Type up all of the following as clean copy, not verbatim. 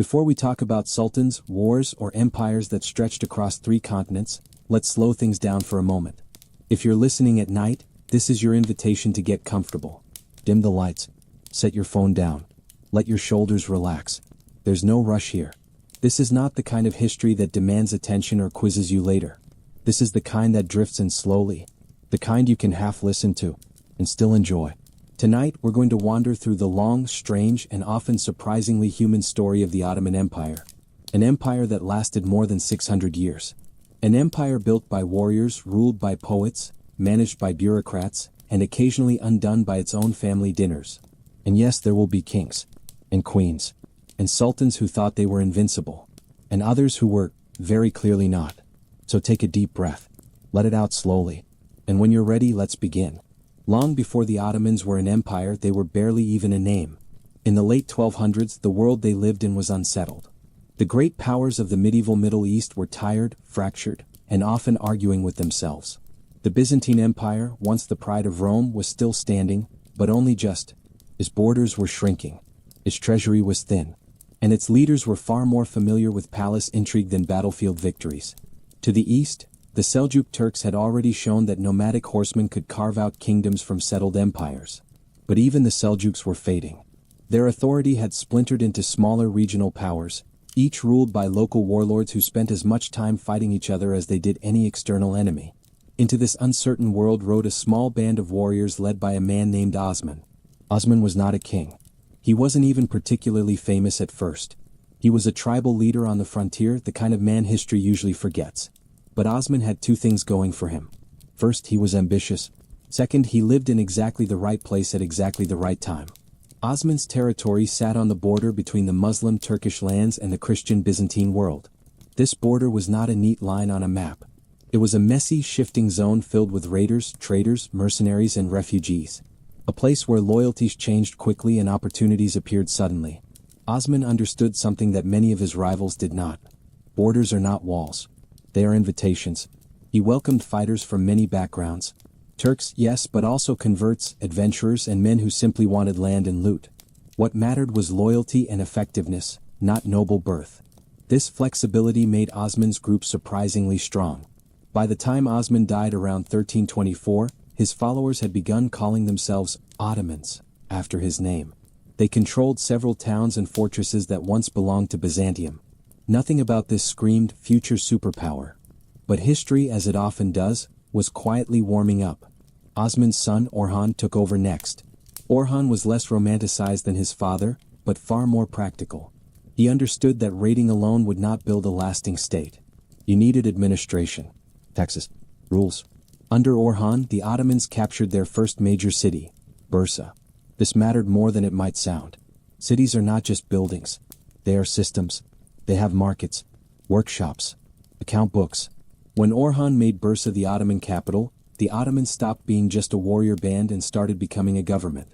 Before we talk about sultans, wars, or empires that stretched across 3 continents, let's slow things down for a moment. If you're listening at night, this is your invitation to get comfortable. Dim the lights. Set your phone down. Let your shoulders relax. There's no rush here. This is not the kind of history that demands attention or quizzes you later. This is the kind that drifts in slowly. The kind you can half listen to and still enjoy. Tonight, we're going to wander through the long, strange, and often surprisingly human story of the Ottoman Empire. An empire that lasted more than 600 years. An empire built by warriors, ruled by poets, managed by bureaucrats, and occasionally undone by its own family dinners. And yes, there will be kings, and queens, and sultans who thought they were invincible, and others who were, very clearly not. So take a deep breath. Let it out slowly. And when you're ready, let's begin. Long before the Ottomans were an empire, they were barely even a name. In the late 1200s, the world they lived in was unsettled. The great powers of the medieval Middle East were tired, fractured, and often arguing with themselves. The Byzantine Empire, once the pride of Rome, was still standing, but only just. Its borders were shrinking. Its treasury was thin. And its leaders were far more familiar with palace intrigue than battlefield victories. To the east, the Seljuk Turks had already shown that nomadic horsemen could carve out kingdoms from settled empires. But even the Seljuks were fading. Their authority had splintered into smaller regional powers, each ruled by local warlords who spent as much time fighting each other as they did any external enemy. Into this uncertain world rode a small band of warriors led by a man named Osman. Osman was not a king. He wasn't even particularly famous at first. He was a tribal leader on the frontier, the kind of man history usually forgets. But Osman had 2 things going for him. First, he was ambitious. Second, he lived in exactly the right place at exactly the right time. Osman's territory sat on the border between the Muslim Turkish lands and the Christian Byzantine world. This border was not a neat line on a map. It was a messy, shifting zone filled with raiders, traders, mercenaries, and refugees. A place where loyalties changed quickly and opportunities appeared suddenly. Osman understood something that many of his rivals did not. Borders are not walls. They are invitations. He welcomed fighters from many backgrounds. Turks, yes, but also converts, adventurers, and men who simply wanted land and loot. What mattered was loyalty and effectiveness, not noble birth. This flexibility made Osman's group surprisingly strong. By the time Osman died around 1324, his followers had begun calling themselves Ottomans, after his name. They controlled several towns and fortresses that once belonged to Byzantium. Nothing about this screamed future superpower. But history, as it often does, was quietly warming up. Osman's son Orhan took over next. Orhan was less romanticized than his father, but far more practical. He understood that raiding alone would not build a lasting state. You needed administration, taxes, rules. Under Orhan, the Ottomans captured their first major city, Bursa. This mattered more than it might sound. Cities are not just buildings. They are systems. They have markets, workshops, account books. When Orhan made Bursa the Ottoman capital, the Ottomans stopped being just a warrior band and started becoming a government.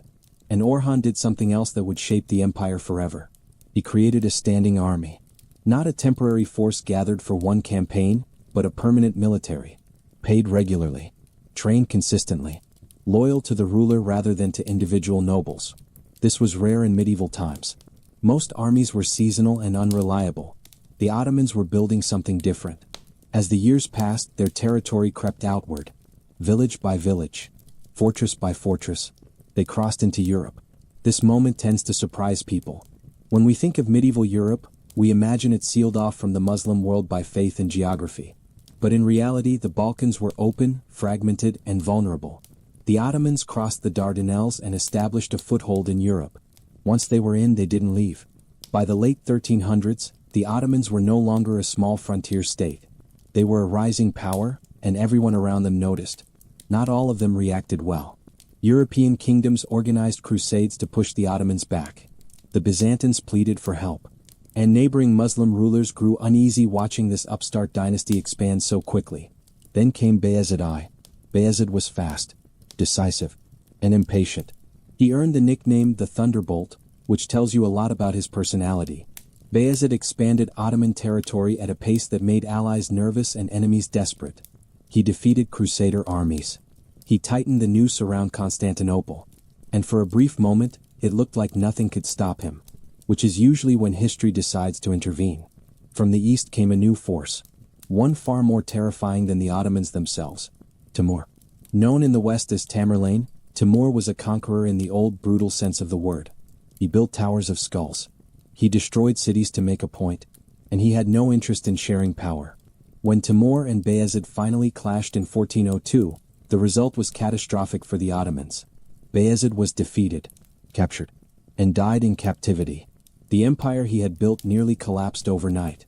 And Orhan did something else that would shape the empire forever. He created a standing army. Not a temporary force gathered for one campaign, but a permanent military. Paid regularly. Trained consistently. Loyal to the ruler rather than to individual nobles. This was rare in medieval times. Most armies were seasonal and unreliable. The Ottomans were building something different. As the years passed, their territory crept outward. Village by village. Fortress by fortress. They crossed into Europe. This moment tends to surprise people. When we think of medieval Europe, we imagine it sealed off from the Muslim world by faith and geography. But in reality, the Balkans were open, fragmented, and vulnerable. The Ottomans crossed the Dardanelles and established a foothold in Europe. Once they were in, they didn't leave. By the late 1300s, the Ottomans were no longer a small frontier state. They were a rising power, and everyone around them noticed. Not all of them reacted well. European kingdoms organized crusades to push the Ottomans back. The Byzantines pleaded for help. And neighboring Muslim rulers grew uneasy watching this upstart dynasty expand so quickly. Then came Bayezid I. Bayezid was fast, decisive, and impatient. He earned the nickname the Thunderbolt, which tells you a lot about his personality. Bayezid expanded Ottoman territory at a pace that made allies nervous and enemies desperate. He defeated Crusader armies. He tightened the noose around Constantinople. And for a brief moment, it looked like nothing could stop him. which is usually when history decides to intervene. From the east came a new force, one far more terrifying than the Ottomans themselves: Timur. Known in the West as Tamerlane, Timur was a conqueror in the old brutal sense of the word. He built towers of skulls. He destroyed cities to make a point, and he had no interest in sharing power. When Timur and Bayezid finally clashed in 1402, the result was catastrophic for the Ottomans. Bayezid was defeated, captured, and died in captivity. The empire he had built nearly collapsed overnight.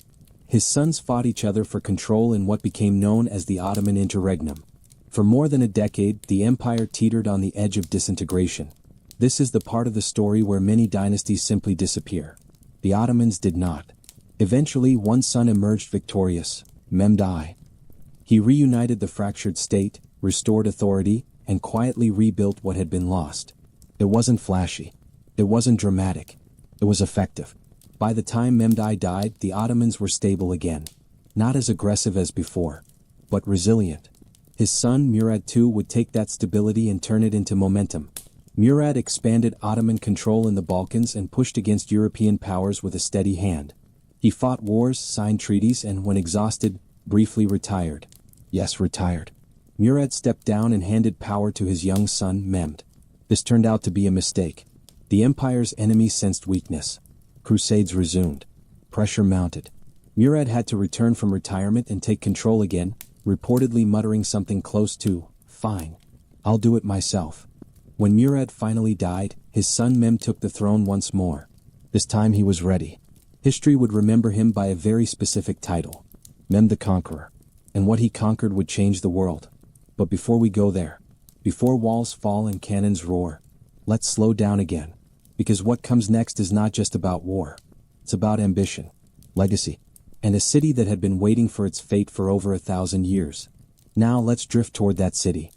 His sons fought each other for control in what became known as the Ottoman interregnum. For more than a decade, the empire teetered on the edge of disintegration. This is the part of the story where many dynasties simply disappear. The Ottomans did not. Eventually, one son emerged victorious, Mehmed I. He reunited the fractured state, restored authority, and quietly rebuilt what had been lost. It wasn't flashy. It wasn't dramatic. It was effective. By the time Mehmed I died, the Ottomans were stable again. Not as aggressive as before, but resilient. His son Murad II would take that stability and turn it into momentum. Murad expanded Ottoman control in the Balkans and pushed against European powers with a steady hand. He fought wars, signed treaties, and when exhausted, briefly retired. Yes, retired. Murad stepped down and handed power to his young son, Mehmed. This turned out to be a mistake. The empire's enemies sensed weakness. Crusades resumed. Pressure mounted. Murad had to return from retirement and take control again, reportedly muttering something close to, "Fine. I'll do it myself." When Murad finally died, his son Mehmed took the throne once more. This time he was ready. History would remember him by a very specific title: Mehmed the Conqueror. And what he conquered would change the world. But before we go there, before walls fall and cannons roar, let's slow down again. Because what comes next is not just about war. It's about ambition, legacy, and a city that had been waiting for its fate for over 1,000 years. Now let's drift toward that city.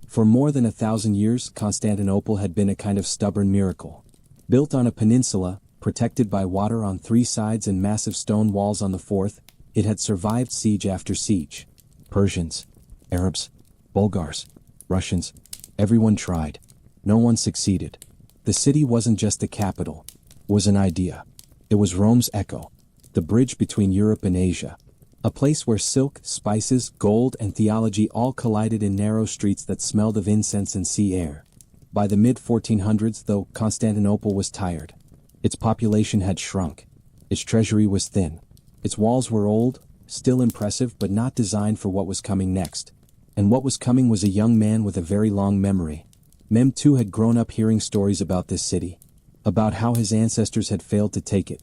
For more than 1,000 years, Constantinople had been a kind of stubborn miracle. Built on a peninsula, protected by water on 3 sides and massive stone walls on the 4th, it had survived siege after siege. Persians, Arabs, Bulgars, Russians, everyone tried. No one succeeded. The city wasn't just the capital. It was an idea. It was Rome's echo, the bridge between Europe and Asia. A place where silk, spices, gold, and theology all collided in narrow streets that smelled of incense and sea air. By the mid-1400s, though, Constantinople was tired. Its population had shrunk. Its treasury was thin. Its walls were old, still impressive, but not designed for what was coming next. And what was coming was a young man with a very long memory. Mehmed II had grown up hearing stories about this city, about how his ancestors had failed to take it,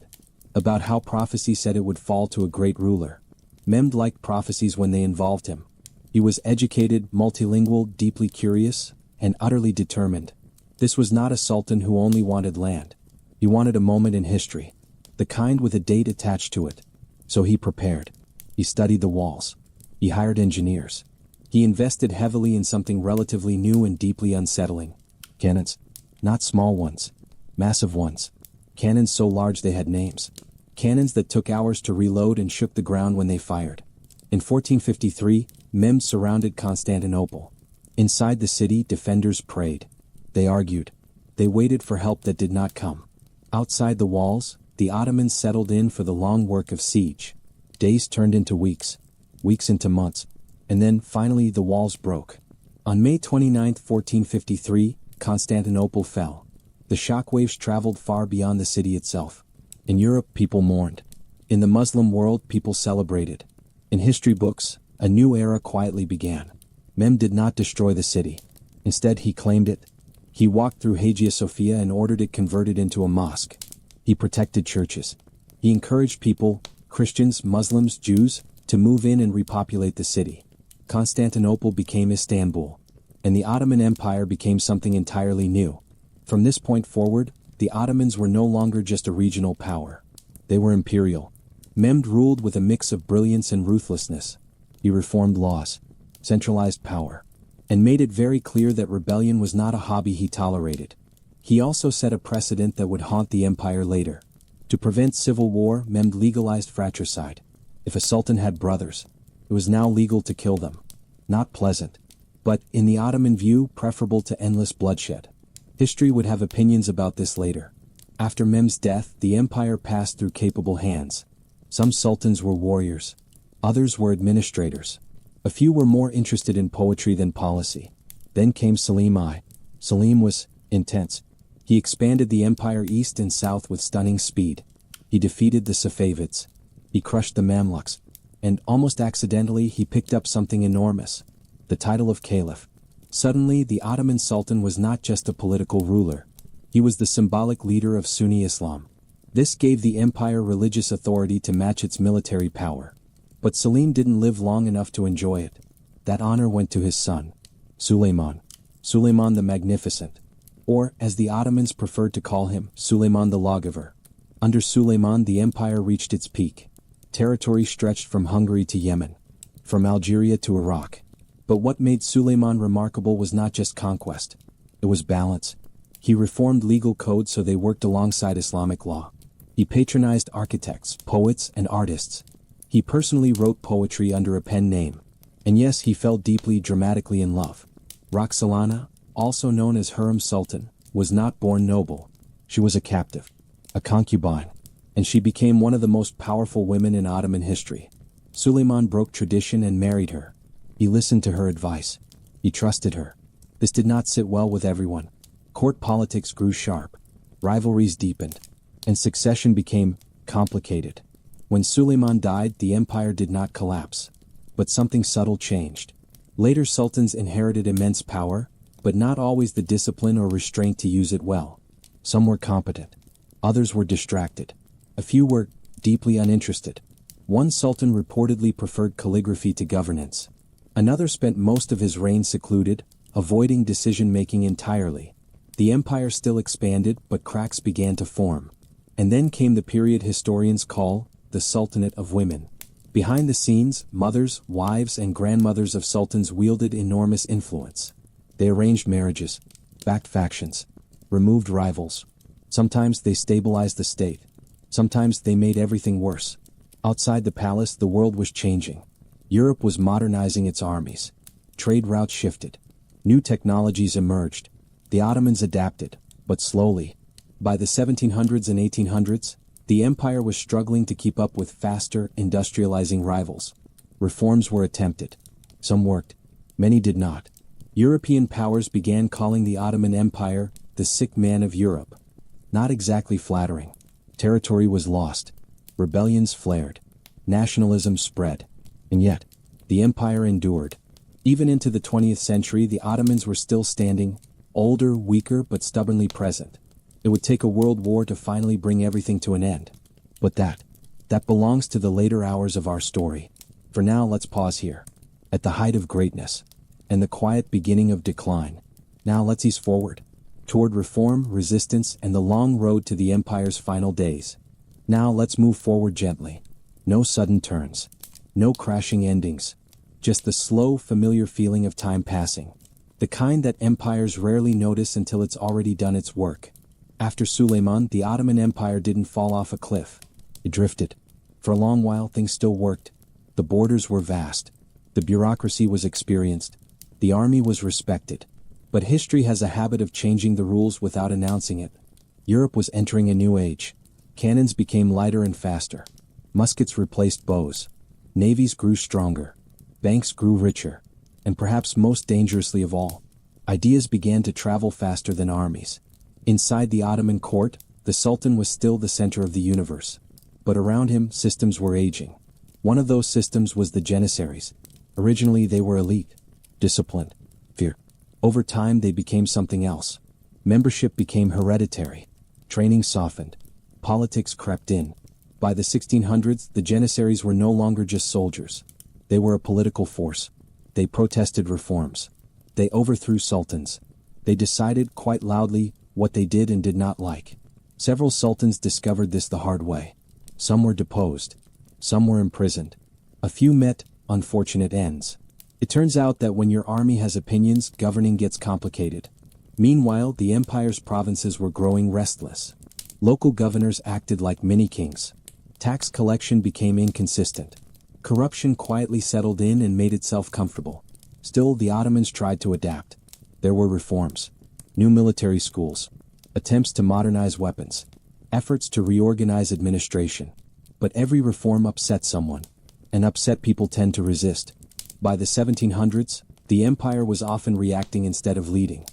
about how prophecy said it would fall to a great ruler. Mehmed liked prophecies when they involved him. He was educated, multilingual, deeply curious, and utterly determined. This was not a sultan who only wanted land. He wanted a moment in history, the kind with a date attached to it. So he prepared. He studied the walls. He hired engineers. He invested heavily in something relatively new and deeply unsettling: cannons. Not small ones. Massive ones. Cannons so large they had names. Cannons that took hours to reload and shook the ground when they fired. In 1453, Mehmed surrounded Constantinople. Inside the city, defenders prayed. They argued. They waited for help that did not come. Outside the walls, the Ottomans settled in for the long work of siege. Days turned into weeks. Weeks into months. And then, finally, the walls broke. On May 29, 1453, Constantinople fell. The shockwaves traveled far beyond the city itself. In Europe, people mourned. In the Muslim world, people celebrated. In history books, a new era quietly began. Mehmed did not destroy the city. Instead, he claimed it. He walked through Hagia Sophia and ordered it converted into a mosque. He protected churches. He encouraged people, Christians, Muslims, Jews, to move in and repopulate the city. Constantinople became Istanbul, and the Ottoman Empire became something entirely new. From this point forward, the Ottomans were no longer just a regional power. They were imperial. Mehmed ruled with a mix of brilliance and ruthlessness. He reformed laws, centralized power, and made it very clear that rebellion was not a hobby he tolerated. He also set a precedent that would haunt the empire later. To prevent civil war, Mehmed legalized fratricide. If a sultan had brothers, it was now legal to kill them. Not pleasant, but, in the Ottoman view, preferable to endless bloodshed. History would have opinions about this later. After Mehmed's death, the empire passed through capable hands. Some sultans were warriors. Others were administrators. A few were more interested in poetry than policy. Then came Selim I. Selim was intense. He expanded the empire east and south with stunning speed. He defeated the Safavids. He crushed the Mamluks. And, almost accidentally, he picked up something enormous. The title of Caliph. Suddenly, the Ottoman Sultan was not just a political ruler. He was the symbolic leader of Sunni Islam. This gave the empire religious authority to match its military power. But Selim didn't live long enough to enjoy it. That honor went to his son, Suleiman. Suleiman the Magnificent. Or, as the Ottomans preferred to call him, Suleiman the Lawgiver. Under Suleiman, the empire reached its peak. Territory stretched from Hungary to Yemen, from Algeria to Iraq. But what made Suleiman remarkable was not just conquest. It was balance. He reformed legal codes so they worked alongside Islamic law. He patronized architects, poets, and artists. He personally wrote poetry under a pen name. And yes, he fell deeply, dramatically in love. Roxolana, also known as Hurrem Sultan, was not born noble. She was a captive, a concubine, and she became one of the most powerful women in Ottoman history. Suleiman broke tradition and married her. He listened to her advice. He trusted her. This did not sit well with everyone. Court politics grew sharp. Rivalries deepened. And succession became complicated. When Suleiman died, the empire did not collapse. But something subtle changed. Later sultans inherited immense power, but not always the discipline or restraint to use it well. Some were competent. Others were distracted. A few were deeply uninterested. One sultan reportedly preferred calligraphy to governance. Another spent most of his reign secluded, avoiding decision-making entirely. The empire still expanded, but cracks began to form. And then came the period historians call the Sultanate of Women. Behind the scenes, mothers, wives, and grandmothers of sultans wielded enormous influence. They arranged marriages, backed factions, removed rivals. Sometimes they stabilized the state. Sometimes they made everything worse. Outside the palace, the world was changing. Europe was modernizing its armies. Trade routes shifted. New technologies emerged. The Ottomans adapted, but slowly. By the 1700s and 1800s, the empire was struggling to keep up with faster, industrializing rivals. Reforms were attempted. Some worked. Many did not. European powers began calling the Ottoman Empire the sick man of Europe. Not exactly flattering. Territory was lost. Rebellions flared. Nationalism spread. And yet, the empire endured. Even into the 20th century, the Ottomans were still standing, older, weaker, but stubbornly present. It would take a world war to finally bring everything to an end. But that belongs to the later hours of our story. For now, let's pause here. At the height of greatness, and the quiet beginning of decline. Now let's ease forward, toward reform, resistance, and the long road to the empire's final days. Now let's move forward gently. No sudden turns. No crashing endings. Just the slow, familiar feeling of time passing. The kind that empires rarely notice until it's already done its work. After Suleiman, the Ottoman Empire didn't fall off a cliff. It drifted. For a long while, things still worked. The borders were vast. The bureaucracy was experienced. The army was respected. But history has a habit of changing the rules without announcing it. Europe was entering a new age. Cannons became lighter and faster. Muskets replaced bows. Navies grew stronger. Banks grew richer. And perhaps most dangerously of all, ideas began to travel faster than armies. Inside the Ottoman court, the Sultan was still the center of the universe. But around him, systems were aging. One of those systems was the Janissaries. Originally, they were elite, disciplined, feared. Over time, they became something else. Membership became hereditary. Training softened. Politics crept in. By the 1600s, the Janissaries were no longer just soldiers. They were a political force. They protested reforms. They overthrew sultans. They decided, quite loudly, what they did and did not like. Several sultans discovered this the hard way. Some were deposed. Some were imprisoned. A few met unfortunate ends. It turns out that when your army has opinions, governing gets complicated. Meanwhile, the empire's provinces were growing restless. Local governors acted like mini-kings. Tax collection became inconsistent. Corruption quietly settled in and made itself comfortable. Still, the Ottomans tried to adapt. There were reforms. new military schools, attempts to modernize weapons, efforts to reorganize administration. But every reform upset someone, and upset people tend to resist. By the 1700s, the empire was often reacting instead of leading.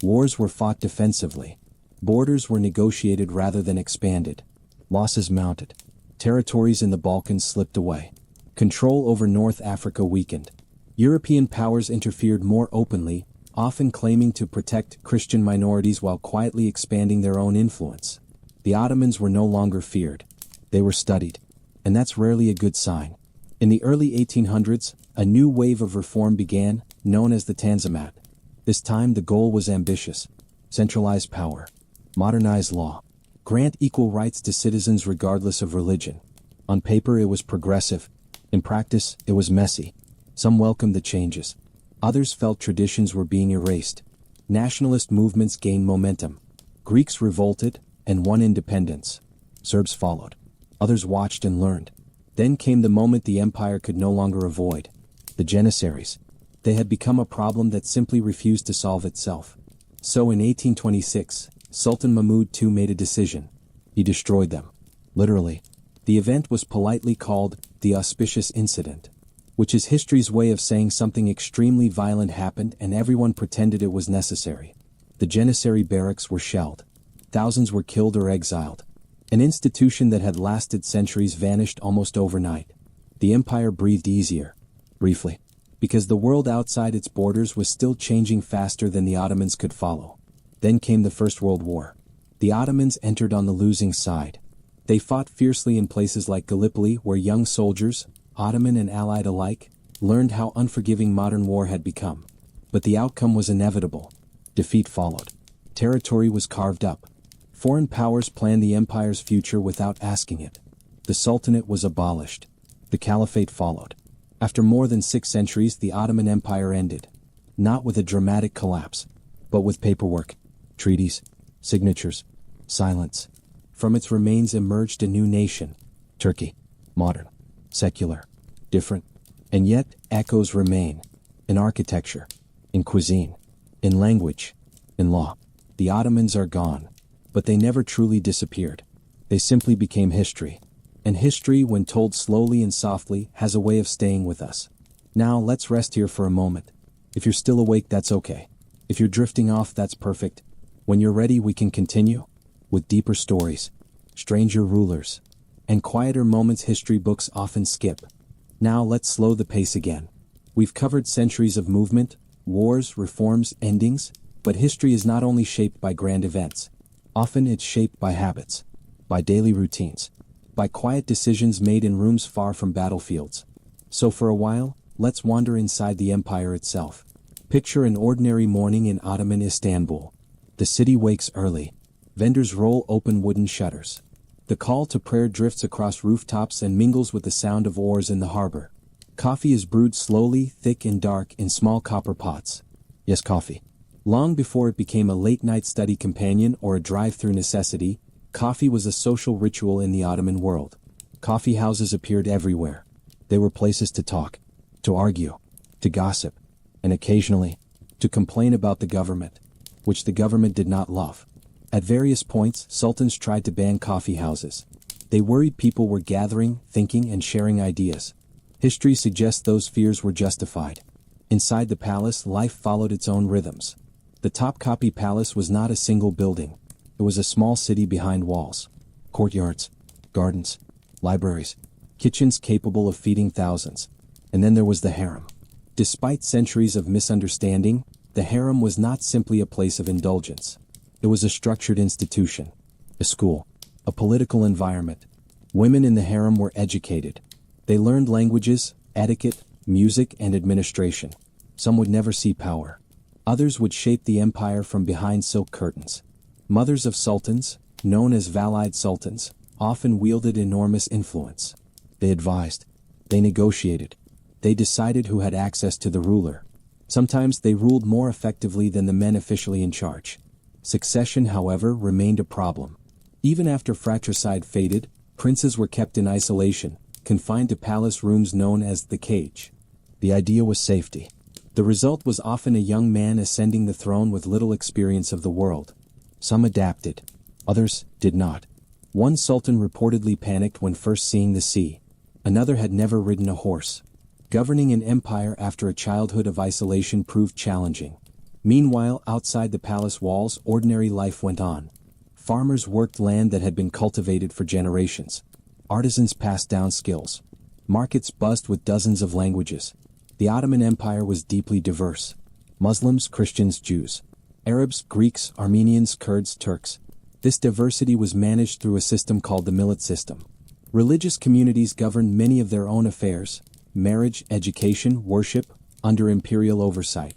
Wars were fought defensively. Borders were negotiated rather than expanded. Losses mounted. Territories in the Balkans slipped away. Control over North Africa weakened. European powers interfered more openly, often claiming to protect Christian minorities while quietly expanding their own influence. The Ottomans were no longer feared. They were studied. And that's rarely a good sign. In the early 1800s, a new wave of reform began, known as the Tanzimat. This time the goal was ambitious. Centralize power. Modernize law. Grant equal rights to citizens regardless of religion. On paper it was progressive. In practice, it was messy. Some welcomed the changes. Others felt traditions were being erased. Nationalist movements gained momentum. Greeks revolted and won independence. Serbs followed. Others watched and learned. Then came the moment the empire could no longer avoid. The Janissaries. They had become a problem that simply refused to solve itself. So in 1826, Sultan Mahmud II made a decision. He destroyed them. Literally. The event was politely called the Auspicious Incident, which is history's way of saying something extremely violent happened and everyone pretended it was necessary. The Janissary barracks were shelled. Thousands were killed or exiled. An institution that had lasted centuries vanished almost overnight. The empire breathed easier. Briefly. Because the world outside its borders was still changing faster than the Ottomans could follow. Then came the First World War. The Ottomans entered on the losing side. They fought fiercely in places like Gallipoli, where young soldiers, Ottoman and Allied alike, learned how unforgiving modern war had become. But the outcome was inevitable. Defeat followed. Territory was carved up. Foreign powers planned the empire's future without asking it. The Sultanate was abolished. The Caliphate followed. After more than 6 centuries, the Ottoman Empire ended. Not with a dramatic collapse, but with paperwork, treaties, signatures, silence. From its remains emerged a new nation, Turkey. Modern, secular, different. And yet, echoes remain. In architecture, in cuisine, in language, in law. The Ottomans are gone. But they never truly disappeared. They simply became history. And history, when told slowly and softly, has a way of staying with us. Now, let's rest here for a moment. If you're still awake, that's okay. If you're drifting off, that's perfect. When you're ready, we can continue. With deeper stories, stranger rulers, and quieter moments history books often skip. Now, let's slow the pace again. We've covered centuries of movement, wars, reforms, endings, but history is not only shaped by grand events. Often it's shaped by habits, by daily routines, by quiet decisions made in rooms far from battlefields. So for a while, let's wander inside the empire itself. Picture an ordinary morning in Ottoman Istanbul. The city wakes early. Vendors roll open wooden shutters. The call to prayer drifts across rooftops and mingles with the sound of oars in the harbor. Coffee is brewed slowly, thick and dark, in small copper pots. Yes, coffee. Long before it became a late-night study companion or a drive-through necessity, coffee was a social ritual in the Ottoman world. Coffee houses appeared everywhere. They were places to talk, to argue, to gossip, and occasionally, to complain about the government, which the government did not love. At various points, sultans tried to ban coffee houses. They worried people were gathering, thinking, and sharing ideas. History suggests those fears were justified. Inside the palace, life followed its own rhythms. The Topkapi Palace was not a single building. It was a small city behind walls. Courtyards, gardens, libraries, kitchens capable of feeding thousands. And then there was the harem. Despite centuries of misunderstanding, the harem was not simply a place of indulgence. It was a structured institution, a school, a political environment. Women in the harem were educated. They learned languages, etiquette, music, and administration. Some would never see power. Others would shape the empire from behind silk curtains. Mothers of sultans, known as Valide sultans, often wielded enormous influence. They advised. They negotiated. They decided who had access to the ruler. Sometimes they ruled more effectively than the men officially in charge. Succession, however, remained a problem. Even after fratricide faded, princes were kept in isolation, confined to palace rooms known as the cage. The idea was safety. The result was often a young man ascending the throne with little experience of the world. Some adapted. Others did not. One sultan reportedly panicked when first seeing the sea. Another had never ridden a horse. Governing an empire after a childhood of isolation proved challenging. Meanwhile, outside the palace walls, ordinary life went on. Farmers worked land that had been cultivated for generations. Artisans passed down skills. Markets buzzed with dozens of languages. The Ottoman Empire was deeply diverse. Muslims, Christians, Jews. Arabs, Greeks, Armenians, Kurds, Turks. This diversity was managed through a system called the millet system. Religious communities governed many of their own affairs: marriage, education, worship, under imperial oversight.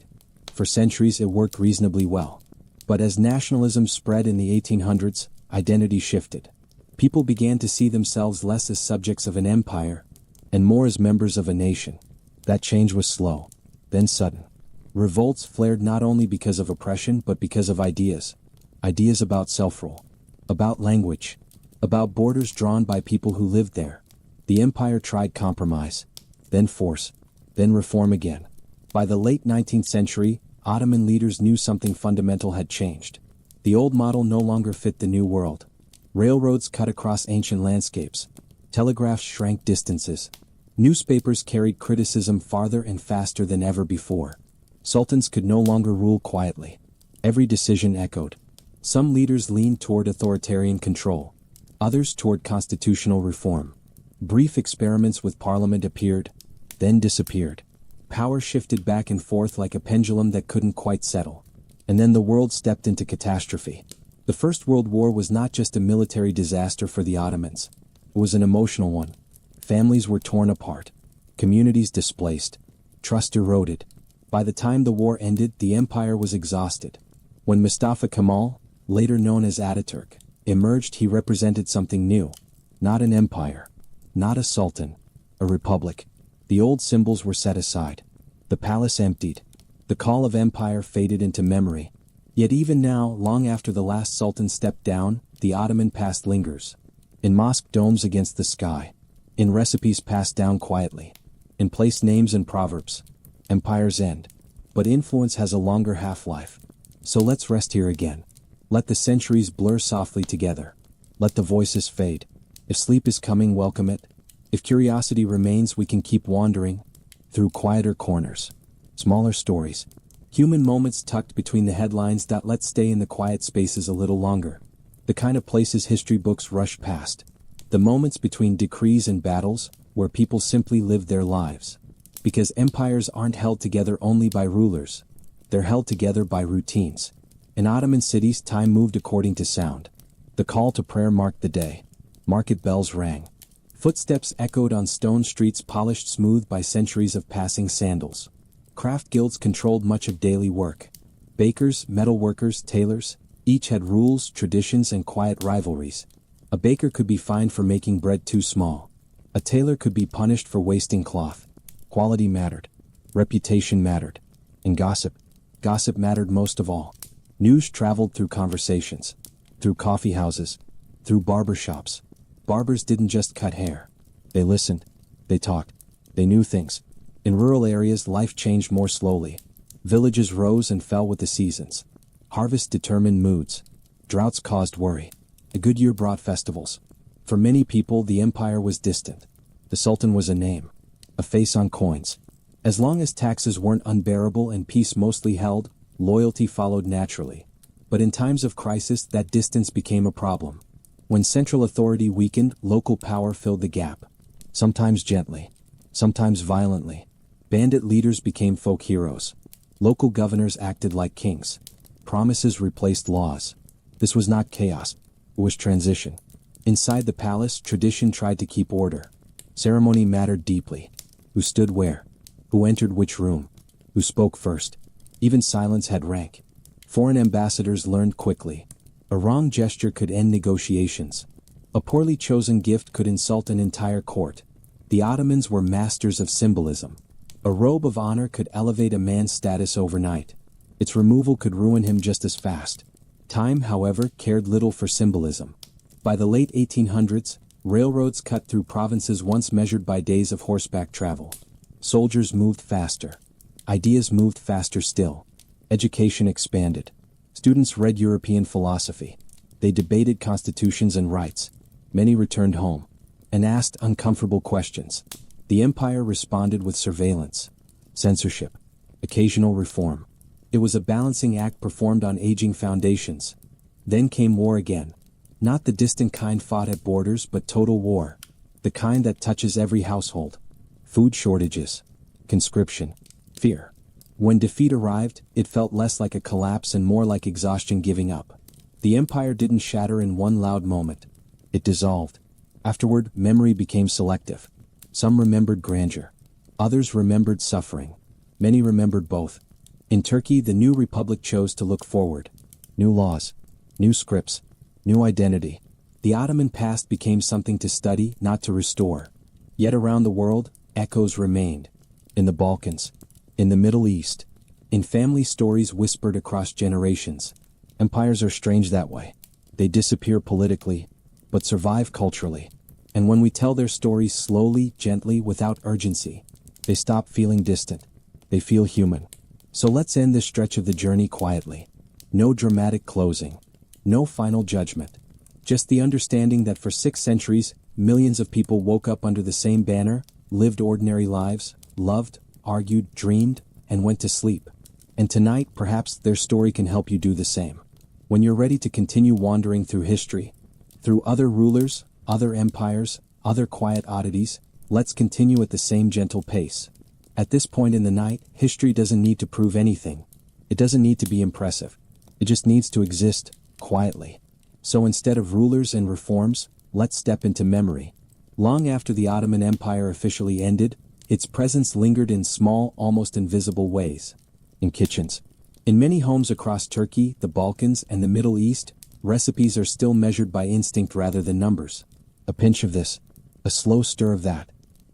For centuries it worked reasonably well. But as nationalism spread in the 1800s, identity shifted. People began to see themselves less as subjects of an empire, and more as members of a nation. That change was slow, then sudden. Revolts flared not only because of oppression but because of ideas. Ideas about self-rule, about language, about borders drawn by people who lived there. The empire tried compromise, then force, then reform again. By the late 19th century, Ottoman leaders knew something fundamental had changed. The old model no longer fit the new world. Railroads cut across ancient landscapes. Telegraphs shrank distances. Newspapers carried criticism farther and faster than ever before. Sultans could no longer rule quietly. Every decision echoed. Some leaders leaned toward authoritarian control. Others toward constitutional reform. Brief experiments with parliament appeared, then disappeared. Power shifted back and forth like a pendulum that couldn't quite settle. And then the world stepped into catastrophe. The First World War was not just a military disaster for the Ottomans. It was an emotional one. Families were torn apart. Communities displaced. Trust eroded. By the time the war ended, the empire was exhausted. When Mustafa Kemal, later known as Ataturk, emerged, he represented something new. Not an empire. Not a sultan. A republic. The old symbols were set aside. The palace emptied. The call of empire faded into memory. Yet even now, long after the last sultan stepped down, the Ottoman past lingers. In mosque domes against the sky. In recipes passed down quietly. In place names and proverbs. Empires end. But influence has a longer half-life. So let's rest here again. Let the centuries blur softly together. Let the voices fade. If sleep is coming, welcome it. If curiosity remains, we can keep wandering through quieter corners. Smaller stories. Human moments tucked between the headlines. Let's stay in the quiet spaces a little longer. The kind of places history books rush past. The moments between decrees and battles, where people simply live their lives. Because empires aren't held together only by rulers. They're held together by routines. In Ottoman cities, time moved according to sound. The call to prayer marked the day. Market bells rang. Footsteps echoed on stone streets polished smooth by centuries of passing sandals. Craft guilds controlled much of daily work. Bakers, metalworkers, tailors, each had rules, traditions, and quiet rivalries. A baker could be fined for making bread too small. A tailor could be punished for wasting cloth. Quality mattered. Reputation mattered. And gossip mattered most of all. News traveled through conversations. Through coffee houses. Through barber shops. Barbers didn't just cut hair. They listened. They talked. They knew things. In rural areas, life changed more slowly. Villages rose and fell with the seasons. Harvests determined moods. Droughts caused worry. A good year brought festivals. For many people, the empire was distant. The sultan was a name. A face on coins. As long as taxes weren't unbearable and peace mostly held, loyalty followed naturally. But in times of crisis, that distance became a problem. When central authority weakened, local power filled the gap. Sometimes gently. Sometimes violently. Bandit leaders became folk heroes. Local governors acted like kings. Promises replaced laws. This was not chaos. It was transition. Inside the palace, tradition tried to keep order. Ceremony mattered deeply. Who stood where? Who entered which room? Who spoke first? Even silence had rank. Foreign ambassadors learned quickly. A wrong gesture could end negotiations. A poorly chosen gift could insult an entire court. The Ottomans were masters of symbolism. A robe of honor could elevate a man's status overnight. Its removal could ruin him just as fast. Time, however, cared little for symbolism. By the late 1800s, railroads cut through provinces once measured by days of horseback travel. Soldiers moved faster. Ideas moved faster still. Education expanded. Students read European philosophy. They debated constitutions and rights. Many returned home and asked uncomfortable questions. The empire responded with surveillance, censorship, occasional reform. It was a balancing act performed on aging foundations. Then came war again. Not the distant kind fought at borders, but total war. The kind that touches every household. Food shortages, conscription, fear. When defeat arrived, it felt less like a collapse and more like exhaustion giving up. The empire didn't shatter in one loud moment. It dissolved. Afterward, memory became selective. Some remembered grandeur. Others remembered suffering. Many remembered both. In Turkey, the new republic chose to look forward. New laws, new scripts, new identity. The Ottoman past became something to study, not to restore. Yet around the world, echoes remained. In the Balkans, in the Middle East, in family stories whispered across generations. Empires are strange that way. They disappear politically, but survive culturally. And when we tell their stories slowly, gently, without urgency, they stop feeling distant. They feel human. So let's end this stretch of the journey quietly. No dramatic closing. No final judgment. Just the understanding that for 6 centuries, millions of people woke up under the same banner, lived ordinary lives, loved, argued, dreamed, and went to sleep. And tonight, perhaps their story can help you do the same. When you're ready to continue wandering through history, through other rulers, other empires, other quiet oddities, let's continue at the same gentle pace. At this point in the night, history doesn't need to prove anything. It doesn't need to be impressive. It just needs to exist, quietly. So instead of rulers and reforms, let's step into memory. Long after the Ottoman Empire officially ended, its presence lingered in small, almost invisible ways. In kitchens. In many homes across Turkey, the Balkans, and the Middle East, recipes are still measured by instinct rather than numbers. A pinch of this, a slow stir of that.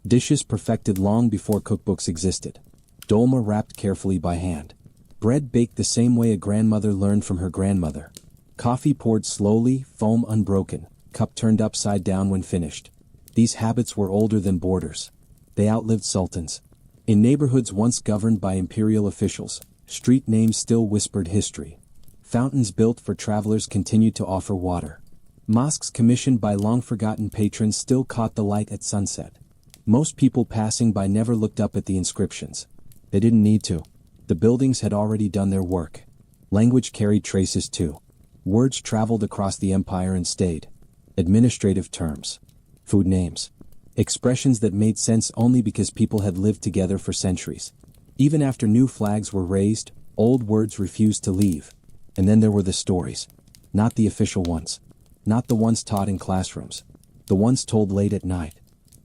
Dishes perfected long before cookbooks existed. Dolma wrapped carefully by hand. Bread baked the same way a grandmother learned from her grandmother. Coffee poured slowly, foam unbroken, cup turned upside down when finished. These habits were older than borders. They outlived sultans. In neighborhoods once governed by imperial officials, street names still whispered history. Fountains built for travelers continued to offer water. Mosques commissioned by long-forgotten patrons still caught the light at sunset. Most people passing by never looked up at the inscriptions. They didn't need to. The buildings had already done their work. Language carried traces too. Words traveled across the empire and stayed. Administrative terms. Food names. Expressions that made sense only because people had lived together for centuries. Even after new flags were raised, old words refused to leave. And then there were the stories. Not the official ones. Not the ones taught in classrooms. The ones told late at night.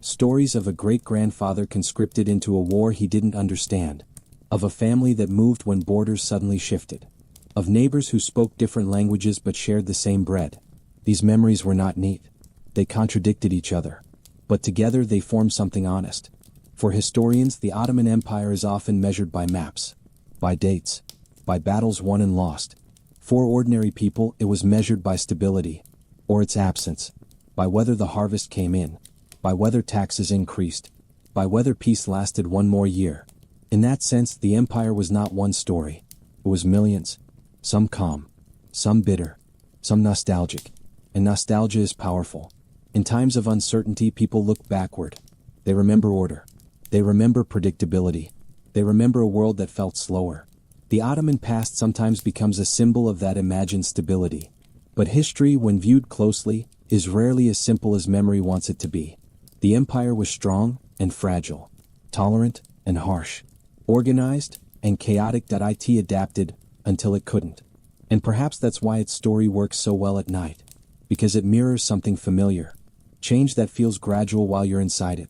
Stories of a great-grandfather conscripted into a war he didn't understand. Of a family that moved when borders suddenly shifted. Of neighbors who spoke different languages but shared the same bread. These memories were not neat. They contradicted each other. But together they formed something honest. For historians, the Ottoman Empire is often measured by maps, by dates, by battles won and lost. For ordinary people, it was measured by stability, or its absence, by whether the harvest came in, by whether taxes increased, by whether peace lasted one more year. In that sense, the empire was not one story. It was millions, some calm, some bitter, some nostalgic. And nostalgia is powerful. In times of uncertainty, people look backward. They remember order. They remember predictability. They remember a world that felt slower. The Ottoman past sometimes becomes a symbol of that imagined stability. But history, when viewed closely, is rarely as simple as memory wants it to be. The empire was strong and fragile, tolerant and harsh, organized and chaotic. It adapted until it couldn't. And perhaps that's why its story works so well at night. Because it mirrors something familiar. Change that feels gradual while you're inside it.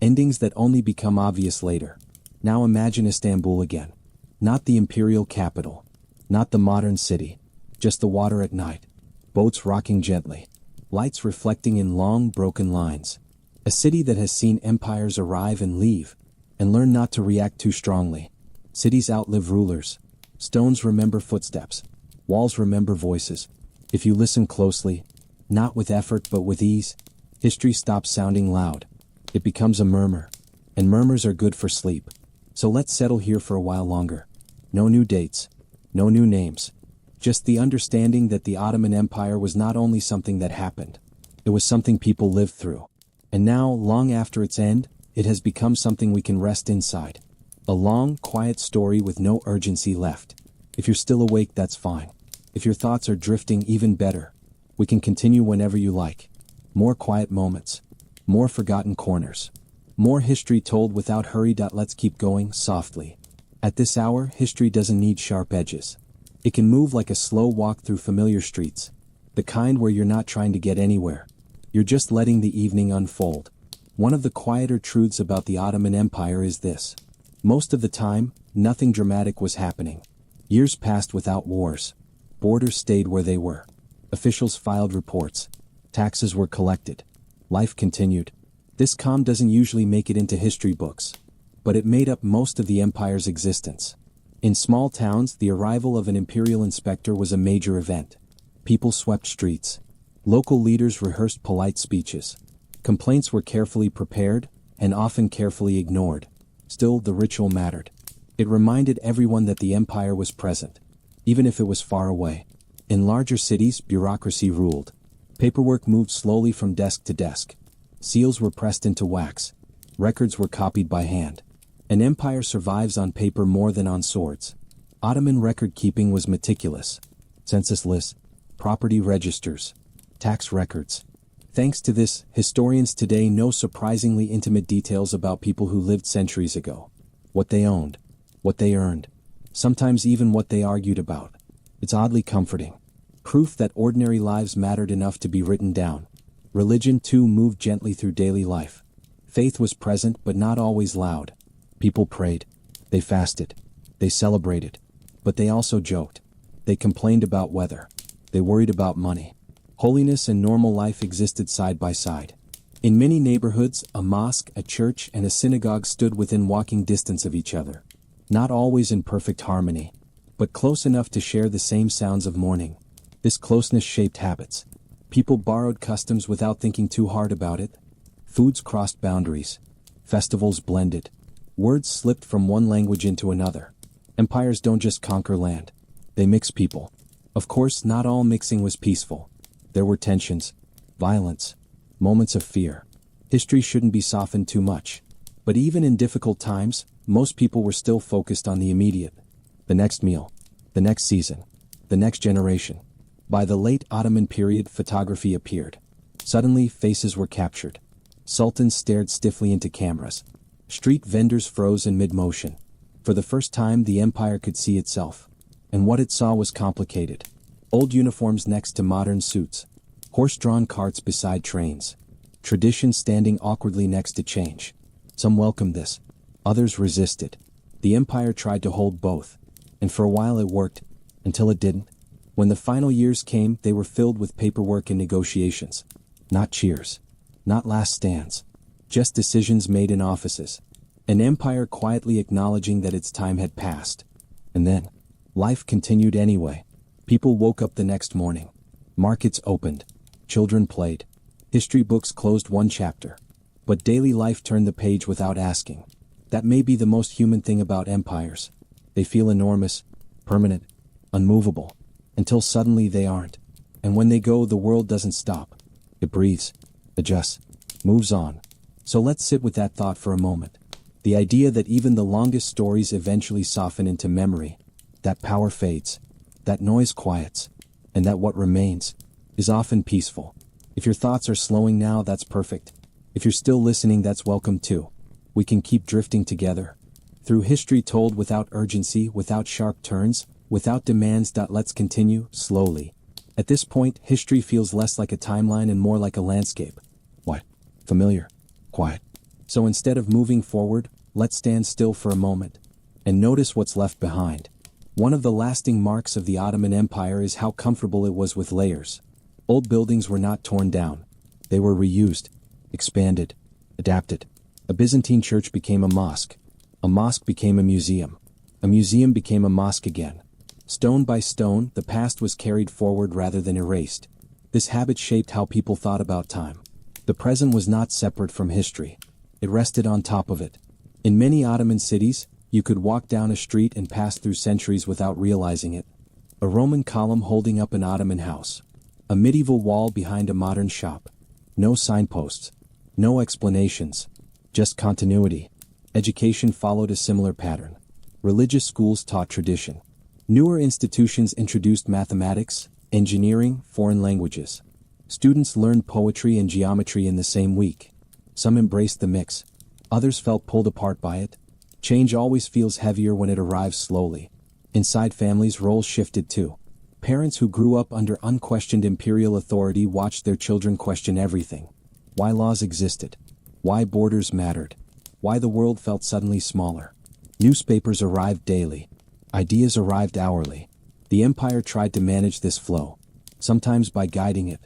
Endings that only become obvious later. Now imagine Istanbul again. Not the imperial capital. Not the modern city. Just the water at night. Boats rocking gently. Lights reflecting in long, broken lines. A city that has seen empires arrive and leave. And learn not to react too strongly. Cities outlive rulers. Stones remember footsteps. Walls remember voices. If you listen closely, not with effort but with ease, history stops sounding loud. It becomes a murmur. And murmurs are good for sleep. So let's settle here for a while longer. No new dates. No new names. Just the understanding that the Ottoman Empire was not only something that happened. It was something people lived through. And now, long after its end, it has become something we can rest inside. A long, quiet story with no urgency left. If you're still awake, that's fine. If your thoughts are drifting, even better. We can continue whenever you like. More quiet moments. More forgotten corners. More history told without hurry. Let's keep going, softly. At this hour, history doesn't need sharp edges. It can move like a slow walk through familiar streets. The kind where you're not trying to get anywhere. You're just letting the evening unfold. One of the quieter truths about the Ottoman Empire is this. Most of the time, nothing dramatic was happening. Years passed without wars. Borders stayed where they were. Officials filed reports. Taxes were collected. Life continued. This calm doesn't usually make it into history books. But it made up most of the empire's existence. In small towns, the arrival of an imperial inspector was a major event. People swept streets. Local leaders rehearsed polite speeches. Complaints were carefully prepared, and often carefully ignored. Still, the ritual mattered. It reminded everyone that the empire was present, even if it was far away. In larger cities, bureaucracy ruled. Paperwork moved slowly from desk to desk. Seals were pressed into wax. Records were copied by hand. An empire survives on paper more than on swords. Ottoman record-keeping was meticulous. Census lists, property registers, tax records. Thanks to this, historians today know surprisingly intimate details about people who lived centuries ago. What they owned, what they earned, sometimes even what they argued about. It's oddly comforting. Proof that ordinary lives mattered enough to be written down. Religion, too, moved gently through daily life. Faith was present, but not always loud. People prayed. They fasted. They celebrated. But they also joked. They complained about weather. They worried about money. Holiness and normal life existed side by side. In many neighborhoods, a mosque, a church, and a synagogue stood within walking distance of each other. Not always in perfect harmony, but close enough to share the same sounds of mourning. This closeness shaped habits. People borrowed customs without thinking too hard about it. Foods crossed boundaries. Festivals blended. Words slipped from one language into another. Empires don't just conquer land. They mix people. Of course, not all mixing was peaceful. There were tensions, violence, moments of fear. History shouldn't be softened too much. But even in difficult times, most people were still focused on the immediate. The next meal. The next season. The next generation. By the late Ottoman period, photography appeared. Suddenly, faces were captured. Sultans stared stiffly into cameras. Street vendors froze in mid-motion. For the first time, the empire could see itself. And what it saw was complicated. Old uniforms next to modern suits. Horse-drawn carts beside trains. Tradition standing awkwardly next to change. Some welcomed this. Others resisted. The empire tried to hold both. And for a while it worked. Until it didn't. When the final years came, they were filled with paperwork and negotiations. Not cheers. Not last stands. Just decisions made in offices. An empire quietly acknowledging that its time had passed. And then, life continued anyway. People woke up the next morning. Markets opened. Children played. History books closed one chapter. But daily life turned the page without asking. That may be the most human thing about empires. They feel enormous, permanent, unmovable. Until suddenly they aren't. And when they go, the world doesn't stop. It breathes, adjusts, moves on. So let's sit with that thought for a moment. The idea that even the longest stories eventually soften into memory. That power fades. That noise quiets. And that what remains is often peaceful. If your thoughts are slowing now, that's perfect. If you're still listening, that's welcome too. We can keep drifting together. Through history told without urgency, without sharp turns, without demands. Let's continue, slowly. At this point, history feels less like a timeline and more like a landscape. What? Familiar. Quiet. So instead of moving forward, let's stand still for a moment. And notice what's left behind. One of the lasting marks of the Ottoman Empire is how comfortable it was with layers. Old buildings were not torn down. They were reused, expanded, adapted. A Byzantine church became a mosque. A mosque became a museum. A museum became a mosque again. Stone by stone, the past was carried forward rather than erased. This habit shaped how people thought about time. The present was not separate from history. It rested on top of it. In many Ottoman cities, You could walk down a street and pass through centuries without realizing it. A Roman column holding up an Ottoman house. A medieval wall behind a modern shop. No signposts. No explanations. Just continuity. Education followed a similar pattern. Religious schools taught tradition. Newer institutions introduced mathematics, engineering, foreign languages. Students learned poetry and geometry in the same week. Some embraced the mix. Others felt pulled apart by it. Change always feels heavier when it arrives slowly. Inside families, roles shifted too. Parents who grew up under unquestioned imperial authority watched their children question everything. Why laws existed. Why borders mattered. Why the world felt suddenly smaller. Newspapers arrived daily. Ideas arrived hourly. The empire tried to manage this flow. Sometimes by guiding it.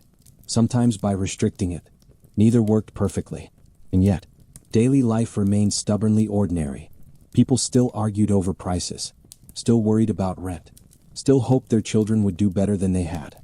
Sometimes by restricting it. Neither worked perfectly. And yet, daily life remained stubbornly ordinary. People still argued over prices. Still worried about rent. Still hoped their children would do better than they had.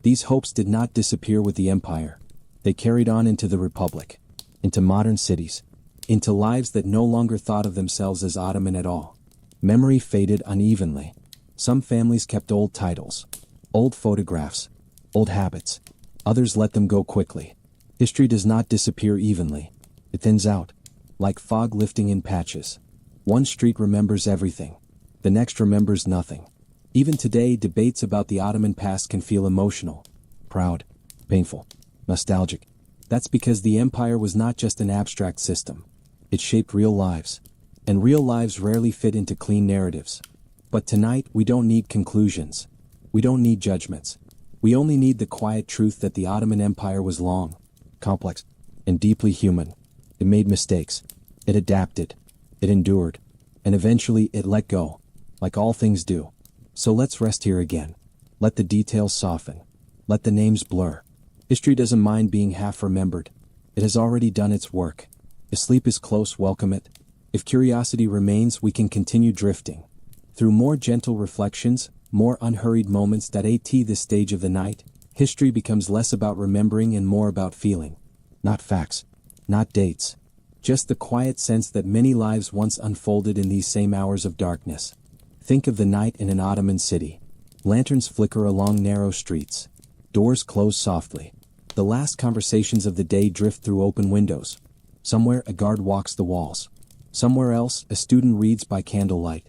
These hopes did not disappear with the empire. They carried on into the Republic. Into modern cities. Into lives that no longer thought of themselves as Ottoman at all. Memory faded unevenly. Some families kept old titles. Old photographs. Old habits. Others let them go quickly. History does not disappear evenly. It thins out. Like fog lifting in patches. One street remembers everything. The next remembers nothing. Even today, debates about the Ottoman past can feel emotional, proud, painful, nostalgic. That's because the empire was not just an abstract system. It shaped real lives. And real lives rarely fit into clean narratives. But tonight, we don't need conclusions. We don't need judgments. We only need the quiet truth that the Ottoman Empire was long, complex, and deeply human. It made mistakes. It adapted. It endured. And eventually it let go, like all things do. So let's rest here again. Let the details soften. Let the names blur. History doesn't mind being half remembered. It has already done its work. If sleep is close, welcome it. If curiosity remains, we can continue drifting. Through more gentle reflections, more unhurried moments that at this stage of the night, history becomes less about remembering and more about feeling. Not facts. Not dates. Just the quiet sense that many lives once unfolded in these same hours of darkness. Think of the night in an Ottoman city. Lanterns flicker along narrow streets. Doors close softly. The last conversations of the day drift through open windows. Somewhere a guard walks the walls. Somewhere else a student reads by candlelight.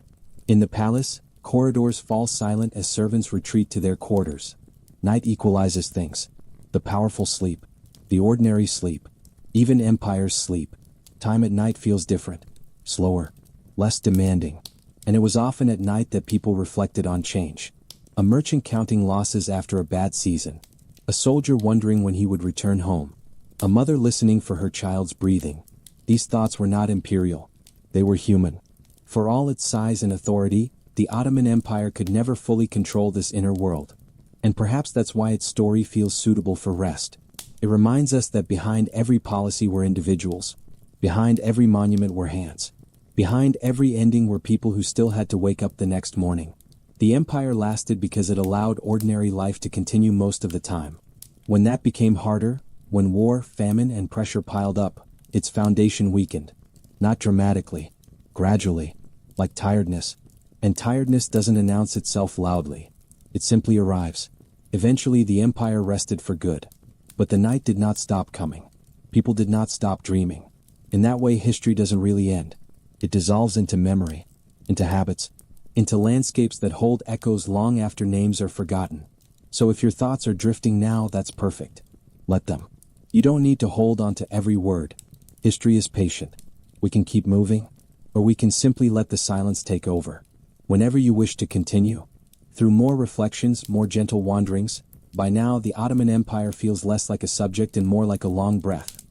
In the palace, corridors fall silent as servants retreat to their quarters. Night equalizes things. The powerful sleep. The ordinary sleep. Even empires sleep. Time at night feels different. Slower. Less demanding. And it was often at night that people reflected on change. A merchant counting losses after a bad season. A soldier wondering when he would return home. A mother listening for her child's breathing. These thoughts were not imperial. They were human. For all its size and authority, the Ottoman Empire could never fully control this inner world. And perhaps that's why its story feels suitable for rest. It reminds us that behind every policy were individuals. Behind every monument were hands. Behind every ending were people who still had to wake up the next morning. The empire lasted because it allowed ordinary life to continue most of the time. When that became harder, when war, famine, and pressure piled up, its foundation weakened. Not dramatically, gradually, like tiredness. And tiredness doesn't announce itself loudly. It simply arrives. Eventually the empire rested for good. But the night did not stop coming. People did not stop dreaming. In that way, history doesn't really end. It dissolves into memory, into habits, into landscapes that hold echoes long after names are forgotten. So if your thoughts are drifting now, that's perfect. Let them. You don't need to hold on to every word. History is patient. We can keep moving, or we can simply let the silence take over. Whenever you wish to continue. Through more reflections, more gentle wanderings, by now the Ottoman Empire feels less like a subject and more like a long breath.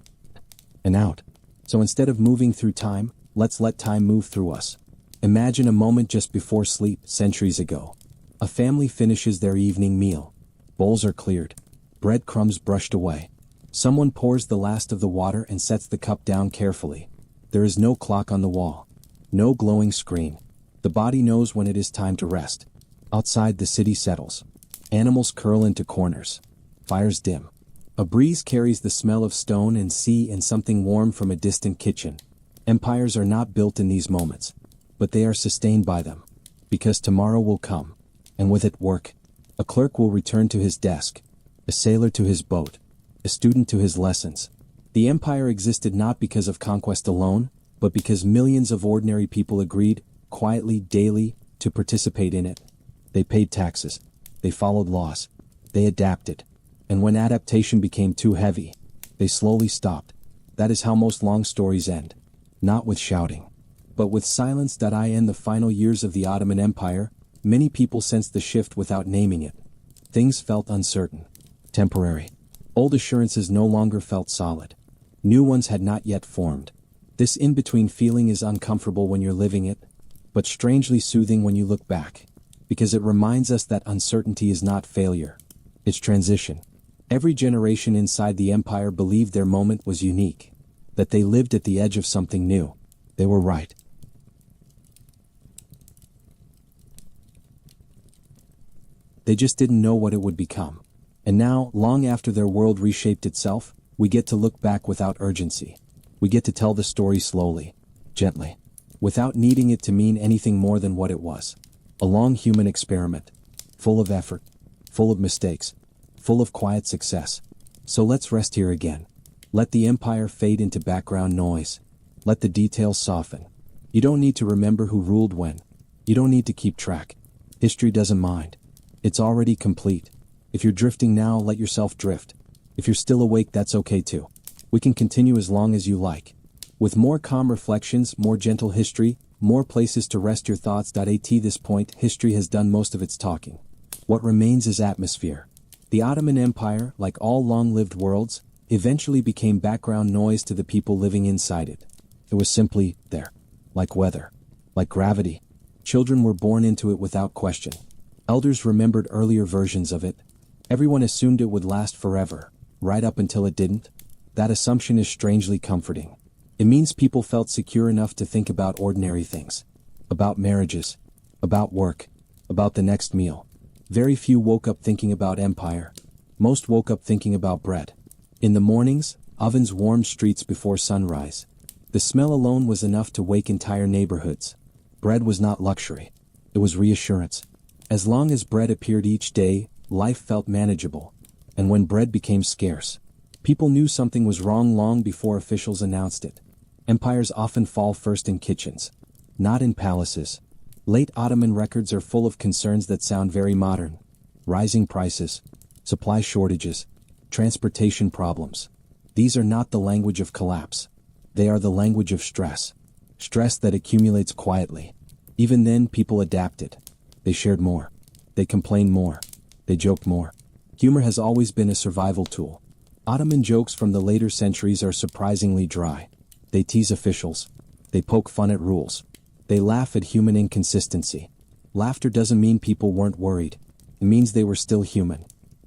And out. So instead of moving through time, let's let time move through us. Imagine a moment just before sleep, centuries ago. A family finishes their evening meal. Bowls are cleared. Breadcrumbs brushed away. Someone pours the last of the water and sets the cup down carefully. There is no clock on the wall. No glowing screen. The body knows when it is time to rest. Outside, the city settles. Animals curl into corners. Fires dim. A breeze carries the smell of stone and sea and something warm from a distant kitchen. Empires are not built in these moments. but they are sustained by them. Because tomorrow will come, and with it work. A clerk will return to his desk, a sailor to his boat, a student to his lessons. The empire existed not because of conquest alone, but because millions of ordinary people agreed, quietly, daily, to participate in it. They paid taxes. They followed laws. They adapted. And when adaptation became too heavy, they slowly stopped. That is how most long stories end. Not with shouting, but with silence. In the final years of the Ottoman Empire, many people sensed the shift without naming it. Things felt uncertain, temporary. Old assurances no longer felt solid. New ones had not yet formed. This in-between feeling is uncomfortable when you're living it, but strangely soothing when you look back, because it reminds us that uncertainty is not failure. It's transition. Every generation inside the empire believed their moment was unique, that they lived at the edge of something new. They were right. They just didn't know what it would become. And now, long after their world reshaped itself, we get to look back without urgency. We get to tell the story slowly, gently, without needing it to mean anything more than what it was. A long human experiment, full of effort, full of mistakes, full of quiet success. So let's rest here again. Let the empire fade into background noise. Let the details soften. You don't need to remember who ruled when. You don't need to keep track. History doesn't mind. It's already complete. If you're drifting now, let yourself drift. If you're still awake, that's okay too. We can continue as long as you like. With more calm reflections, more gentle history, more places to rest your thoughts. At this point, history has done most of its talking. What remains is atmosphere. The Ottoman Empire, like all long-lived worlds, eventually became background noise to the people living inside it. It was simply there. Like weather. Like gravity. Children were born into it without question. Elders remembered earlier versions of it. Everyone assumed it would last forever, right up until it didn't. That assumption is strangely comforting. It means people felt secure enough to think about ordinary things. About marriages. About work. About the next meal. Very few woke up thinking about empire. Most woke up thinking about bread. In the mornings, ovens warmed streets before sunrise. The smell alone was enough to wake entire neighborhoods. Bread was not luxury. It was reassurance. As long as bread appeared each day, life felt manageable. And when bread became scarce, people knew something was wrong long before officials announced it. Empires often fall first in kitchens, not in palaces. Late Ottoman records are full of concerns that sound very modern. Rising prices, supply shortages, transportation problems. These are not the language of collapse. They are the language of stress. Stress that accumulates quietly. Even then, people adapted. They shared more. They complained more. They joked more. Humor has always been a survival tool. Ottoman jokes from the later centuries are surprisingly dry. They tease officials. They poke fun at rules. They laugh at human inconsistency. Laughter doesn't mean people weren't worried. It means they were still human.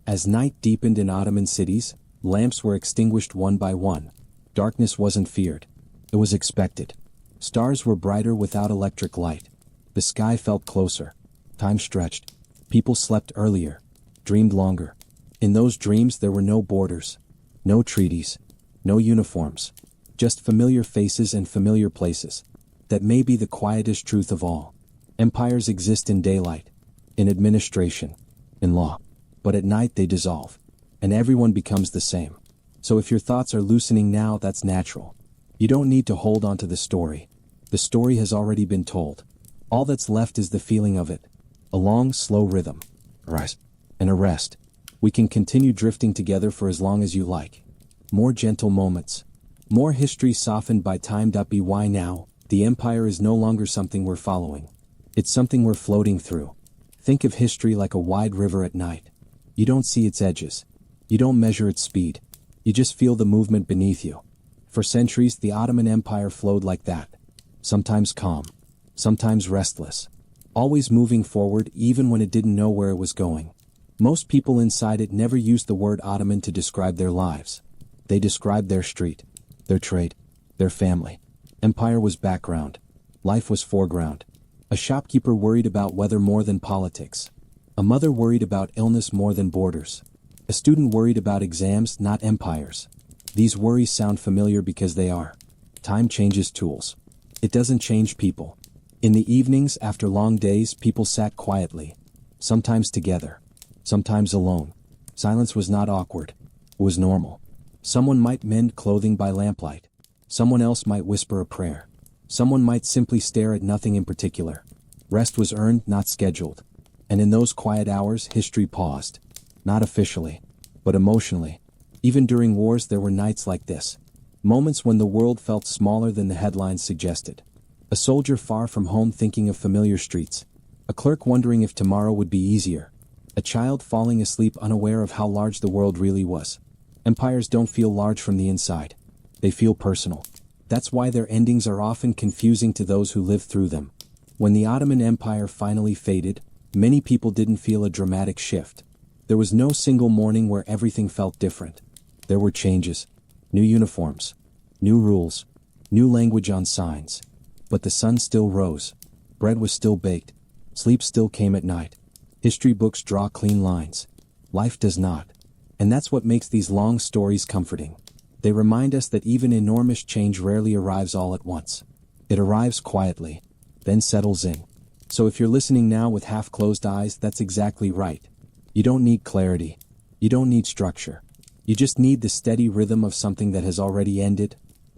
As night deepened in Ottoman cities, lamps were extinguished one by one. Darkness wasn't feared. It was expected. Stars were brighter without electric light. The sky felt closer. Time stretched. People slept earlier, dreamed longer. In those dreams there were no borders, no treaties, no uniforms, just familiar faces and familiar places. That may be the quietest truth of all. Empires exist in daylight, in administration, in law. But at night they dissolve, and everyone becomes the same. So if your thoughts are loosening now, that's natural. You don't need to hold on to the story. The story has already been told. All that's left is the feeling of it. A long, slow rhythm. A rise. And a rest. We can continue drifting together for as long as you like. More gentle moments. More history softened by time. Why now? The empire is no longer something we're following. It's something we're floating through. Think of history like a wide river at night. You don't see its edges. You don't measure its speed. You just feel the movement beneath you. For centuries, the Ottoman Empire flowed like that. Sometimes calm. Sometimes restless. Always moving forward even when it didn't know where it was going. Most people inside it never used the word Ottoman to describe their lives. They described their street, their trade, their family. Empire was background. Life was foreground. A shopkeeper worried about weather more than politics. A mother worried about illness more than borders. A student worried about exams, not empires. These worries sound familiar because they are. Time changes tools. It doesn't change people. In the evenings after long days, people sat quietly, sometimes together, sometimes alone. Silence was not awkward. It was normal. Someone might mend clothing by lamplight. Someone else might whisper a prayer. Someone might simply stare at nothing in particular. Rest was earned, not scheduled. And in those quiet hours, history paused. Not officially, but emotionally. Even during wars, there were nights like this. Moments when the world felt smaller than the headlines suggested. A soldier far from home thinking of familiar streets. A clerk wondering if tomorrow would be easier. A child falling asleep unaware of how large the world really was. Empires don't feel large from the inside. They feel personal. That's why their endings are often confusing to those who live through them. When the Ottoman Empire finally faded, many people didn't feel a dramatic shift. There was no single morning where everything felt different. There were changes. New uniforms. New rules. New language on signs. But the sun still rose. Bread was still baked. Sleep still came at night. History books draw clean lines. Life does not. And that's what makes these long stories comforting. They remind us that even enormous change rarely arrives all at once. It arrives quietly, then settles in. So if you're listening now with half-closed eyes, that's exactly right. You don't need clarity. You don't need structure. You just need the steady rhythm of something that has already ended,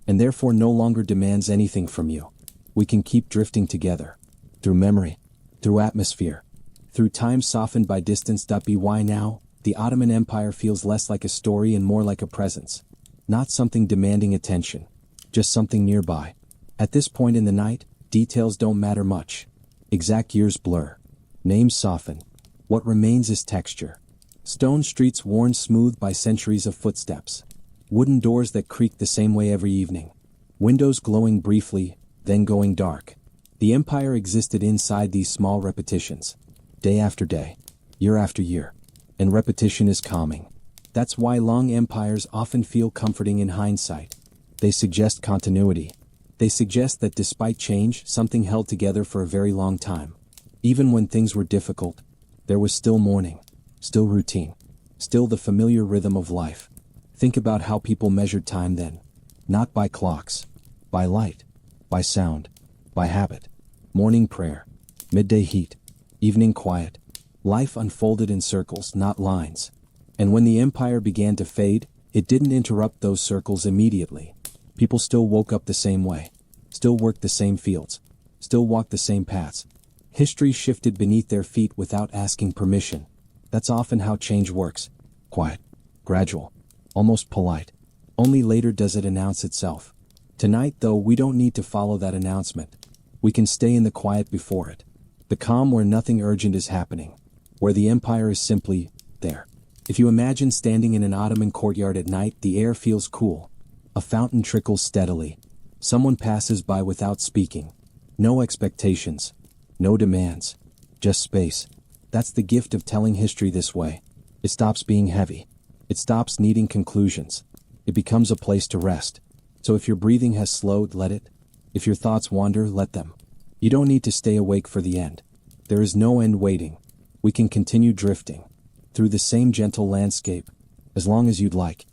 and therefore no longer demands anything from you. We can keep drifting together. Through memory. Through atmosphere. Through time softened by distance. By now, the Ottoman Empire feels less like a story and more like a presence. Not something demanding attention. Just something nearby. At this point in the night, details don't matter much. Exact years blur. Names soften. What remains is texture. Stone streets worn smooth by centuries of footsteps. Wooden doors that creak the same way every evening. Windows glowing briefly, then going dark. The empire existed inside these small repetitions. Day after day. Year after year. And repetition is calming. That's why long empires often feel comforting in hindsight. They suggest continuity. They suggest that despite change, something held together for a very long time. Even when things were difficult, there was still morning, still routine, still the familiar rhythm of life. Think about how people measured time then. Not by clocks, by light, by sound, by habit. Morning prayer, midday heat, evening quiet. Life unfolded in circles, not lines. And when the empire began to fade, it didn't interrupt those circles immediately. People still woke up the same way, still worked the same fields, still walked the same paths. History shifted beneath their feet without asking permission. That's often how change works. Quiet, gradual, almost polite. Only later does it announce itself. Tonight, though, we don't need to follow that announcement. We can stay in the quiet before it. The calm where nothing urgent is happening. Where the empire is simply there. If you imagine standing in an Ottoman courtyard at night, the air feels cool. A fountain trickles steadily. Someone passes by without speaking. No expectations. No demands. Just space. That's the gift of telling history this way. It stops being heavy. It stops needing conclusions. It becomes a place to rest. So if your breathing has slowed, let it. If your thoughts wander, let them. You don't need to stay awake for the end. There is no end waiting. We can continue drifting through the same gentle landscape, as long as you'd like.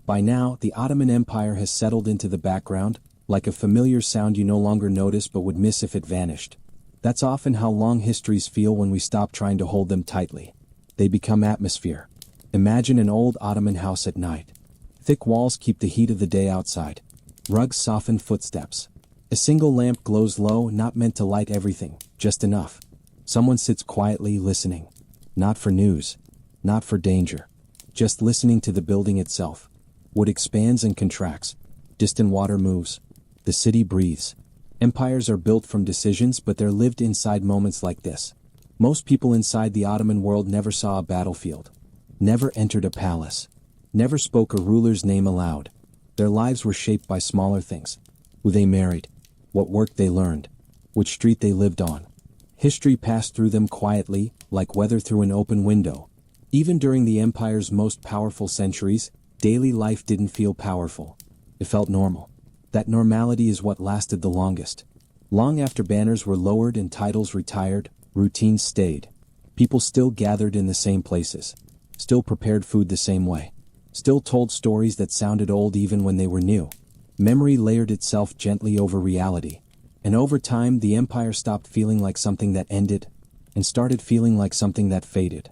By now, the Ottoman Empire has settled into the background, like a familiar sound you no longer notice but would miss if it vanished. That's often how long histories feel when we stop trying to hold them tightly. They become atmosphere. Imagine an old Ottoman house at night. Thick walls keep the heat of the day outside. Rugs soften footsteps. A single lamp glows low, not meant to light everything, just enough. Someone sits quietly listening. Not for news. Not for danger. Just listening to the building itself. Wood expands and contracts. Distant water moves. The city breathes. Empires are built from decisions, but they're lived inside moments like this. Most people inside the Ottoman world never saw a battlefield. Never entered a palace. Never spoke a ruler's name aloud. Their lives were shaped by smaller things. Who they married. What work they learned. Which street they lived on. History passed through them quietly, like weather through an open window. Even during the empire's most powerful centuries, daily life didn't feel powerful. It felt normal. That normality is what lasted the longest. Long after banners were lowered and titles retired, routines stayed. People still gathered in the same places. Still prepared food the same way. Still told stories that sounded old even when they were new. Memory layered itself gently over reality. And over time, the empire stopped feeling like something that ended and started feeling like something that faded.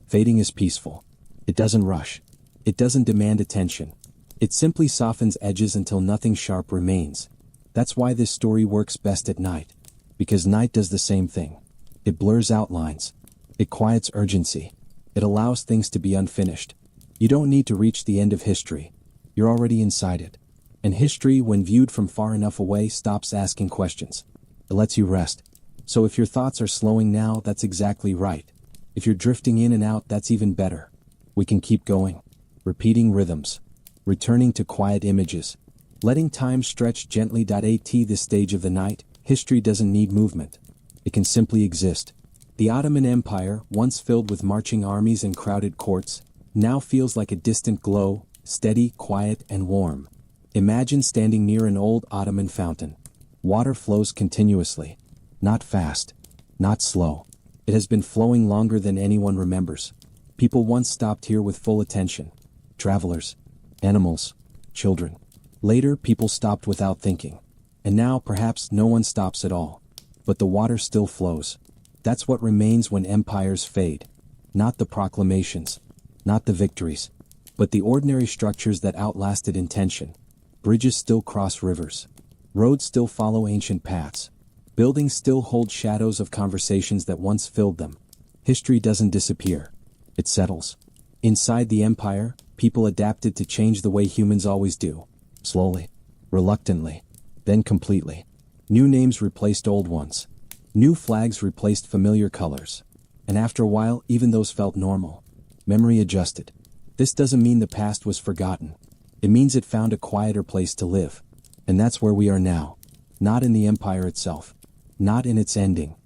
Fading is peaceful. It doesn't rush. It doesn't demand attention. It simply softens edges until nothing sharp remains. That's why this story works best at night. Because night does the same thing. It blurs outlines. It quiets urgency. It allows things to be unfinished. You don't need to reach the end of history. You're already inside it. And history, when viewed from far enough away, stops asking questions. It lets you rest. So if your thoughts are slowing now, that's exactly right. If you're drifting in and out, that's even better. We can keep going. Repeating rhythms. Returning to quiet images. Letting time stretch gently. At this stage of the night, history doesn't need movement. It can simply exist. The Ottoman Empire, once filled with marching armies and crowded courts, now feels like a distant glow, steady, quiet, and warm. Imagine standing near an old Ottoman fountain. Water flows continuously. Not fast. Not slow. It has been flowing longer than anyone remembers. People once stopped here with full attention. Travelers. Animals. Children. Later, people stopped without thinking. And now, perhaps, no one stops at all. But the water still flows. That's what remains when empires fade. Not the proclamations. Not the victories. But the ordinary structures that outlasted intention. Bridges still cross rivers. Roads still follow ancient paths. Buildings still hold shadows of conversations that once filled them. History doesn't disappear. It settles. Inside the empire, people adapted to change the way humans always do. Slowly. Reluctantly. Then completely. New names replaced old ones. New flags replaced familiar colors. And after a while, even those felt normal. Memory adjusted. This doesn't mean the past was forgotten. It means it found a quieter place to live. And that's where we are now. Not in the empire itself. Not in its ending.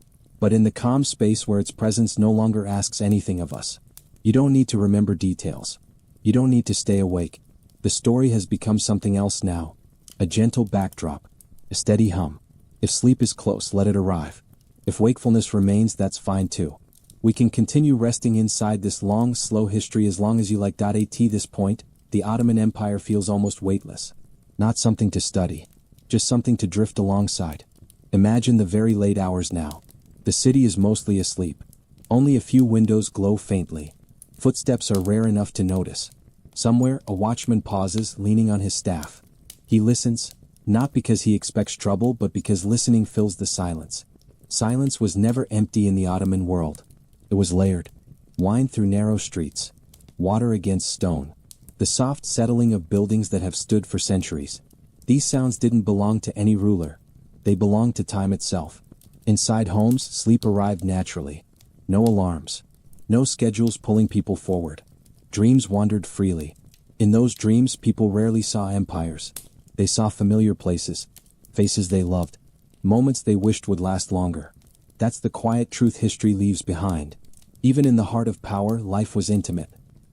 But in the calm space where its presence no longer asks anything of us. You don't need to remember details. You don't need to stay awake. The story has become something else now. A gentle backdrop. A steady hum. If sleep is close, let it arrive. If wakefulness remains, that's fine too. We can continue resting inside this long, slow history as long as you like. At this point, the Ottoman Empire feels almost weightless. Not something to study. Just something to drift alongside. Imagine the very late hours now. The city is mostly asleep. Only a few windows glow faintly. Footsteps are rare enough to notice. Somewhere, a watchman pauses, leaning on his staff. He listens, not because he expects trouble, but because listening fills the silence. Silence was never empty in the Ottoman world. It was layered. Wind through narrow streets. Water against stone. The soft settling of buildings that have stood for centuries. These sounds didn't belong to any ruler. They belonged to time itself. Inside homes, sleep arrived naturally. No alarms. No schedules pulling people forward. Dreams wandered freely. In those dreams, people rarely saw empires. They saw familiar places. Faces they loved. Moments they wished would last longer. That's the quiet truth history leaves behind. Even in the heart of power, life was intimate.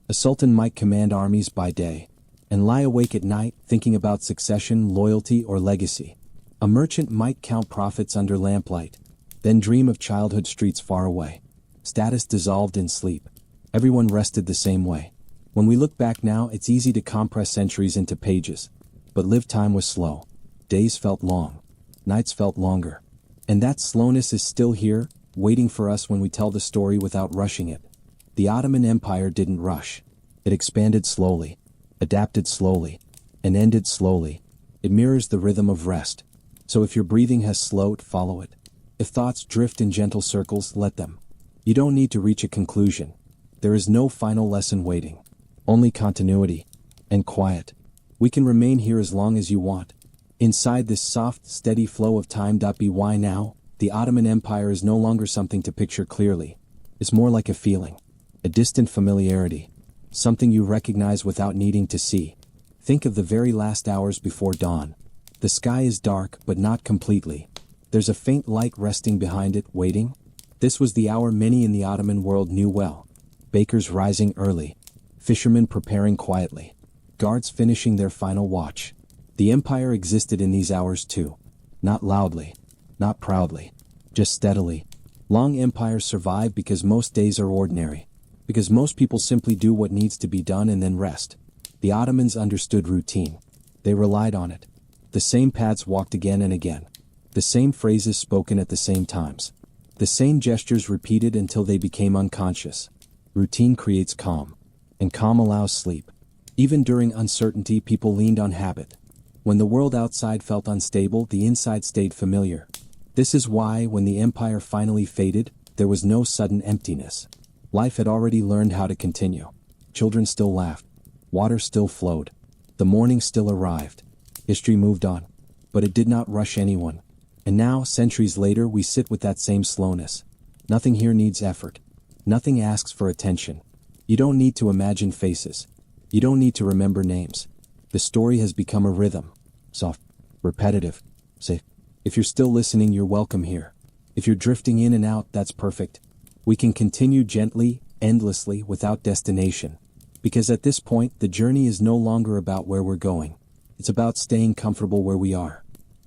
A sultan might command armies by day and lie awake at night thinking about succession, loyalty, or legacy. A merchant might count profits under lamplight, then dream of childhood streets far away. Status dissolved in sleep. Everyone rested the same way. When we look back now, it's easy to compress centuries into pages. But lived time was slow. Days felt long. Nights felt longer. And that slowness is still here, waiting for us when we tell the story without rushing it. The Ottoman Empire didn't rush. It expanded slowly, adapted slowly, and ended slowly. It mirrors the rhythm of rest. So if your breathing has slowed, follow it. If thoughts drift in gentle circles, let them. You don't need to reach a conclusion. There is no final lesson waiting. Only continuity. And quiet. We can remain here as long as you want. Inside this soft, steady flow of time. By now, the Ottoman Empire is no longer something to picture clearly. It's more like a feeling. A distant familiarity. Something you recognize without needing to see. Think of the very last hours before dawn. The sky is dark, but not completely. There's a faint light resting behind it, waiting. This was the hour many in the Ottoman world knew well. Bakers rising early. Fishermen preparing quietly. Guards finishing their final watch. The empire existed in these hours too. Not loudly. Not proudly. Just steadily. Long empires survive because most days are ordinary. Because most people simply do what needs to be done and then rest. The Ottomans understood routine. They relied on it. The same paths walked again and again. The same phrases spoken at the same times. The same gestures repeated until they became unconscious. Routine creates calm, and calm allows sleep. Even during uncertainty, people leaned on habit. When the world outside felt unstable, the inside stayed familiar. This is why, when the empire finally faded, there was no sudden emptiness. Life had already learned how to continue. Children still laughed. Water still flowed. The morning still arrived. History moved on. But it did not rush anyone. And now, centuries later, we sit with that same slowness. Nothing here needs effort. Nothing asks for attention. You don't need to imagine faces. You don't need to remember names. The story has become a rhythm. Soft, repetitive, safe. If you're still listening, you're welcome here. If you're drifting in and out, that's perfect. We can continue gently, endlessly, without destination. Because at this point, the journey is no longer about where we're going. It's about staying comfortable where we are.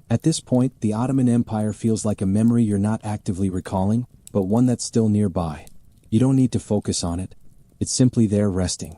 At this point, the Ottoman Empire feels like a memory you're not actively recalling, but one that's still nearby. You don't need to focus on it. It's simply there resting.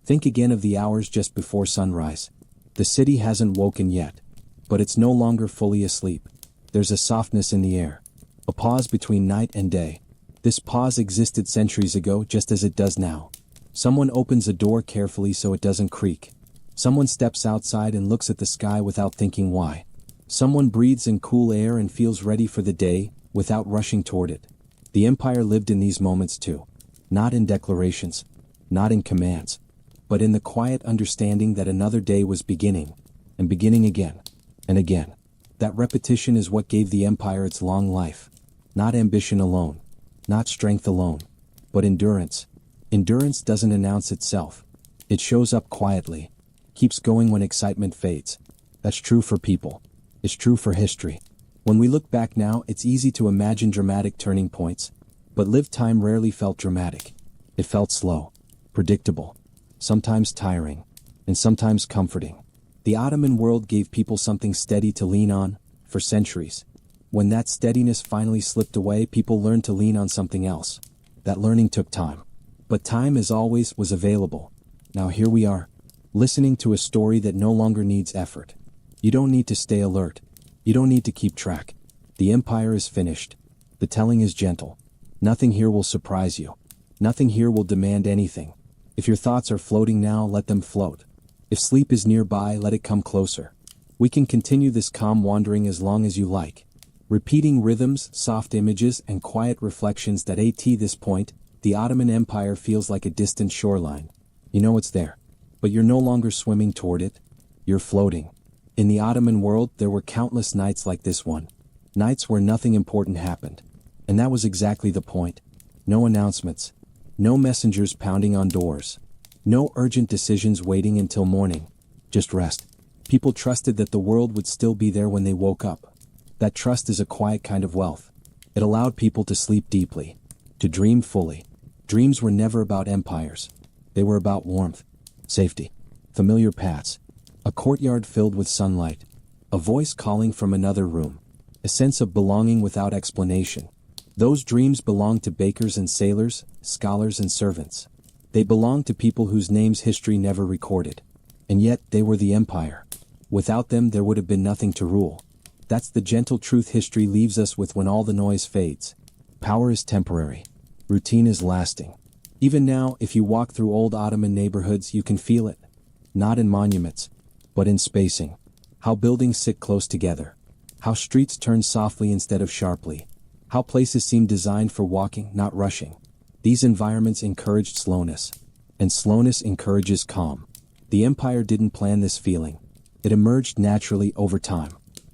Think again of the hours just before sunrise. The city hasn't woken yet, but it's no longer fully asleep. There's a softness in the air, a pause between night and day. This pause existed centuries ago just as it does now. Someone opens a door carefully so it doesn't creak. Someone steps outside and looks at the sky without thinking why. Someone breathes in cool air and feels ready for the day, without rushing toward it. The empire lived in these moments too. Not in declarations, not in commands, but in the quiet understanding that another day was beginning, and beginning again, and again. That repetition is what gave the empire its long life. Not ambition alone, not strength alone, but endurance. Endurance doesn't announce itself. It shows up quietly, keeps going when excitement fades. That's true for people. It's true for history. When we look back now, it's easy to imagine dramatic turning points, but lived time rarely felt dramatic. It felt slow, predictable, sometimes tiring, and sometimes comforting. The Ottoman world gave people something steady to lean on, for centuries. When that steadiness finally slipped away, people learned to lean on something else. That learning took time. But time, as always, was available. Now here we are, listening to a story that no longer needs effort. You don't need to stay alert. You don't need to keep track. The empire is finished. The telling is gentle. Nothing here will surprise you. Nothing here will demand anything. If your thoughts are floating now, let them float. If sleep is nearby, let it come closer. We can continue this calm wandering as long as you like. Repeating rhythms, soft images, and quiet reflections that at this point, the Ottoman Empire feels like a distant shoreline. You know it's there, but you're no longer swimming toward it. You're floating. In the Ottoman world, there were countless nights like this one. Nights where nothing important happened. And that was exactly the point. No announcements. No messengers pounding on doors. No urgent decisions waiting until morning. Just rest. People trusted that the world would still be there when they woke up. That trust is a quiet kind of wealth. It allowed people to sleep deeply, to dream fully. Dreams were never about empires. They were about warmth, safety, familiar paths, a courtyard filled with sunlight, a voice calling from another room, a sense of belonging without explanation. Those dreams belonged to bakers and sailors, scholars and servants. They belonged to people whose names history never recorded. And yet, they were the empire. Without them, there would have been nothing to rule. That's the gentle truth history leaves us with when all the noise fades. Power is temporary. Routine is lasting. Even now, if you walk through old Ottoman neighborhoods, you can feel it. Not in monuments, but in spacing. How buildings sit close together. How streets turn softly instead of sharply. How places seem designed for walking, not rushing. These environments encouraged slowness. And slowness encourages calm. The empire didn't plan this feeling. It emerged naturally over time.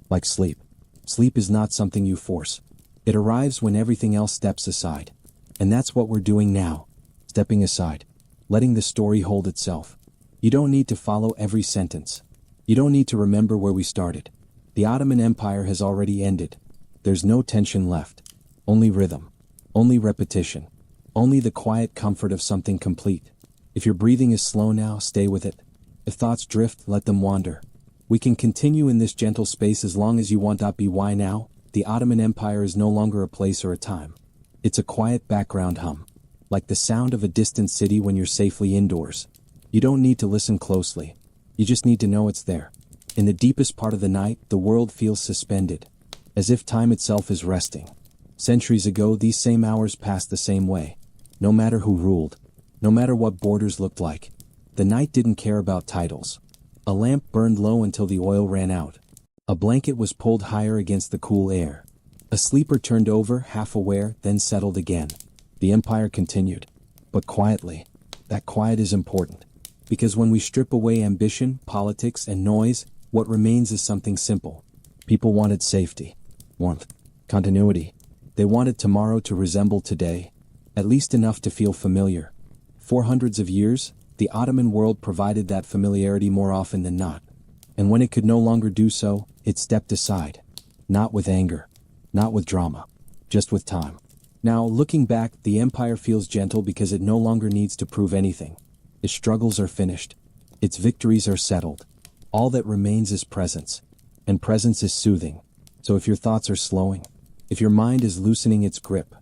Like sleep. Sleep is not something you force. It arrives when everything else steps aside. And that's what we're doing now. Stepping aside. Letting the story hold itself. You don't need to follow every sentence. You don't need to remember where we started. The Ottoman Empire has already ended. There's no tension left. Only rhythm. Only repetition. Only the quiet comfort of something complete. If your breathing is slow now, stay with it. If thoughts drift, let them wander. We can continue in this gentle space as long as you want. Why now? The Ottoman Empire is no longer a place or a time. It's a quiet background hum. Like the sound of a distant city when you're safely indoors. You don't need to listen closely. You just need to know it's there. In the deepest part of the night, the world feels suspended. as if time itself is resting. Centuries ago, these same hours passed the same way. No matter who ruled, no matter what borders looked like, the night didn't care about titles. A lamp burned low until the oil ran out. A blanket was pulled higher against the cool air. A sleeper turned over, half aware, then settled again. The empire continued. But quietly. That quiet is important. Because when we strip away ambition, politics, and noise, what remains is something simple. People wanted safety, warmth, continuity. They wanted tomorrow to resemble today, at least enough to feel familiar. For hundreds of years, the Ottoman world provided that familiarity more often than not. And when it could no longer do so, it stepped aside. Not with anger, not with drama, just with time. Now, looking back, the empire feels gentle because it no longer needs to prove anything. Its struggles are finished. Its victories are settled. All that remains is presence. And presence is soothing. So if your thoughts are slowing, if your mind is loosening its grip,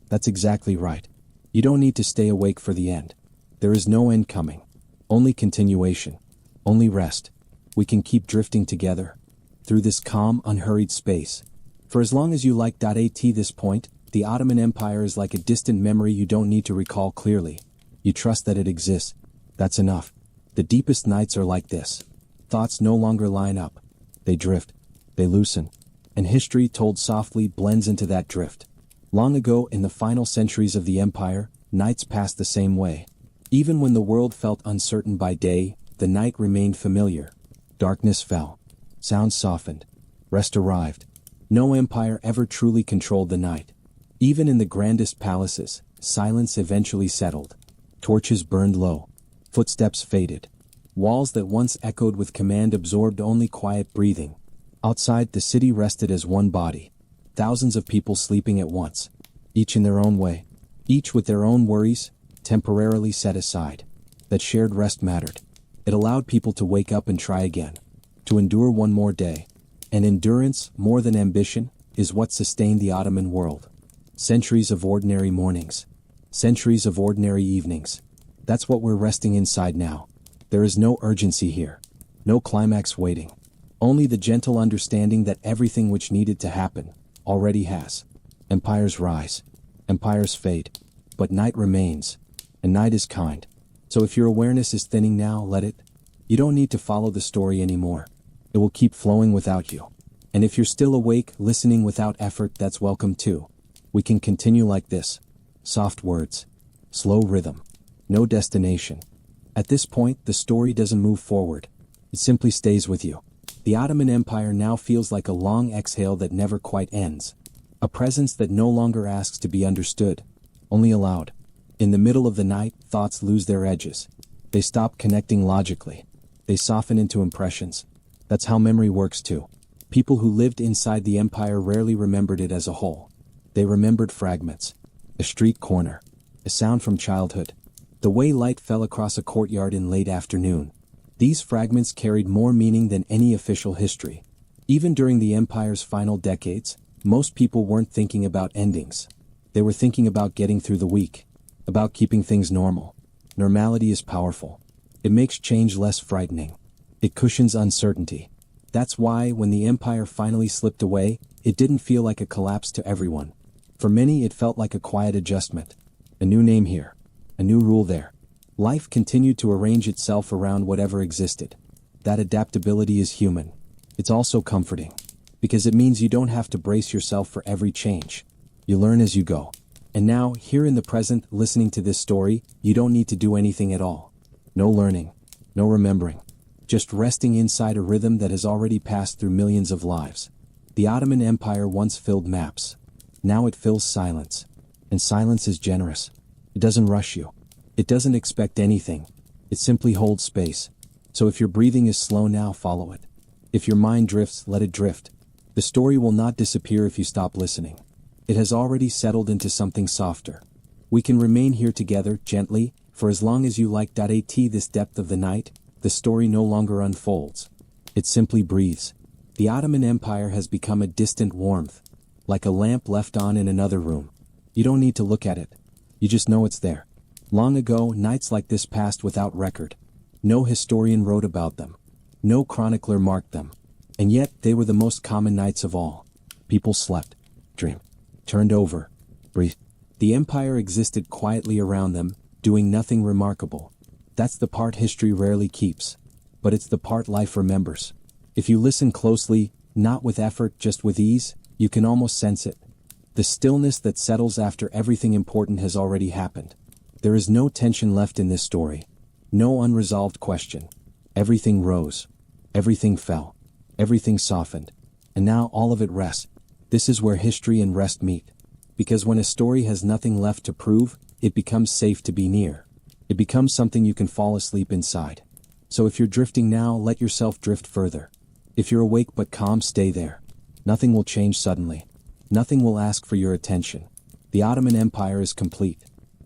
that's exactly right. You don't need to stay awake for the end. There is no end coming. Only continuation. Only rest. We can keep drifting together through this calm, unhurried space. For as long as you like at this point, the Ottoman Empire is like a distant memory you don't need to recall clearly. You trust that it exists. That's enough. The deepest nights are like this. Thoughts no longer line up. They drift. They loosen. And history, told softly, blends into that drift. Long ago, in the final centuries of the empire, nights passed the same way. Even when the world felt uncertain by day, the night remained familiar. Darkness fell. Sounds softened. Rest arrived. No empire ever truly controlled the night. Even in the grandest palaces, silence eventually settled. Torches burned low. Footsteps faded. Walls that once echoed with command absorbed only quiet breathing. Outside, the city rested as one body. Thousands of people sleeping at once. Each in their own way. Each with their own worries, temporarily set aside. That shared rest mattered. It allowed people to wake up and try again. To endure one more day. And endurance, more than ambition, is what sustained the Ottoman world. Centuries of ordinary mornings. Centuries of ordinary evenings. That's what we're resting inside now. There is no urgency here. No climax waiting. Only the gentle understanding that everything which needed to happen already has. Empires rise. Empires fade. But night remains. And night is kind. So if your awareness is thinning now, let it. You don't need to follow the story anymore. It will keep flowing without you. And if you're still awake, listening without effort, that's welcome too. We can continue like this. Soft words. Slow rhythm. No destination. At this point, the story doesn't move forward. It simply stays with you. The Ottoman Empire now feels like a long exhale that never quite ends. A presence that no longer asks to be understood, only allowed. In the middle of the night, thoughts lose their edges. They stop connecting logically. They soften into impressions. That's how memory works too. People who lived inside the empire rarely remembered it as a whole. They remembered fragments. A street corner. A sound from childhood. The way light fell across a courtyard in late afternoon. These fragments carried more meaning than any official history. Even during the empire's final decades, most people weren't thinking about endings. They were thinking about getting through the week. About keeping things normal. Normality is powerful. It makes change less frightening. It cushions uncertainty. That's why, when the empire finally slipped away, it didn't feel like a collapse to everyone. For many, it felt like a quiet adjustment. A new name here. A new rule there. Life continued to arrange itself around whatever existed. That adaptability is human. It's also comforting. Because it means you don't have to brace yourself for every change. You learn as you go. And now, here in the present, listening to this story, you don't need to do anything at all. No learning. No remembering. Just resting inside a rhythm that has already passed through millions of lives. The Ottoman Empire once filled maps. Now it fills silence. And silence is generous. It doesn't rush you. It doesn't expect anything. It simply holds space. So if your breathing is slow now, follow it. If your mind drifts, let it drift. The story will not disappear if you stop listening. It has already settled into something softer. We can remain here together, gently, for as long as you like. This depth of the night, the story no longer unfolds. It simply breathes. The Ottoman Empire has become a distant warmth, like a lamp left on in another room. You don't need to look at it. You just know it's there. Long ago, nights like this passed without record. No historian wrote about them. No chronicler marked them. And yet, they were the most common nights of all. People slept, dreamed, turned over, breathed. The empire existed quietly around them, doing nothing remarkable. That's the part history rarely keeps. But it's the part life remembers. If you listen closely, not with effort, just with ease, you can almost sense it. The stillness that settles after everything important has already happened. There is no tension left in this story. No unresolved question. Everything rose. Everything fell. Everything softened. And now all of it rests. This is where history and rest meet. Because when a story has nothing left to prove, it becomes safe to be near. It becomes something you can fall asleep inside. So if you're drifting now, let yourself drift further. If you're awake but calm, stay there. Nothing will change suddenly. Nothing will ask for your attention. The Ottoman Empire is complete.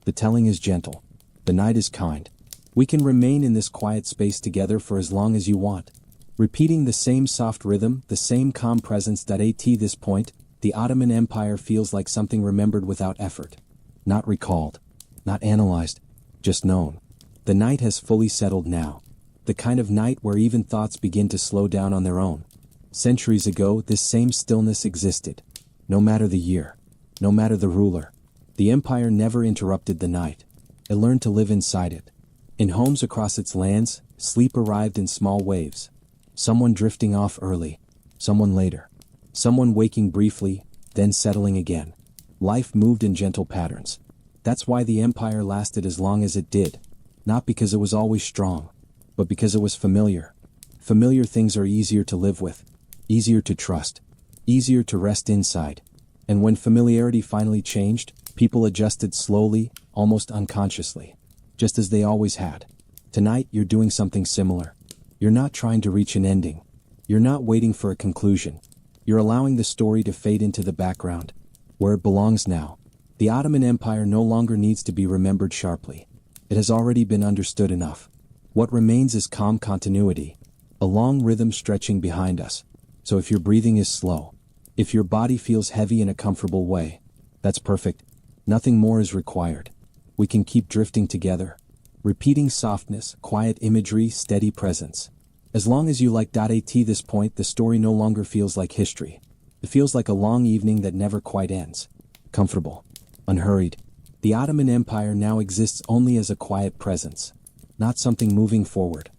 The telling is gentle. The night is kind. We can remain in this quiet space together for as long as you want. Repeating the same soft rhythm, the same calm presence. At this point, the Ottoman Empire feels like something remembered without effort. Not recalled. Not analyzed. Just known. The night has fully settled now. The kind of night where even thoughts begin to slow down on their own. Centuries ago, this same stillness existed. No matter the year. No matter the ruler. The empire never interrupted the night. It learned to live inside it. In homes across its lands, sleep arrived in small waves. Someone drifting off early. Someone later. Someone waking briefly, then settling again. Life moved in gentle patterns. That's why the empire lasted as long as it did. Not because it was always strong, but because it was familiar. Familiar things are easier to live with. Easier to trust. Easier to rest inside. And when familiarity finally changed, people adjusted slowly, almost unconsciously. Just as they always had. Tonight, you're doing something similar. You're not trying to reach an ending. You're not waiting for a conclusion. You're allowing the story to fade into the background, where it belongs now. The Ottoman Empire no longer needs to be remembered sharply. It has already been understood enough. What remains is calm continuity, a long rhythm stretching behind us. So if your breathing is slow, if your body feels heavy in a comfortable way, that's perfect. Nothing more is required. We can keep drifting together, repeating softness, quiet imagery, steady presence. As long as you like. At this point, the story no longer feels like history. It feels like a long evening that never quite ends. Comfortable. Unhurried. The Ottoman Empire now exists only as a quiet presence. Not something moving forward.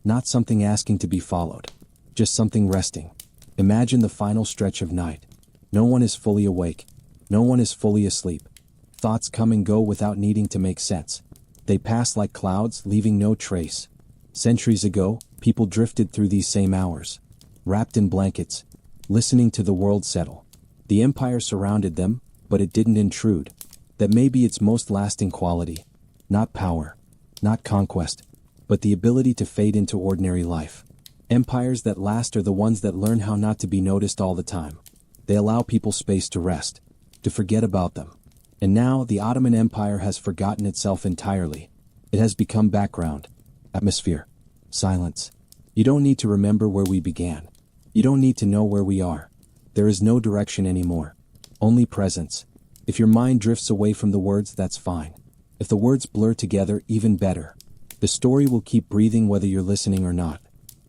Not something asking to be followed. Just something resting. Imagine the final stretch of night. No one is fully awake. No one is fully asleep. Thoughts come and go without needing to make sense. They pass like clouds, leaving no trace. Centuries ago, people drifted through these same hours. Wrapped in blankets. Listening to the world settle. The empire surrounded them, but it didn't intrude. That may be its most lasting quality. Not power. Not conquest. But the ability to fade into ordinary life. Empires that last are the ones that learn how not to be noticed all the time. They allow people space to rest. To forget about them. And now, the Ottoman Empire has forgotten itself entirely. It has become background. Atmosphere. Silence. You don't need to remember where we began. You don't need to know where we are. There is no direction anymore. Only presence. If your mind drifts away from the words, that's fine. If the words blur together, even better. The story will keep breathing whether you're listening or not.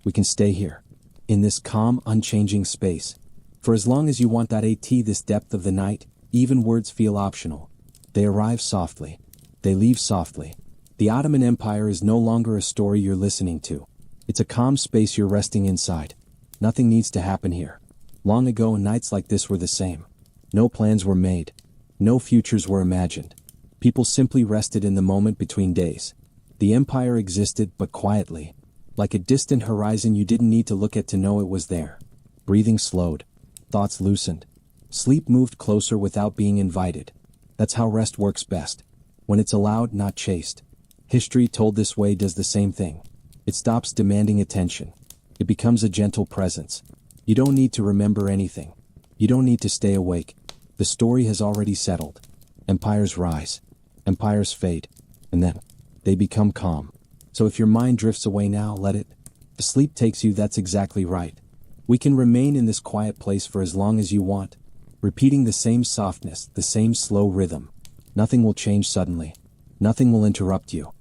We can stay here. In this calm, unchanging space. For as long as you want. This depth of the night, even words feel optional. They arrive softly. They leave softly. The Ottoman Empire is no longer a story you're listening to. It's a calm space you're resting inside. Nothing needs to happen here. Long ago, nights like this were the same. No plans were made. No futures were imagined. People simply rested in the moment between days. The empire existed, but quietly. Like a distant horizon you didn't need to look at to know it was there. Breathing slowed. Thoughts loosened. Sleep moved closer without being invited. That's how rest works best. When it's allowed, not chased. History told this way does the same thing. It stops demanding attention. It becomes a gentle presence. You don't need to remember anything. You don't need to stay awake. The story has already settled. Empires rise. Empires fade. And then, they become calm. So if your mind drifts away now, let it. If sleep takes you, that's exactly right. We can remain in this quiet place for as long as you want. Repeating the same softness, the same slow rhythm. Nothing will change suddenly. Nothing will interrupt you.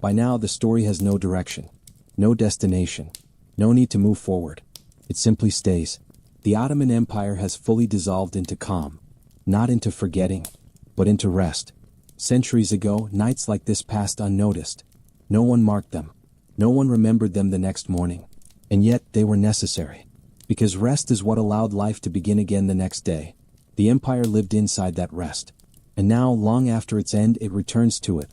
By now, the story has no direction. No destination. No need to move forward. It simply stays. The Ottoman Empire has fully dissolved into calm. Not into forgetting, but into rest. Centuries ago, nights like this passed unnoticed. No one marked them. No one remembered them the next morning. And yet, they were necessary. Because rest is what allowed life to begin again the next day. The empire lived inside that rest. And now, long after its end, it returns to it.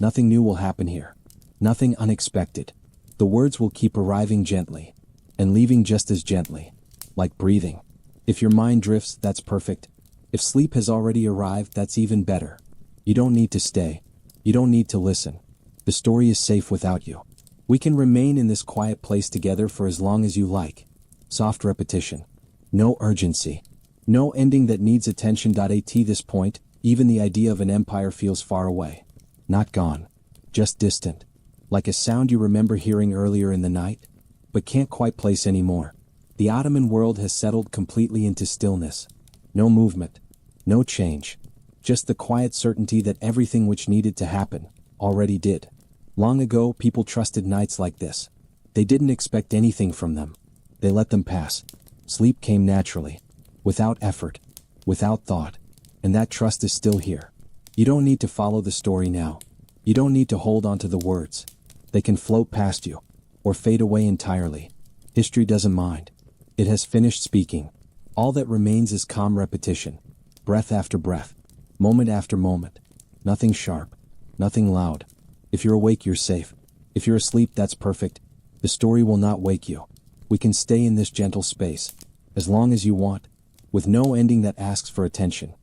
Nothing new will happen here. Nothing unexpected. The words will keep arriving gently. And leaving just as gently. Like breathing. If your mind drifts, that's perfect. If sleep has already arrived, that's even better. You don't need to stay. You don't need to listen. The story is safe without you. We can remain in this quiet place together for as long as you like. Soft repetition. No urgency. No ending that needs attention. At this point, even the idea of an empire feels far away. Not gone. Just distant. Like a sound you remember hearing earlier in the night, but can't quite place anymore. The Ottoman world has settled completely into stillness. No movement. No change. Just the quiet certainty that everything which needed to happen already did. Long ago, people trusted nights like this. They didn't expect anything from them. They let them pass. Sleep came naturally. Without effort. Without thought. And that trust is still here. You don't need to follow the story now. You don't need to hold on to the words. They can float past you. Or fade away entirely. History doesn't mind. It has finished speaking. All that remains is calm repetition. Breath after breath. Moment after moment. Nothing sharp. Nothing loud. If you're awake, you're safe. If you're asleep, that's perfect. The story will not wake you. We can stay in this gentle space. As long as you want. With no ending that asks for attention.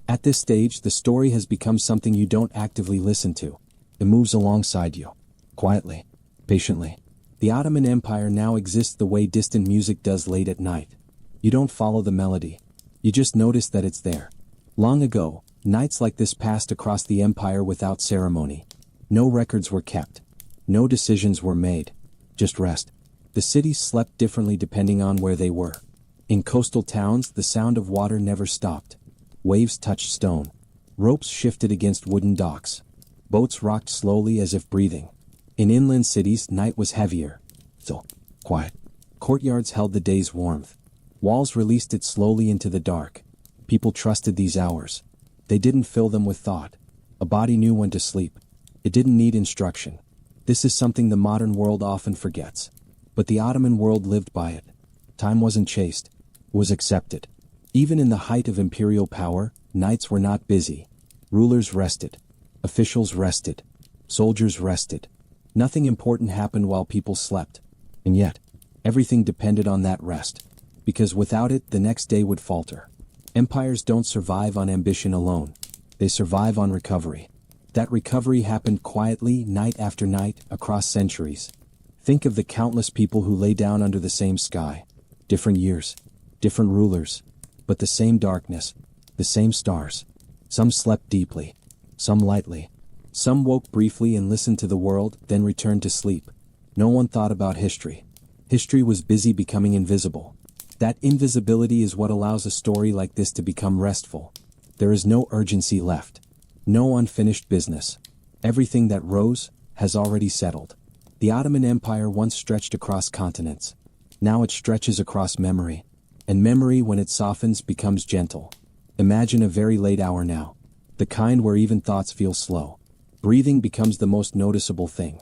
At this stage, the story has become something you don't actively listen to. It moves alongside you. Quietly. Patiently. The Ottoman Empire now exists the way distant music does late at night. You don't follow the melody. You just notice that it's there. Long ago, nights like this passed across the empire without ceremony. No records were kept. No decisions were made. Just rest. The cities slept differently depending on where they were. In coastal towns, the sound of water never stopped. Waves touched stone. Ropes shifted against wooden docks. Boats rocked slowly as if breathing. In inland cities, night was heavier. So, quiet. Courtyards held the day's warmth. Walls released it slowly into the dark. People trusted these hours. They didn't fill them with thought. A body knew when to sleep. It didn't need instruction. This is something the modern world often forgets. But the Ottoman world lived by it. Time wasn't chased. It was accepted. Even in the height of imperial power, nights were not busy. Rulers rested. Officials rested. Soldiers rested. Nothing important happened while people slept. And yet, everything depended on that rest. Because without it, the next day would falter. Empires don't survive on ambition alone. They survive on recovery. That recovery happened quietly, night after night, across centuries. Think of the countless people who lay down under the same sky. Different years. Different rulers. But the same darkness. The same stars. Some slept deeply. Some lightly. Some woke briefly and listened to the world, then returned to sleep. No one thought about history. History was busy becoming invisible. That invisibility is what allows a story like this to become restful. There is no urgency left. No unfinished business. Everything that rose has already settled. The Ottoman Empire once stretched across continents. Now it stretches across memory. And memory, when it softens, becomes gentle. Imagine a very late hour now. The kind where even thoughts feel slow. Breathing becomes the most noticeable thing.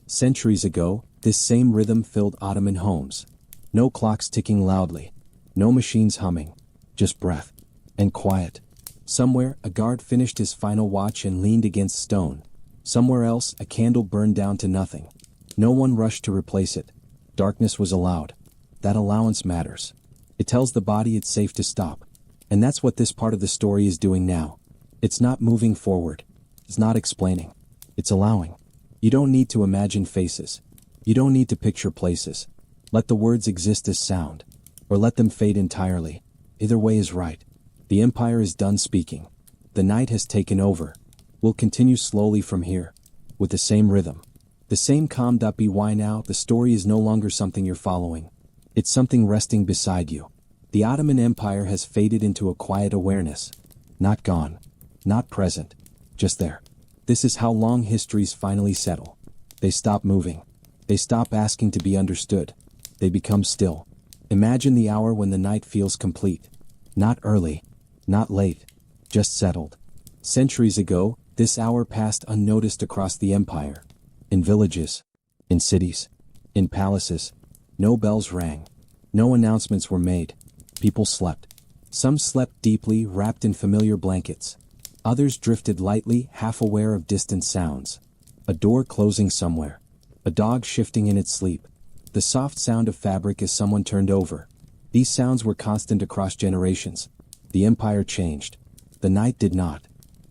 Centuries ago, this same rhythm filled Ottoman homes. No clocks ticking loudly. No machines humming. Just breath. And quiet. Somewhere, a guard finished his final watch and leaned against stone. Somewhere else, a candle burned down to nothing. No one rushed to replace it. Darkness was allowed. That allowance matters. It tells the body it's safe to stop. And that's what this part of the story is doing now. It's not moving forward. It's not explaining. It's allowing. You don't need to imagine faces. You don't need to picture places. Let the words exist as sound. Or let them fade entirely. Either way is right. The empire is done speaking. The night has taken over. We'll continue slowly from here. With the same rhythm. The same calm. By now, the story is no longer something you're following. It's something resting beside you. The Ottoman Empire has faded into a quiet awareness. Not gone. Not present. Just there. This is how long histories finally settle. They stop moving. They stop asking to be understood. They become still. Imagine the hour when the night feels complete. Not early. Not late. Just settled. Centuries ago, this hour passed unnoticed across the empire. In villages. In cities. In palaces. No bells rang. No announcements were made. People slept. Some slept deeply, wrapped in familiar blankets. Others drifted lightly, half aware of distant sounds. A door closing somewhere. A dog shifting in its sleep. The soft sound of fabric as someone turned over. These sounds were constant across generations. The empire changed. The night did not.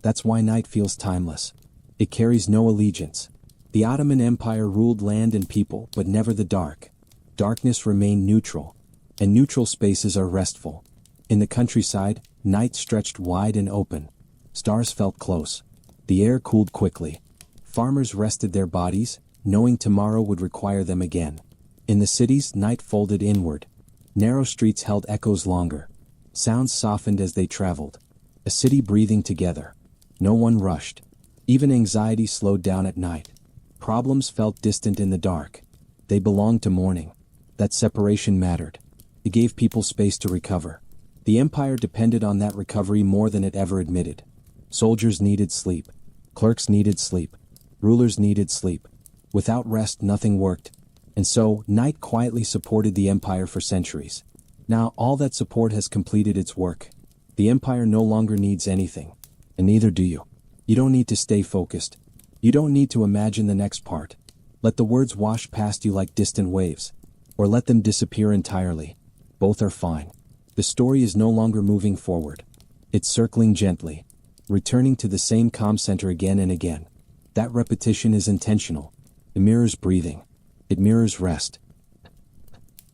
That's why night feels timeless. It carries no allegiance. The Ottoman Empire ruled land and people, but never the dark. Darkness remained neutral. And neutral spaces are restful. In the countryside, night stretched wide and open. Stars felt close. The air cooled quickly. Farmers rested their bodies, knowing tomorrow would require them again. In the cities, night folded inward. Narrow streets held echoes longer. Sounds softened as they traveled. A city breathing together. No one rushed. Even anxiety slowed down at night. Problems felt distant in the dark. They belonged to morning. That separation mattered. It gave people space to recover. The empire depended on that recovery more than it ever admitted. Soldiers needed sleep. Clerks needed sleep. Rulers needed sleep. Without rest, nothing worked. And so, night quietly supported the empire for centuries. Now, all that support has completed its work. The empire no longer needs anything. And neither do you. You don't need to stay focused. You don't need to imagine the next part. Let the words wash past you like distant waves. Or let them disappear entirely. Both are fine. The story is no longer moving forward. It's circling gently. Returning to the same calm center again and again. That repetition is intentional. It mirrors breathing. It mirrors rest.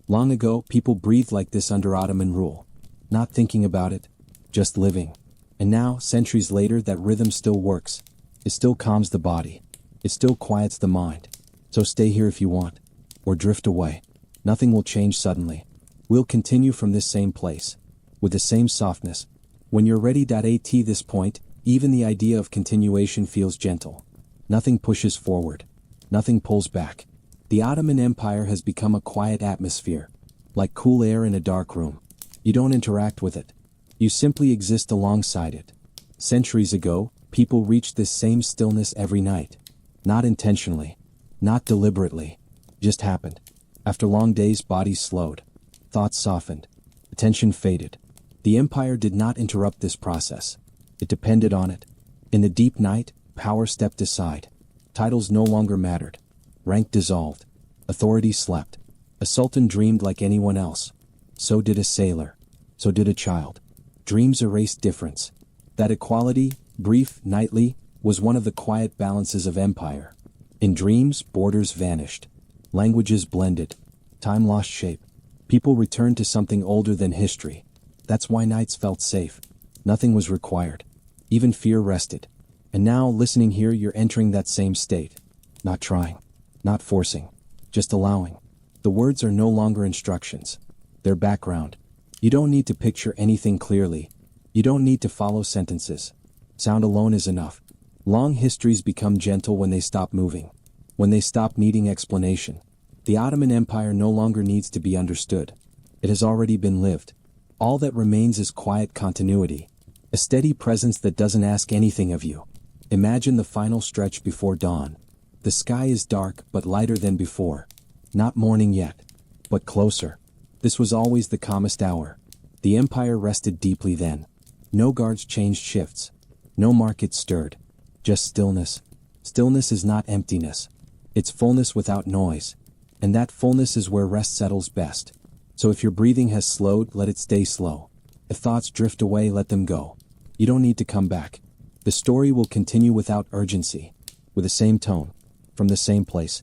Long ago, people breathed like this under Ottoman rule. Not thinking about it. Just living. And now, centuries later, that rhythm still works. It still calms the body. It still quiets the mind. So stay here if you want. Or drift away. Nothing will change suddenly. We'll continue from this same place. With the same softness. When you're ready. At this point, even the idea of continuation feels gentle. Nothing pushes forward. Nothing pulls back. The Ottoman Empire has become a quiet atmosphere. Like cool air in a dark room. You don't interact with it. You simply exist alongside it. Centuries ago, people reached this same stillness every night. Not intentionally. Not deliberately. Just happened. After long days, bodies slowed. Thoughts softened. Attention faded. The empire did not interrupt this process. It depended on it. In the deep night, power stepped aside. Titles no longer mattered. Rank dissolved. Authority slept. A sultan dreamed like anyone else. So did a sailor. So did a child. Dreams erased difference. That equality, brief, nightly, was one of the quiet balances of empire. In dreams, borders vanished. Languages blended. Time lost shape. People returned to something older than history. That's why nights felt safe. Nothing was required. Even fear rested. And now, listening here, you're entering that same state. Not trying. Not forcing. Just allowing. The words are no longer instructions. They're background. You don't need to picture anything clearly. You don't need to follow sentences. Sound alone is enough. Long histories become gentle when they stop moving. When they stop needing explanation. The Ottoman Empire no longer needs to be understood. It has already been lived. All that remains is quiet continuity. A steady presence that doesn't ask anything of you. Imagine the final stretch before dawn. The sky is dark but lighter than before. Not morning yet, but closer. This was always the calmest hour. The empire rested deeply then. No guards changed shifts. No market stirred. Just stillness. Stillness is not emptiness. It's fullness without noise. And that fullness is where rest settles best. So if your breathing has slowed, let it stay slow. If thoughts drift away, let them go. You don't need to come back. The story will continue without urgency. With the same tone. From the same place.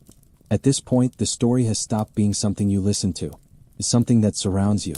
At this point, the story has stopped being something you listen to. It's something that surrounds you.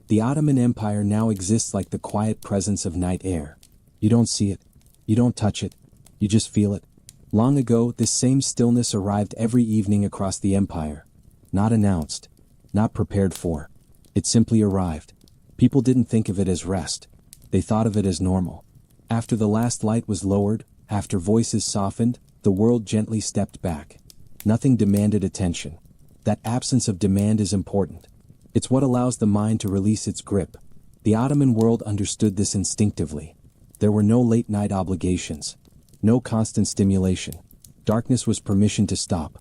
The Ottoman Empire now exists like the quiet presence of night air. You don't see it. You don't touch it. You just feel it. Long ago, this same stillness arrived every evening across the empire. Not announced. Not prepared for. It simply arrived. People didn't think of it as rest. They thought of it as normal. After the last light was lowered, after voices softened, the world gently stepped back. Nothing demanded attention. That absence of demand is important. It's what allows the mind to release its grip. The Ottoman world understood this instinctively. There were no late-night obligations. No constant stimulation. Darkness was permission to stop.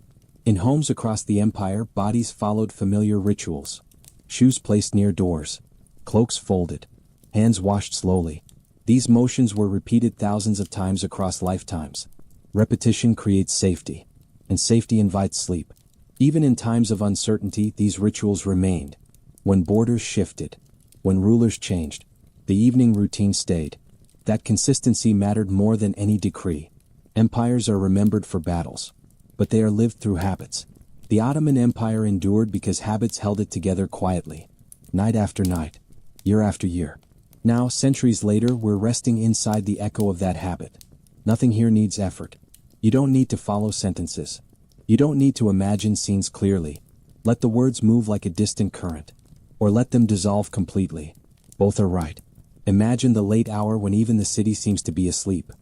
In homes across the empire, bodies followed familiar rituals. Shoes placed near doors. Cloaks folded. Hands washed slowly. These motions were repeated thousands of times across lifetimes. Repetition creates safety. And safety invites sleep. Even in times of uncertainty, these rituals remained. When borders shifted. When rulers changed. The evening routine stayed. That consistency mattered more than any decree. Empires are remembered for battles. But they are lived through habits. The Ottoman Empire endured because habits held it together quietly. Night after night. Year after year. Now, centuries later, we're resting inside the echo of that habit. Nothing here needs effort. You don't need to follow sentences. You don't need to imagine scenes clearly. Let the words move like a distant current. Or let them dissolve completely. Both are right. Imagine the late hour when even the city seems to be asleep.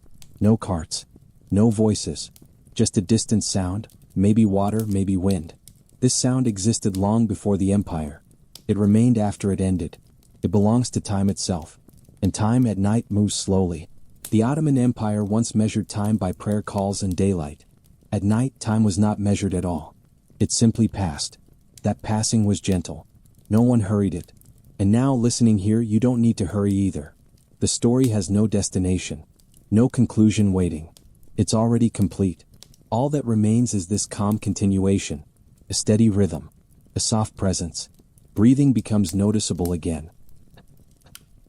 No carts. No voices. Just a distant sound, maybe water, maybe wind. This sound existed long before the empire. It remained after it ended. It belongs to time itself. And time at night moves slowly. The Ottoman Empire once measured time by prayer calls and daylight. At night, time was not measured at all. It simply passed. That passing was gentle. No one hurried it. And now, listening here, you don't need to hurry either. The story has no destination. No conclusion waiting. It's already complete. All that remains is this calm continuation. A steady rhythm. A soft presence. Breathing becomes noticeable again.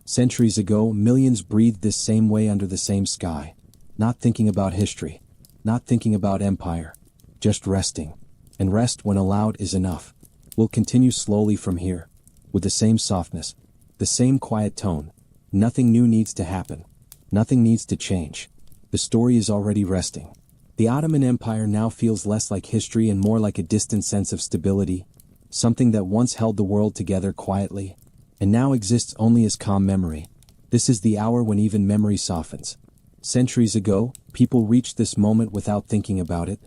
Centuries ago, millions breathed this same way under the same sky. Not thinking about history. Not thinking about empire. Just resting. And rest, when allowed, is enough. We'll continue slowly from here. With the same softness. The same quiet tone. Nothing new needs to happen. Nothing needs to change. The story is already resting. The Ottoman Empire now feels less like history and more like a distant sense of stability. Something that once held the world together quietly. And now exists only as calm memory. This is the hour when even memory softens. Centuries ago, people reached this moment without thinking about it.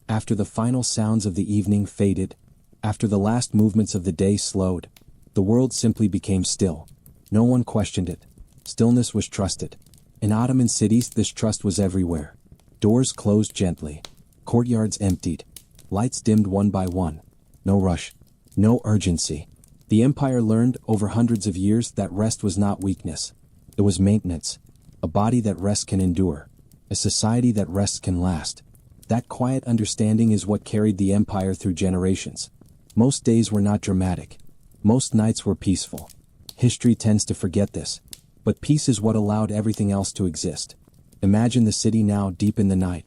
After the final sounds of the evening faded, after the last movements of the day slowed, the world simply became still. No one questioned it. Stillness was trusted. In Ottoman cities, this trust was everywhere. Doors closed gently. Courtyards emptied. Lights dimmed one by one. No rush. No urgency. The empire learned, over hundreds of years, that rest was not weakness. It was maintenance. A body that rests can endure. A society that rests can last. That quiet understanding is what carried the empire through generations. Most days were not dramatic. Most nights were peaceful. History tends to forget this. But peace is what allowed everything else to exist. Imagine the city now deep in the night.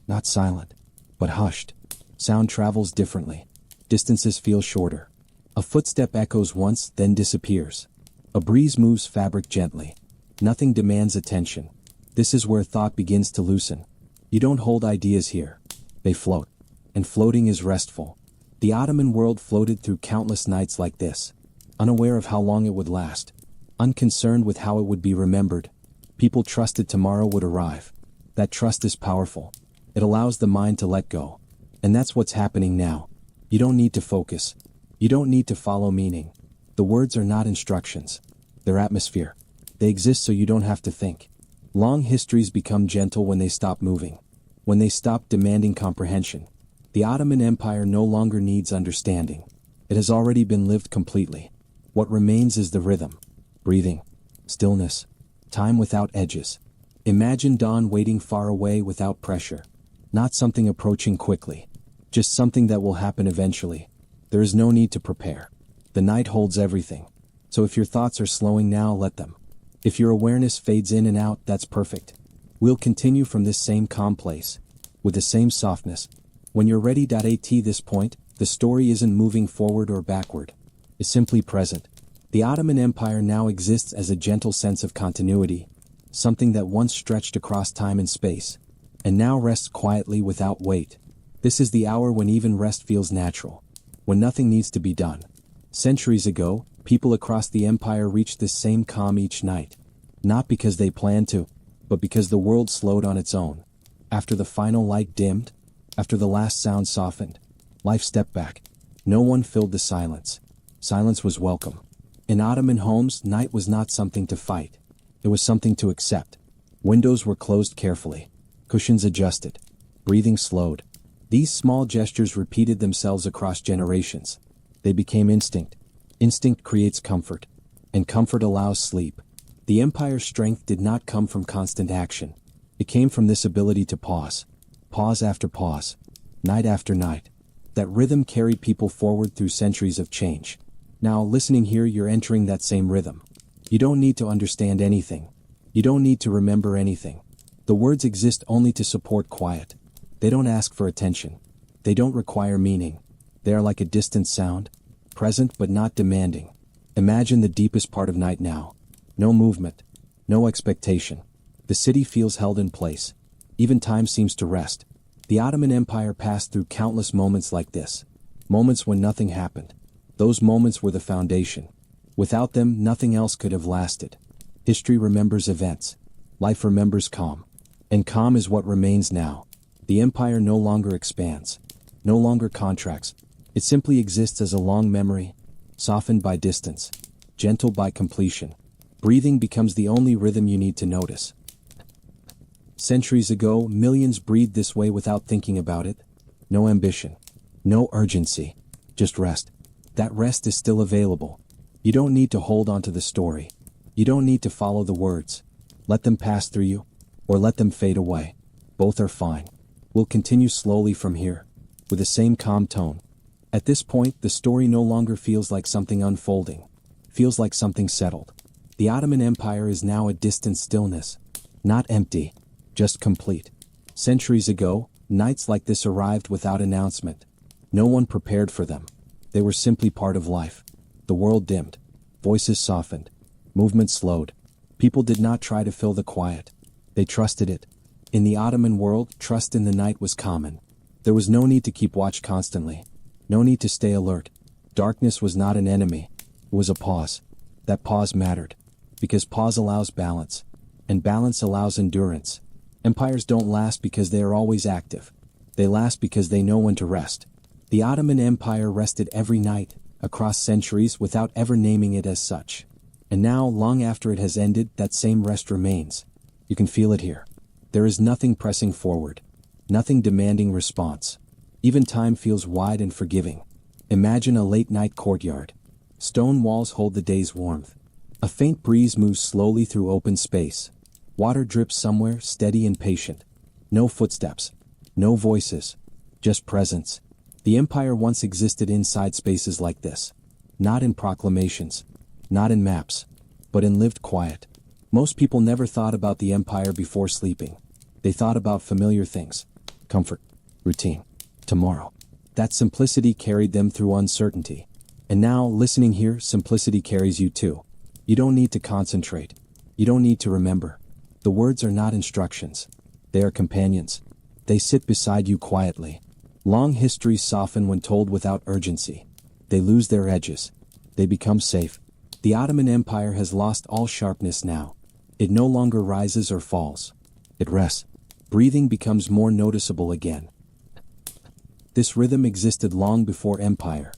Not silent, but hushed. Sound travels differently. Distances feel shorter. A footstep echoes once, then disappears. A breeze moves fabric gently. Nothing demands attention. This is where thought begins to loosen. You don't hold ideas here. They float. And floating is restful. The Ottoman world floated through countless nights like this. Unaware of how long it would last. Unconcerned with how it would be remembered. People trusted tomorrow would arrive. That trust is powerful. It allows the mind to let go. And that's what's happening now. You don't need to focus. You don't need to follow meaning. The words are not instructions. They're atmosphere. They exist so you don't have to think. Long histories become gentle when they stop moving. When they stop demanding comprehension. The Ottoman Empire no longer needs understanding. It has already been lived completely. What remains is the rhythm. Breathing. Stillness. Time without edges. Imagine dawn waiting far away without pressure. Not something approaching quickly. Just something that will happen eventually. There is no need to prepare. The night holds everything. So if your thoughts are slowing now, let them. If your awareness fades in and out, that's perfect. We'll continue from this same calm place. With the same softness. When you're ready. At this point, the story isn't moving forward or backward. It's simply present. The Ottoman Empire now exists as a gentle sense of continuity. Something that once stretched across time and space. And now rests quietly without weight. This is the hour when even rest feels natural. When nothing needs to be done. Centuries ago, people across the empire reached this same calm each night. Not because they planned to, but because the world slowed on its own. After the final light dimmed, After the last sound softened, life stepped back. No one filled the silence. Silence was welcome. In Ottoman homes, night was not something to fight. It was something to accept. Windows were closed carefully. Cushions adjusted. Breathing slowed. These small gestures repeated themselves across generations. They became instinct. Instinct creates comfort. And comfort allows sleep. The empire's strength did not come from constant action. It came from this ability to pause. Pause after pause. Night after night. That rhythm carried people forward through centuries of change. Now, listening here, you're entering that same rhythm. You don't need to understand anything. You don't need to remember anything. The words exist only to support quiet. They don't ask for attention. They don't require meaning. They are like a distant sound, present but not demanding. Imagine the deepest part of night now. No movement. No expectation. The city feels held in place. Even time seems to rest. The Ottoman Empire passed through countless moments like this. Moments when nothing happened. Those moments were the foundation. Without them, nothing else could have lasted. History remembers events. Life remembers calm. And calm is what remains now. The empire no longer expands. No longer contracts. It simply exists as a long memory, softened by distance, gentle by completion. Breathing becomes the only rhythm you need to notice. Centuries ago, millions breathed this way without thinking about it. No ambition. No urgency. Just rest. That rest is still available. You don't need to hold on to the story. You don't need to follow the words. Let them pass through you, or let them fade away. Both are fine. We'll continue slowly from here, with the same calm tone. At this point, the story no longer feels like something unfolding. Feels like something settled. The Ottoman Empire is now a distant stillness. Not empty, just complete. Centuries ago, nights like this arrived without announcement. No one prepared for them. They were simply part of life. The world dimmed. Voices softened. Movement slowed. People did not try to fill the quiet. They trusted it. In the Ottoman world, trust in the night was common. There was no need to keep watch constantly. No need to stay alert. Darkness was not an enemy. It was a pause. That pause mattered. Because pause allows balance. And balance allows endurance. Empires don't last because they are always active. They last because they know when to rest. The Ottoman Empire rested every night, across centuries, without ever naming it as such. And now, long after it has ended, that same rest remains. You can feel it here. There is nothing pressing forward. Nothing demanding response. Even time feels wide and forgiving. Imagine a late-night courtyard. Stone walls hold the day's warmth. A faint breeze moves slowly through open space. Water drips somewhere, steady and patient. No footsteps. No voices. Just presence. The empire once existed inside spaces like this. Not in proclamations. Not in maps. But in lived quiet. Most people never thought about the empire before sleeping. They thought about familiar things. Comfort. Routine. Tomorrow. That simplicity carried them through uncertainty. And now, listening here, simplicity carries you too. You don't need to concentrate. You don't need to remember. The words are not instructions. They are companions. They sit beside you quietly. Long histories soften when told without urgency. They lose their edges. They become safe. The Ottoman Empire has lost all sharpness now. It no longer rises or falls. It rests. Breathing becomes more noticeable again. This rhythm existed long before empire.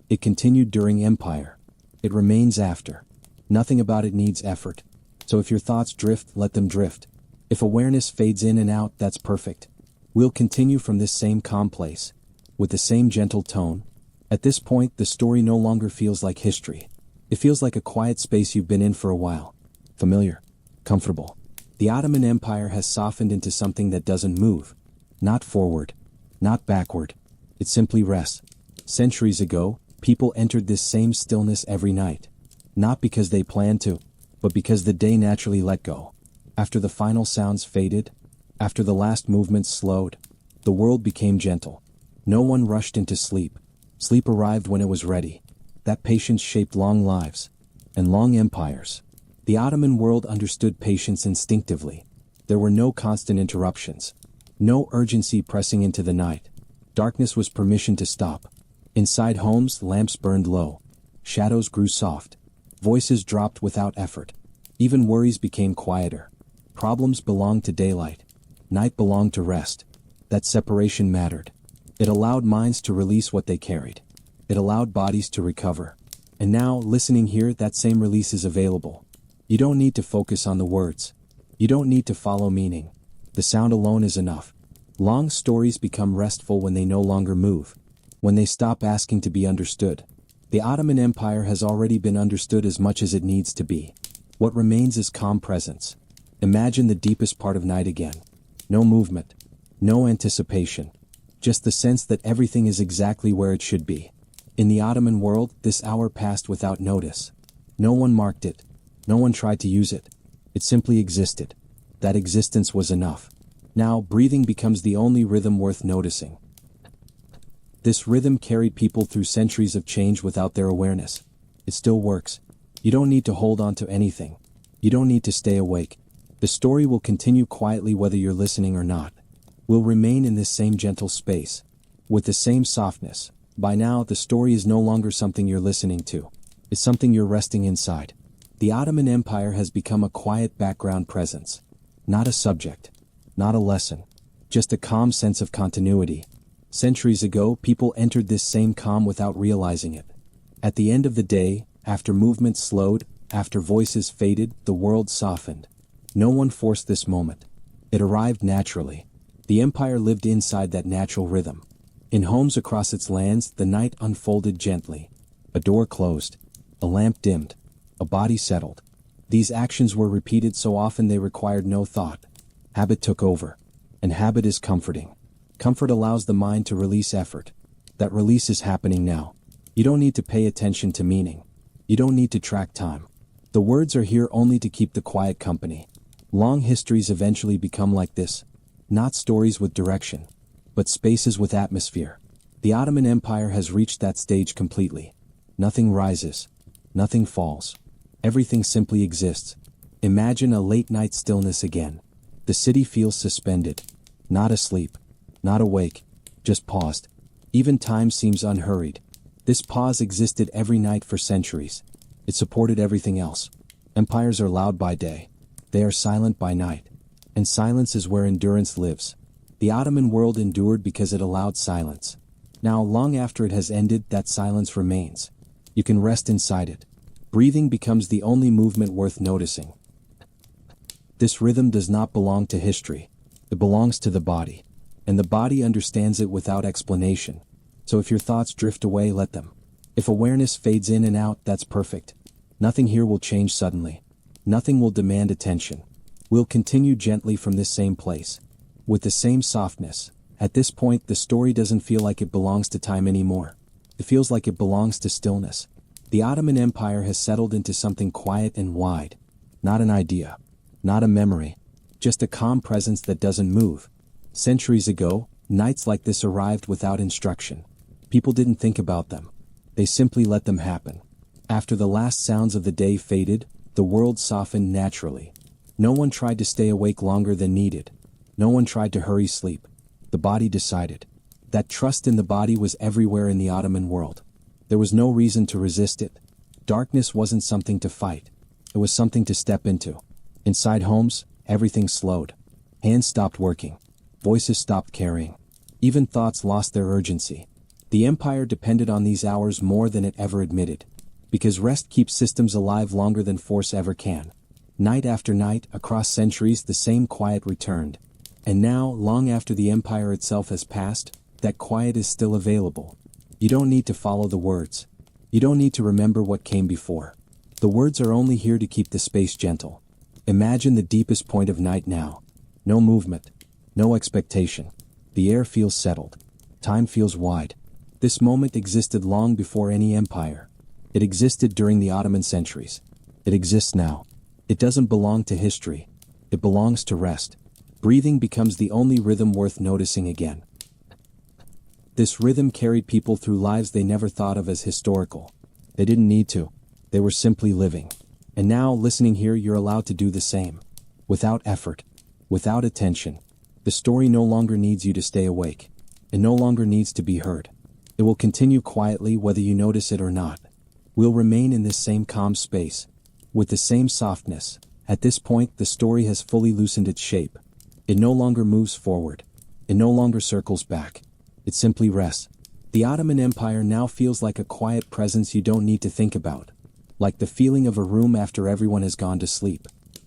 It continued during empire. It remains after. Nothing about it needs effort. So if your thoughts drift, let them drift. If awareness fades in and out, that's perfect. We'll continue from this same calm place, with the same gentle tone. At this point, the story no longer feels like history. It feels like a quiet space you've been in for a while. Familiar. Comfortable. The Ottoman Empire has softened into something that doesn't move. Not forward. Not backward. It simply rests. Centuries ago, people entered this same stillness every night. Not because they planned to, but because the day naturally let go. After the final sounds faded, after the last movements slowed, the world became gentle. No one rushed into sleep. Sleep arrived when it was ready. That patience shaped long lives and long empires. The Ottoman world understood patience instinctively. There were no constant interruptions. No urgency pressing into the night. Darkness was permission to stop. Inside homes, lamps burned low. Shadows grew soft. Voices dropped without effort. Even worries became quieter. Problems belonged to daylight. Night belonged to rest. That separation mattered. It allowed minds to release what they carried. It allowed bodies to recover. And now, listening here, that same release is available. You don't need to focus on the words. You don't need to follow meaning. The sound alone is enough. Long stories become restful when they no longer move, when they stop asking to be understood. The Ottoman Empire has already been understood as much as it needs to be. What remains is calm presence. Imagine the deepest part of night again. No movement, no anticipation, just the sense that everything is exactly where it should be. In the Ottoman world, this hour passed without notice. No one marked it. No one tried to use it. It simply existed. That existence was enough. Now, breathing becomes the only rhythm worth noticing. This rhythm carried people through centuries of change without their awareness. It still works. You don't need to hold on to anything. You don't need to stay awake. The story will continue quietly whether you're listening or not. We'll remain in this same gentle space, with the same softness. By now, the story is no longer something you're listening to. It's something you're resting inside. The Ottoman Empire has become a quiet background presence. Not a subject. Not a lesson. Just a calm sense of continuity. Centuries ago, people entered this same calm without realizing it. At the end of the day, after movement slowed, after voices faded, the world softened. No one forced this moment. It arrived naturally. The empire lived inside that natural rhythm. In homes across its lands, the night unfolded gently. A door closed. A lamp dimmed. A body settled. These actions were repeated so often they required no thought. Habit took over. And habit is comforting. Comfort allows the mind to release effort. That release is happening now. You don't need to pay attention to meaning. You don't need to track time. The words are here only to keep the quiet company. Long histories eventually become like this. Not stories with direction, but spaces with atmosphere. The Ottoman Empire has reached that stage completely. Nothing rises. Nothing falls. Everything simply exists. Imagine a late-night stillness again. The city feels suspended. Not asleep. Not awake. Just paused. Even time seems unhurried. This pause existed every night for centuries. It supported everything else. Empires are loud by day. They are silent by night. And silence is where endurance lives. The Ottoman world endured because it allowed silence. Now, long after it has ended, that silence remains. You can rest inside it. Breathing becomes the only movement worth noticing. This rhythm does not belong to history. It belongs to the body. And the body understands it without explanation. So if your thoughts drift away, let them. If awareness fades in and out, that's perfect. Nothing here will change suddenly. Nothing will demand attention. We'll continue gently from this same place. With the same softness. At this point, the story doesn't feel like it belongs to time anymore. It feels like it belongs to stillness. The Ottoman Empire has settled into something quiet and wide. Not an idea. Not a memory. Just a calm presence that doesn't move. Centuries ago, nights like this arrived without instruction. People didn't think about them. They simply let them happen. After the last sounds of the day faded, the world softened naturally. No one tried to stay awake longer than needed. No one tried to hurry sleep. The body decided. That trust in the body was everywhere in the Ottoman world. There was no reason to resist it. Darkness wasn't something to fight. It was something to step into. Inside homes, everything slowed. Hands stopped working. Voices stopped carrying. Even thoughts lost their urgency. The empire depended on these hours more than it ever admitted. Because rest keeps systems alive longer than force ever can. Night after night, across centuries, the same quiet returned. And now, long after the empire itself has passed, that quiet is still available. You don't need to follow the words. You don't need to remember what came before. The words are only here to keep the space gentle. Imagine the deepest point of night now. No movement. No expectation. The air feels settled. Time feels wide. This moment existed long before any empire. It existed during the Ottoman centuries. It exists now. It doesn't belong to history. It belongs to rest. Breathing becomes the only rhythm worth noticing again. This rhythm carried people through lives they never thought of as historical. They didn't need to. They were simply living. And now, listening here, you're allowed to do the same. Without effort. Without attention. The story no longer needs you to stay awake. It no longer needs to be heard. It will continue quietly whether you notice it or not. We'll remain in this same calm space. With the same softness. At this point, the story has fully loosened its shape. It no longer moves forward. It no longer circles back. It simply rests. The Ottoman Empire now feels like a quiet presence you don't need to think about. Like the feeling of a room after everyone has gone to sleep.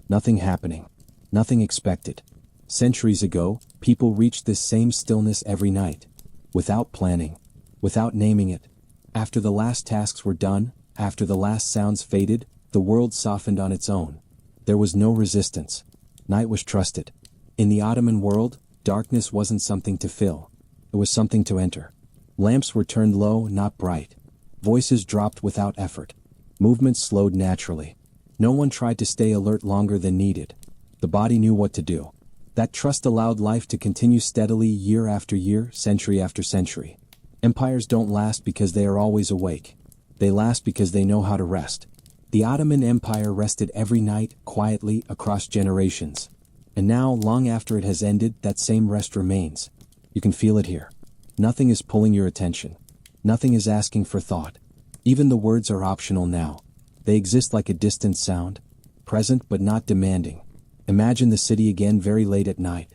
Nothing happening. Nothing expected. Centuries ago, people reached this same stillness every night. Without planning. Without naming it. After the last tasks were done, after the last sounds faded, the world softened on its own. There was no resistance. Night was trusted. In the Ottoman world, darkness wasn't something to fill. It was something to enter. Lamps were turned low, not bright. Voices dropped without effort. Movements slowed naturally. No one tried to stay alert longer than needed. The body knew what to do. That trust allowed life to continue steadily year after year, century after century. Empires don't last because they are always awake. They last because they know how to rest. The Ottoman Empire rested every night, quietly, across generations. And now, long after it has ended, that same rest remains. You can feel it here. Nothing is pulling your attention. Nothing is asking for thought. Even the words are optional now. They exist like a distant sound, present but not demanding. Imagine the city again very late at night.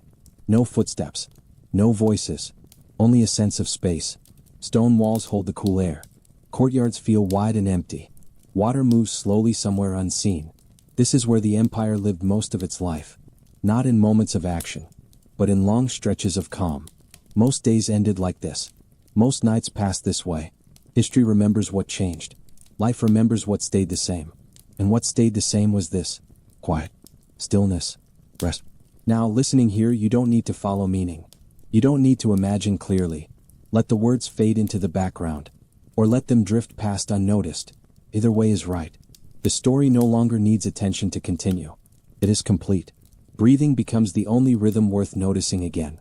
No footsteps. No voices. Only a sense of space. Stone walls hold the cool air. Courtyards feel wide and empty. Water moves slowly somewhere unseen. This is where the empire lived most of its life. Not in moments of action, but in long stretches of calm. Most days ended like this. Most nights passed this way. History remembers what changed. Life remembers what stayed the same. And what stayed the same was this. Quiet. Stillness. Rest. Now, listening here, you don't need to follow meaning. You don't need to imagine clearly. Let the words fade into the background. Or let them drift past unnoticed. Either way is right. The story no longer needs attention to continue. It is complete. Breathing becomes the only rhythm worth noticing again.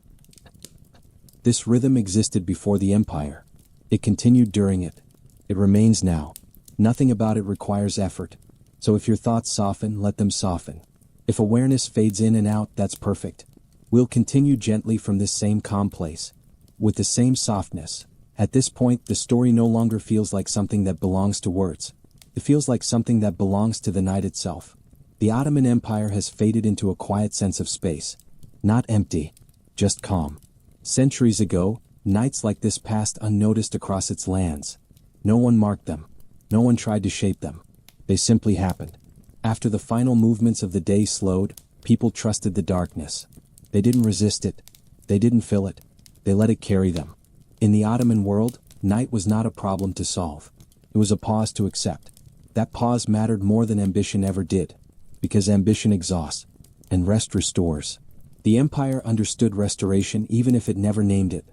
This rhythm existed before the empire. It continued during it. It remains now. Nothing about it requires effort. So if your thoughts soften, let them soften. If awareness fades in and out, that's perfect. We'll continue gently from this same calm place. With the same softness. At this point, the story no longer feels like something that belongs to words. It feels like something that belongs to the night itself. The Ottoman Empire has faded into a quiet sense of space. Not empty. Just calm. Centuries ago, nights like this passed unnoticed across its lands. No one marked them. No one tried to shape them. They simply happened. After the final movements of the day slowed, people trusted the darkness. They didn't resist it. They didn't fill it. They let it carry them. In the Ottoman world, night was not a problem to solve. It was a pause to accept. That pause mattered more than ambition ever did. Because ambition exhausts. And rest restores. The empire understood restoration even if it never named it.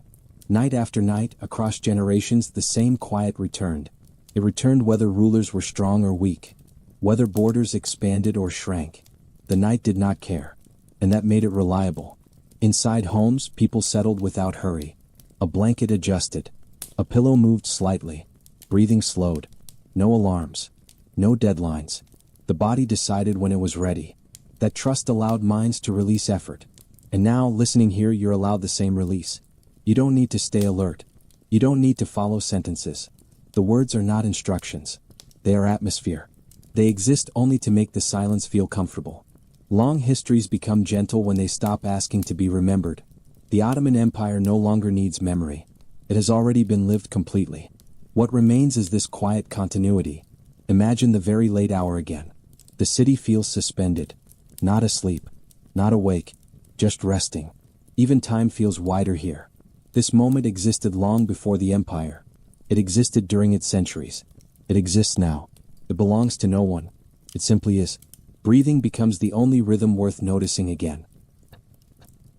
Night after night, across generations, the same quiet returned. It returned whether rulers were strong or weak. Whether borders expanded or shrank. The night did not care. And that made it reliable. Inside homes, people settled without hurry. A blanket adjusted. A pillow moved slightly. Breathing slowed. No alarms. No deadlines. The body decided when it was ready. That trust allowed minds to release effort. And now, listening here, you're allowed the same release. You don't need to stay alert. You don't need to follow sentences. The words are not instructions. They are atmosphere. They exist only to make the silence feel comfortable. Long histories become gentle when they stop asking to be remembered. The Ottoman Empire no longer needs memory. It has already been lived completely. What remains is this quiet continuity. Imagine the very late hour again. The city feels suspended. Not asleep. Not awake. Just resting. Even time feels wider here. This moment existed long before the empire. It existed during its centuries. It exists now. It belongs to no one. It simply is. Breathing becomes the only rhythm worth noticing again.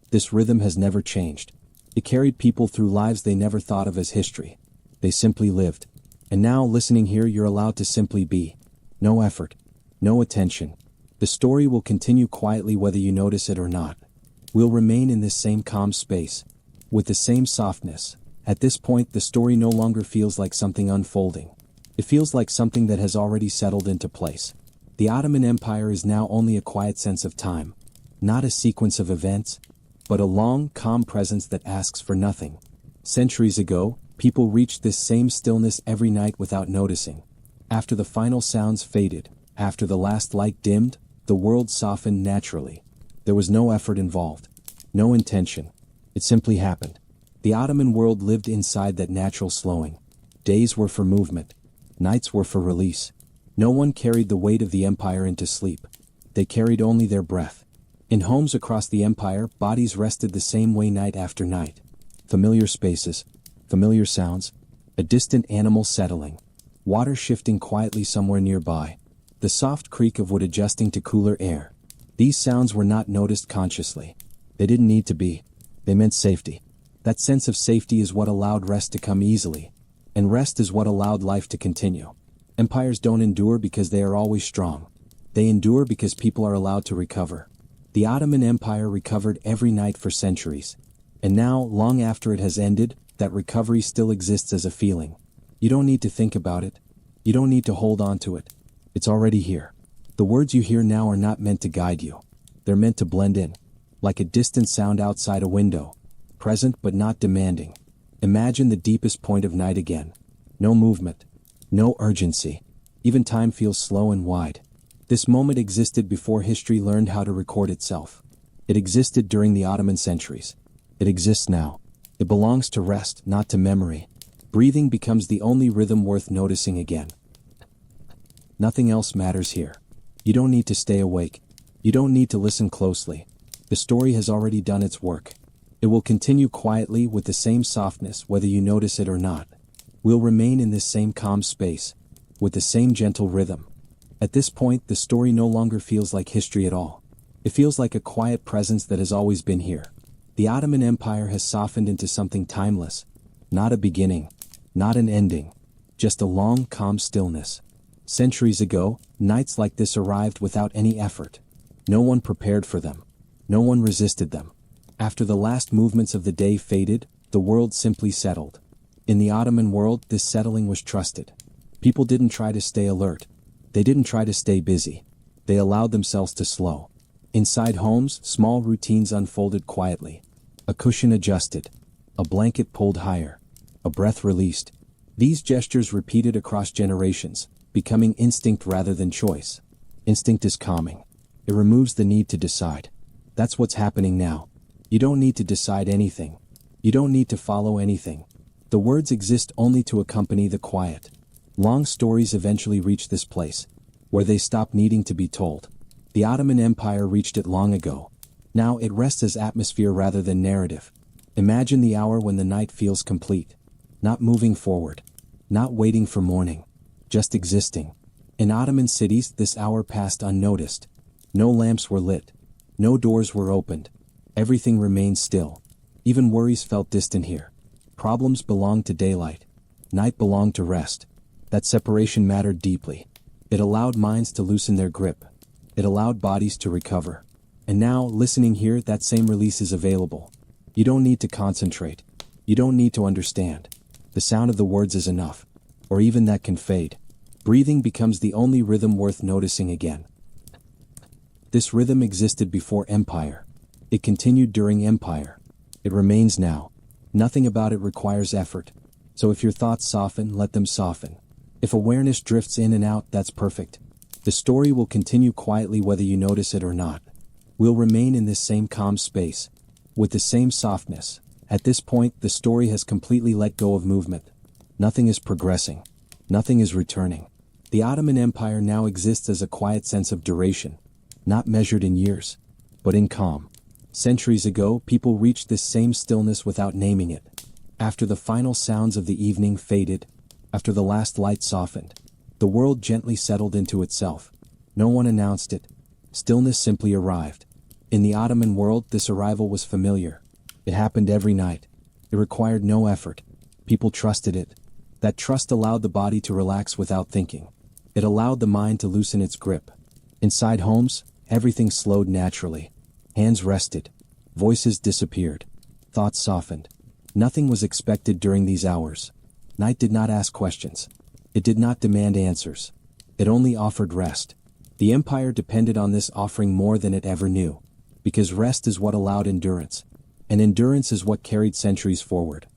This rhythm has never changed. It carried people through lives they never thought of as history. They simply lived. And now, listening here, you're allowed to simply be. No effort. No attention. The story will continue quietly whether you notice it or not. We'll remain in this same calm space. With the same softness. At this point, the story no longer feels like something unfolding. It feels like something that has already settled into place. The Ottoman Empire is now only a quiet sense of time. Not a sequence of events, but a long, calm presence that asks for nothing. Centuries ago, people reached this same stillness every night without noticing. After the final sounds faded, after the last light dimmed, the world softened naturally. There was no effort involved. No intention. It simply happened. The Ottoman world lived inside that natural slowing. Days were for movement. Nights were for release. No one carried the weight of the empire into sleep. They carried only their breath. In homes across the empire, bodies rested the same way night after night. Familiar spaces, familiar sounds, a distant animal settling, water shifting quietly somewhere nearby, the soft creak of wood adjusting to cooler air. These sounds were not noticed consciously. They didn't need to be. They meant safety. That sense of safety is what allowed rest to come easily. And rest is what allowed life to continue. Empires don't endure because they are always strong. They endure because people are allowed to recover. The Ottoman Empire recovered every night for centuries. And now, long after it has ended, that recovery still exists as a feeling. You don't need to think about it. You don't need to hold on to it. It's already here. The words you hear now are not meant to guide you. They're meant to blend in. Like a distant sound outside a window. Present but not demanding. Imagine the deepest point of night again. No movement. No urgency. Even time feels slow and wide. This moment existed before history learned how to record itself. It existed during the Ottoman centuries. It exists now. It belongs to rest, not to memory. Breathing becomes the only rhythm worth noticing again. Nothing else matters here. You don't need to stay awake. You don't need to listen closely. The story has already done its work. It will continue quietly with the same softness whether you notice it or not. We'll remain in this same calm space, with the same gentle rhythm. At this point, the story no longer feels like history at all. It feels like a quiet presence that has always been here. The Ottoman Empire has softened into something timeless. Not a beginning, not an ending, just a long, calm stillness. Centuries ago, nights like this arrived without any effort. No one prepared for them. No one resisted them. After the last movements of the day faded, the world simply settled. In the Ottoman world, this settling was trusted. People didn't try to stay alert. They didn't try to stay busy. They allowed themselves to slow. Inside homes, small routines unfolded quietly. A cushion adjusted. A blanket pulled higher. A breath released. These gestures repeated across generations, becoming instinct rather than choice. Instinct is calming. It removes the need to decide. That's what's happening now. You don't need to decide anything. You don't need to follow anything. The words exist only to accompany the quiet. Long stories eventually reach this place, where they stop needing to be told. The Ottoman Empire reached it long ago. Now it rests as atmosphere rather than narrative. Imagine the hour when the night feels complete. Not moving forward. Not waiting for morning. Just existing. In Ottoman cities, this hour passed unnoticed. No lamps were lit. No doors were opened. Everything remained still. Even worries felt distant here. Problems belonged to daylight. Night belonged to rest. That separation mattered deeply. It allowed minds to loosen their grip. It allowed bodies to recover. And now, listening here, that same release is available. You don't need to concentrate. You don't need to understand. The sound of the words is enough. Or even that can fade. Breathing becomes the only rhythm worth noticing again. This rhythm existed before empire. It continued during empire. It remains now. Nothing about it requires effort. So if your thoughts soften, let them soften. If awareness drifts in and out, that's perfect. The story will continue quietly whether you notice it or not. We'll remain in this same calm space, with the same softness. At this point, the story has completely let go of movement. Nothing is progressing. Nothing is returning. The Ottoman Empire now exists as a quiet sense of duration, not measured in years, but in calm. Centuries ago, people reached this same stillness without naming it. After the final sounds of the evening faded, after the last light softened, the world gently settled into itself. No one announced it. Stillness simply arrived. In the Ottoman world, this arrival was familiar. It happened every night. It required no effort. People trusted it. That trust allowed the body to relax without thinking. It allowed the mind to loosen its grip. Inside homes, everything slowed naturally. Hands rested. Voices disappeared. Thoughts softened. Nothing was expected during these hours. Night did not ask questions. It did not demand answers. It only offered rest. The empire depended on this offering more than it ever knew. Because rest is what allowed endurance. And endurance is what carried centuries forward.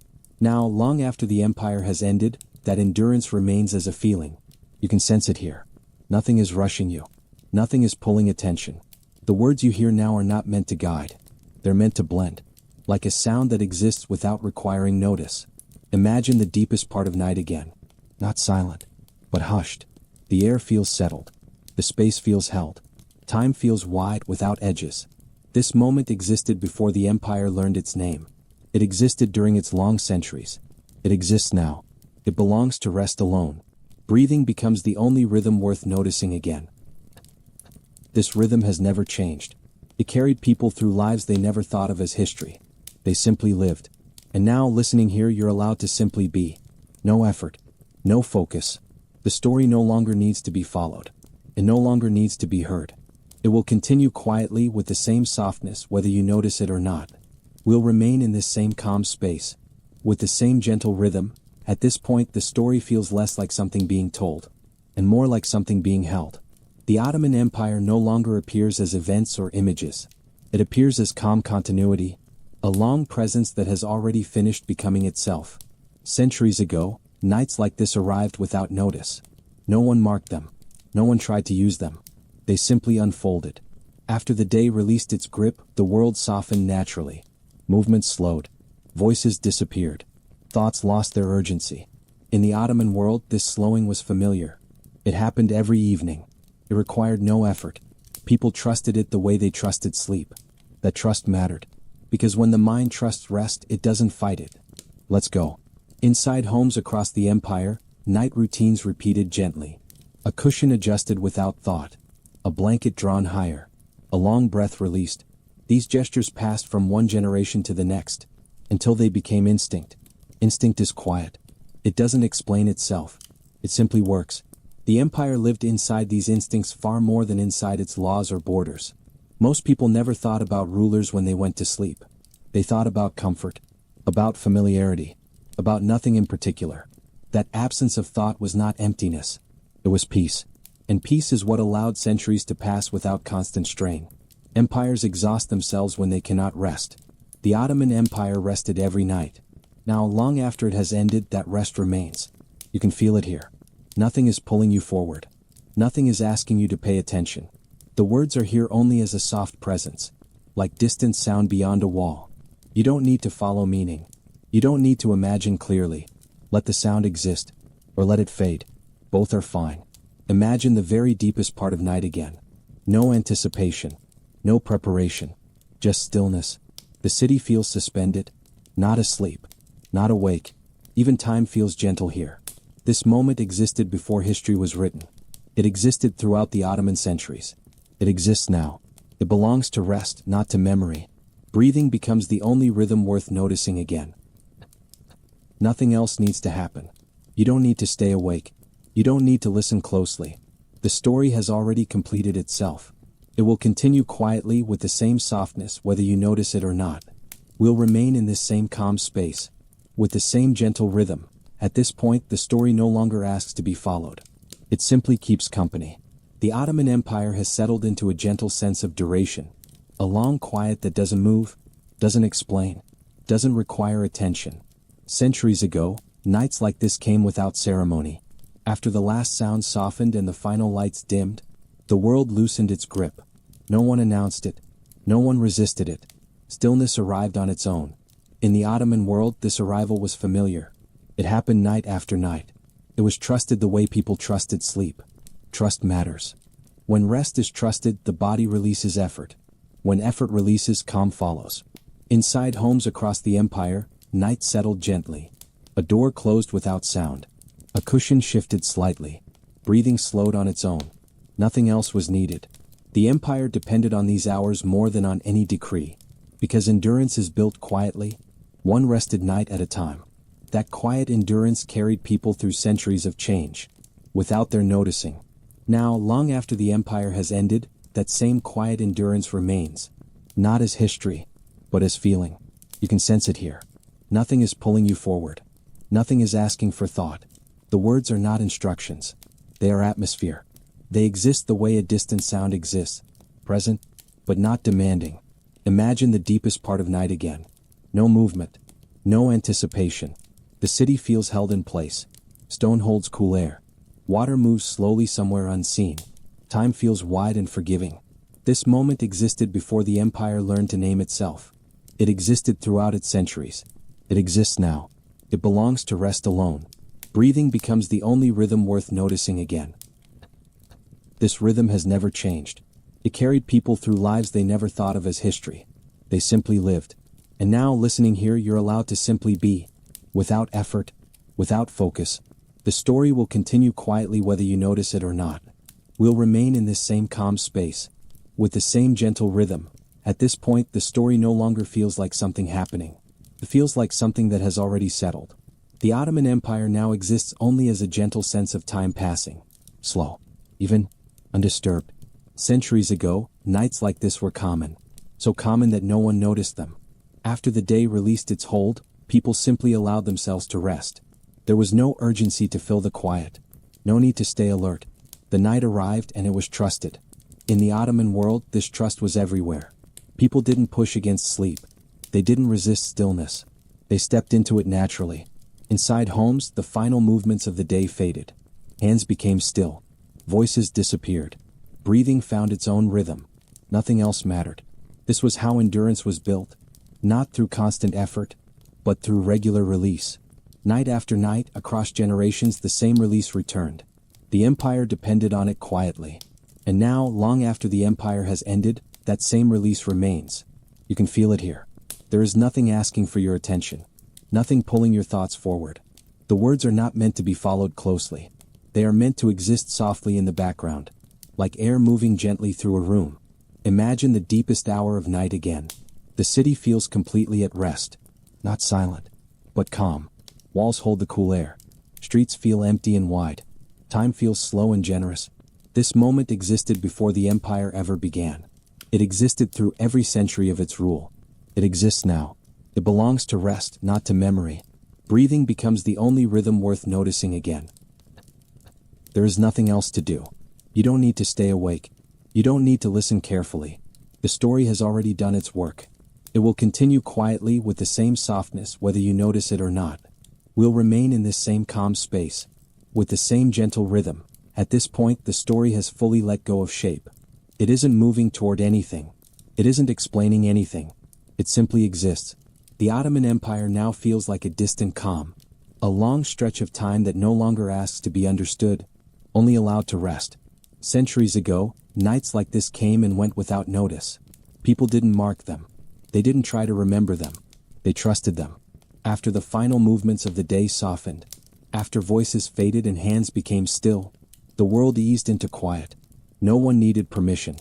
Now, long after the empire has ended, that endurance remains as a feeling. You can sense it here. Nothing is rushing you. Nothing is pulling attention. The words you hear now are not meant to guide. They're meant to blend. like a sound that exists without requiring notice. Imagine the deepest part of night again. Not silent, but hushed. The air feels settled. The space feels held. Time feels wide without edges. This moment existed before the empire learned its name. It existed during its long centuries. It exists now. It belongs to rest alone. Breathing becomes the only rhythm worth noticing again. This rhythm has never changed. It carried people through lives they never thought of as history. They simply lived. And now, listening here, you're allowed to simply be. No effort. No focus. The story no longer needs to be followed. It no longer needs to be heard. It will continue quietly with the same softness whether you notice it or not. We'll remain in this same calm space, with the same gentle rhythm. At this point, the story feels less like something being told, and more like something being held. The Ottoman Empire no longer appears as events or images. It appears as calm continuity, a long presence that has already finished becoming itself. Centuries ago, nights like this arrived without notice. No one marked them. No one tried to use them. They simply unfolded. After the day released its grip, the world softened naturally. Movements slowed. Voices disappeared. Thoughts lost their urgency. In the Ottoman world, this slowing was familiar. It happened every evening. It required no effort. People trusted it the way they trusted sleep. That trust mattered. Because when the mind trusts rest, it doesn't fight it. Let's go. Inside homes across the empire, night routines repeated gently. A cushion adjusted without thought. A blanket drawn higher. A long breath released. These gestures passed from one generation to the next, until they became instinct. Instinct is quiet. It doesn't explain itself. It simply works. The empire lived inside these instincts far more than inside its laws or borders. Most people never thought about rulers when they went to sleep. They thought about comfort, about familiarity, about nothing in particular. That absence of thought was not emptiness. It was peace. And peace is what allowed centuries to pass without constant strain. Empires exhaust themselves when they cannot rest. The Ottoman Empire rested every night. Now, long after it has ended, that rest remains. You can feel it here. Nothing is pulling you forward. Nothing is asking you to pay attention. The words are here only as a soft presence, like distant sound beyond a wall. You don't need to follow meaning. You don't need to imagine clearly. Let the sound exist, or let it fade. Both are fine. Imagine the very deepest part of night again. No anticipation. No preparation. Just stillness. The city feels suspended, not asleep, not awake. Even time feels gentle here. This moment existed before history was written. It existed throughout the Ottoman centuries. It exists now. It belongs to rest, not to memory. Breathing becomes the only rhythm worth noticing again. Nothing else needs to happen. You don't need to stay awake. You don't need to listen closely. The story has already completed itself. It will continue quietly with the same softness whether you notice it or not. We'll remain in this same calm space, with the same gentle rhythm. At this point, the story no longer asks to be followed. It simply keeps company. The Ottoman Empire has settled into a gentle sense of duration. A long quiet that doesn't move, doesn't explain, doesn't require attention. Centuries ago, nights like this came without ceremony. After the last sound softened and the final lights dimmed, the world loosened its grip. No one announced it. No one resisted it. Stillness arrived on its own. In the Ottoman world, this arrival was familiar. It happened night after night. It was trusted the way people trusted sleep. Trust matters. When rest is trusted, the body releases effort. When effort releases, calm follows. Inside homes across the empire, night settled gently. A door closed without sound. A cushion shifted slightly. Breathing slowed on its own. Nothing else was needed. The empire depended on these hours more than on any decree. Because endurance is built quietly, one rested night at a time. That quiet endurance carried people through centuries of change, without their noticing. Now, long after the empire has ended, that same quiet endurance remains. Not as history, but as feeling. You can sense it here. Nothing is pulling you forward. Nothing is asking for thought. The words are not instructions. They are atmosphere. They exist the way a distant sound exists. Present, but not demanding. Imagine the deepest part of night again. No movement. No anticipation. The city feels held in place. Stone holds cool air. Water moves slowly somewhere unseen. Time feels wide and forgiving. This moment existed before the empire learned to name itself. It existed throughout its centuries. It exists now. It belongs to rest alone. Breathing becomes the only rhythm worth noticing again. This rhythm has never changed. It carried people through lives they never thought of as history. They simply lived. And now, listening here, you're allowed to simply be. Without effort, without focus. The story will continue quietly whether you notice it or not. We'll remain in this same calm space, with the same gentle rhythm. At this point, the story no longer feels like something happening. It feels like something that has already settled. The Ottoman Empire now exists only as a gentle sense of time passing. Slow. Even undisturbed. Centuries ago, nights like this were common. So common that no one noticed them. After the day released its hold, people simply allowed themselves to rest. There was no urgency to fill the quiet. No need to stay alert. The night arrived and it was trusted. In the Ottoman world, this trust was everywhere. People didn't push against sleep. They didn't resist stillness. They stepped into it naturally. Inside homes, the final movements of the day faded. Hands became still. Voices disappeared. Breathing found its own rhythm. Nothing else mattered. This was how endurance was built. Not through constant effort, but through regular release. Night after night, across generations, the same release returned. The empire depended on it quietly. And now, long after the empire has ended, that same release remains. You can feel it here. There is nothing asking for your attention. Nothing pulling your thoughts forward. The words are not meant to be followed closely. They are meant to exist softly in the background, like air moving gently through a room. Imagine the deepest hour of night again. The city feels completely at rest. Not silent, but calm. Walls hold the cool air. Streets feel empty and wide. Time feels slow and generous. This moment existed before the empire ever began. It existed through every century of its rule. It exists now. It belongs to rest, not to memory. Breathing becomes the only rhythm worth noticing again. There is nothing else to do. You don't need to stay awake. You don't need to listen carefully. The story has already done its work. It will continue quietly with the same softness whether you notice it or not. We'll remain in this same calm space, with the same gentle rhythm. At this point, the story has fully let go of shape. It isn't moving toward anything. It isn't explaining anything. It simply exists. The Ottoman Empire now feels like a distant calm. A long stretch of time that no longer asks to be understood, only allowed to rest. Centuries ago, nights like this came and went without notice. People didn't mark them. They didn't try to remember them. They trusted them. After the final movements of the day softened, after voices faded and hands became still, the world eased into quiet. No one needed permission.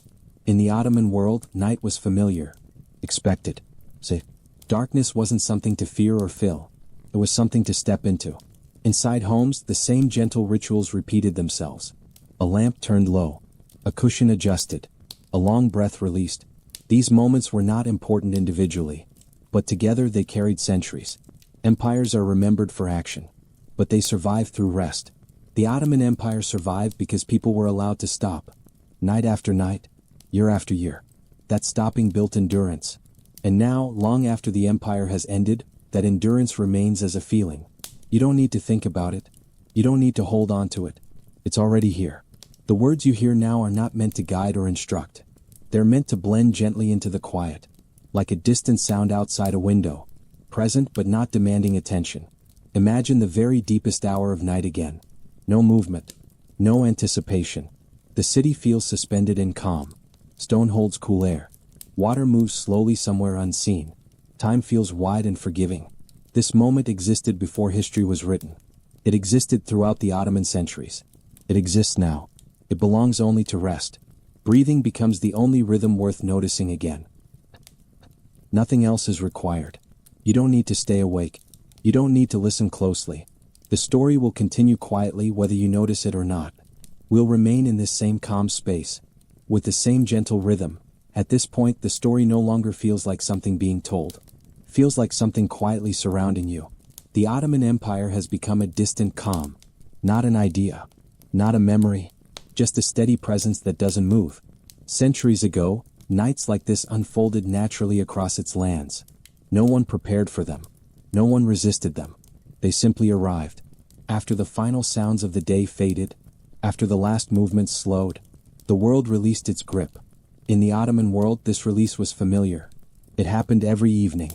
In the Ottoman world, night was familiar, expected, safe. Darkness wasn't something to fear or fill. It was something to step into. Inside homes, the same gentle rituals repeated themselves. A lamp turned low. A cushion adjusted. A long breath released. These moments were not important individually, but together they carried centuries. Empires are remembered for action, but they survive through rest. The Ottoman Empire survived because people were allowed to stop. Night after night, year after year. That stopping built endurance. And now, long after the empire has ended, that endurance remains as a feeling. You don't need to think about it. You don't need to hold on to it. It's already here. The words you hear now are not meant to guide or instruct. They're meant to blend gently into the quiet, like a distant sound outside a window, present but not demanding attention. Imagine the very deepest hour of night again. No movement, no anticipation. The city feels suspended in calm. Stone holds cool air. Water moves slowly somewhere unseen. Time feels wide and forgiving. This moment existed before history was written. It existed throughout the Ottoman centuries. It exists now. It belongs only to rest. Breathing becomes the only rhythm worth noticing again. Nothing else is required. You don't need to stay awake. You don't need to listen closely. The story will continue quietly whether you notice it or not. We'll remain in this same calm space, with the same gentle rhythm. At this point, the story no longer feels like something being told. It feels like something quietly surrounding you. The Ottoman Empire has become a distant calm. Not an idea. Not a memory. Just a steady presence that doesn't move. Centuries ago, nights like this unfolded naturally across its lands. No one prepared for them. No one resisted them. They simply arrived. After the final sounds of the day faded, after the last movements slowed, the world released its grip. In the Ottoman world, this release was familiar. It happened every evening.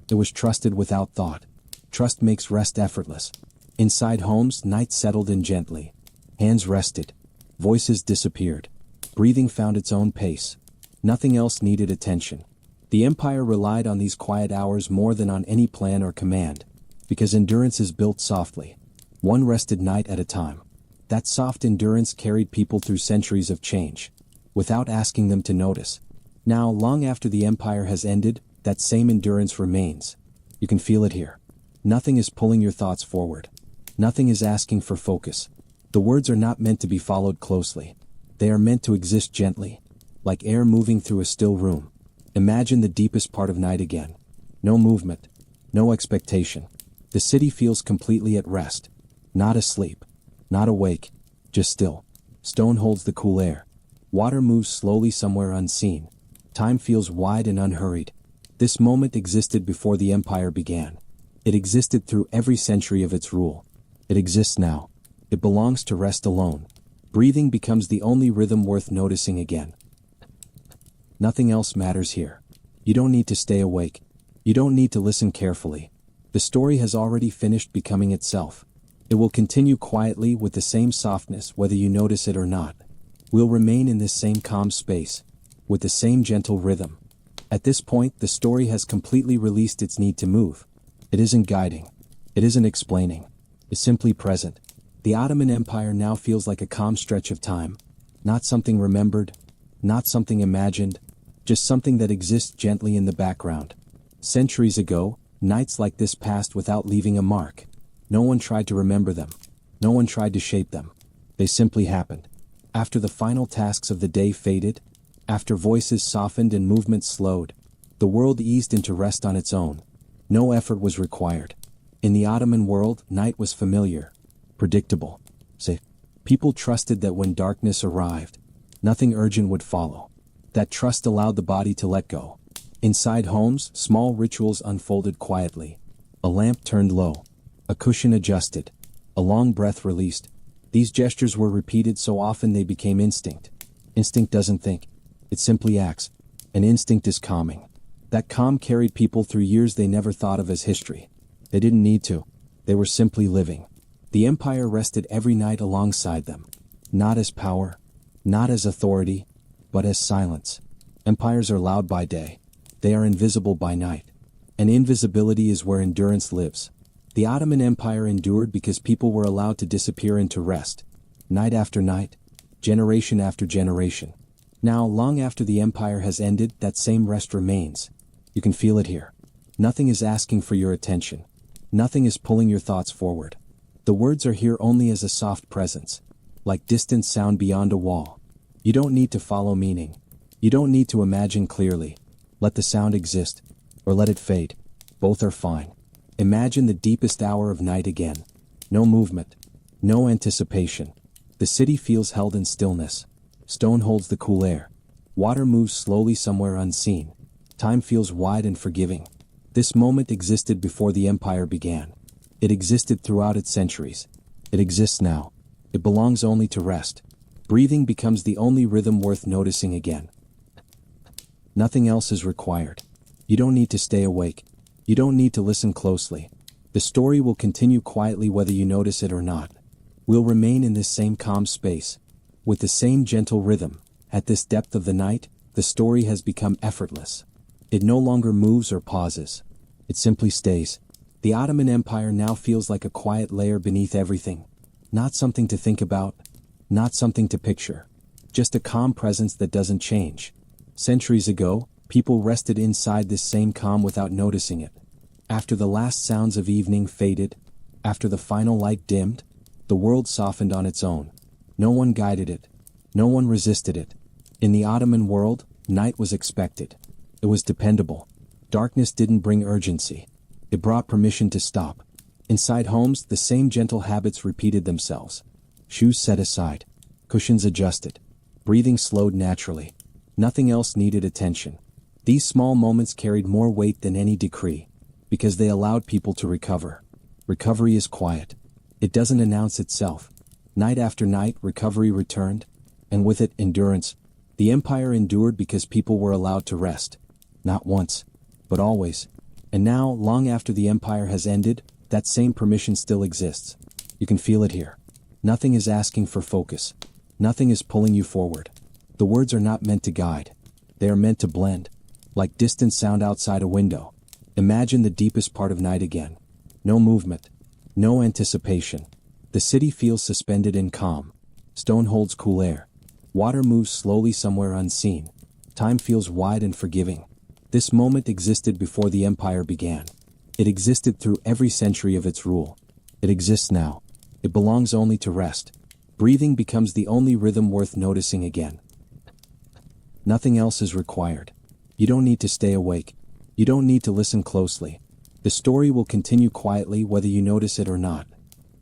It was trusted without thought. Trust makes rest effortless. Inside homes, night settled in gently. Hands rested. Voices disappeared. Breathing found its own pace. Nothing else needed attention. The empire relied on these quiet hours more than on any plan or command, because endurance is built softly, one rested night at a time. That soft endurance carried people through centuries of change, without asking them to notice. Now, long after the empire has ended, that same endurance remains. You can feel it here. Nothing is pulling your thoughts forward. Nothing is asking for focus. The words are not meant to be followed closely. They are meant to exist gently, like air moving through a still room. Imagine the deepest part of night again. No movement, no expectation. The city feels completely at rest. Not asleep, not awake, just still. Stone holds the cool air. Water moves slowly somewhere unseen. Time feels wide and unhurried. This moment existed before the empire began. It existed through every century of its rule. It exists now. It belongs to rest alone. Breathing becomes the only rhythm worth noticing again. Nothing else matters here. You don't need to stay awake. You don't need to listen carefully. The story has already finished becoming itself. It will continue quietly with the same softness whether you notice it or not. We'll remain in this same calm space, with the same gentle rhythm. At this point, the story has completely released its need to move. It isn't guiding. It isn't explaining. It's simply present. The Ottoman Empire now feels like a calm stretch of time. Not something remembered, not something imagined, just something that exists gently in the background. Centuries ago, nights like this passed without leaving a mark. No one tried to remember them. No one tried to shape them. They simply happened. After the final tasks of the day faded, after voices softened and movements slowed, the world eased into rest on its own. No effort was required. In the Ottoman world, night was familiar, predictable, safe. People trusted that when darkness arrived, nothing urgent would follow. That trust allowed the body to let go. Inside homes, small rituals unfolded quietly. A lamp turned low. A cushion adjusted. A long breath released. These gestures were repeated so often they became instinct. Instinct doesn't think. It simply acts. An instinct is calming. That calm carried people through years they never thought of as history. They didn't need to. They were simply living. The empire rested every night alongside them. Not as power, not as authority, but as silence. Empires are loud by day. They are invisible by night. And invisibility is where endurance lives. The Ottoman Empire endured because people were allowed to disappear into rest. Night after night, generation after generation. Now, long after the empire has ended, that same rest remains. You can feel it here. Nothing is asking for your attention. Nothing is pulling your thoughts forward. The words are here only as a soft presence, like distant sound beyond a wall. You don't need to follow meaning. You don't need to imagine clearly. Let the sound exist, or let it fade. Both are fine. Imagine the deepest hour of night again. No movement. No anticipation. The city feels held in stillness. Stone holds the cool air. Water moves slowly somewhere unseen. Time feels wide and forgiving. This moment existed before the empire began. It existed throughout its centuries. It exists now. It belongs only to rest. Breathing becomes the only rhythm worth noticing again. Nothing else is required. You don't need to stay awake. You don't need to listen closely. The story will continue quietly whether you notice it or not. We'll remain in this same calm space, with the same gentle rhythm. At this depth of the night, the story has become effortless. It no longer moves or pauses. It simply stays. The Ottoman Empire now feels like a quiet layer beneath everything. Not something to think about, not something to picture. Just a calm presence that doesn't change. Centuries ago, people rested inside this same calm without noticing it. After the last sounds of evening faded, after the final light dimmed, the world softened on its own. No one guided it. No one resisted it. In the Ottoman world, night was expected. It was dependable. Darkness didn't bring urgency. It brought permission to stop. Inside homes, the same gentle habits repeated themselves. Shoes set aside. Cushions adjusted. Breathing slowed naturally. Nothing else needed attention. These small moments carried more weight than any decree, because they allowed people to recover. Recovery is quiet. It doesn't announce itself. Night after night, recovery returned, and with it, endurance. The empire endured because people were allowed to rest. Not once, but always. And now, long after the empire has ended, that same permission still exists. You can feel it here. Nothing is asking for focus. Nothing is pulling you forward. The words are not meant to guide. They are meant to blend. Like distant sound outside a window. Imagine the deepest part of night again. No movement. No anticipation. The city feels suspended in calm. Stone holds cool air. Water moves slowly somewhere unseen. Time feels wide and forgiving. This moment existed before the empire began. It existed through every century of its rule. It exists now. It belongs only to rest. Breathing becomes the only rhythm worth noticing again. Nothing else is required. You don't need to stay awake. You don't need to listen closely. The story will continue quietly whether you notice it or not.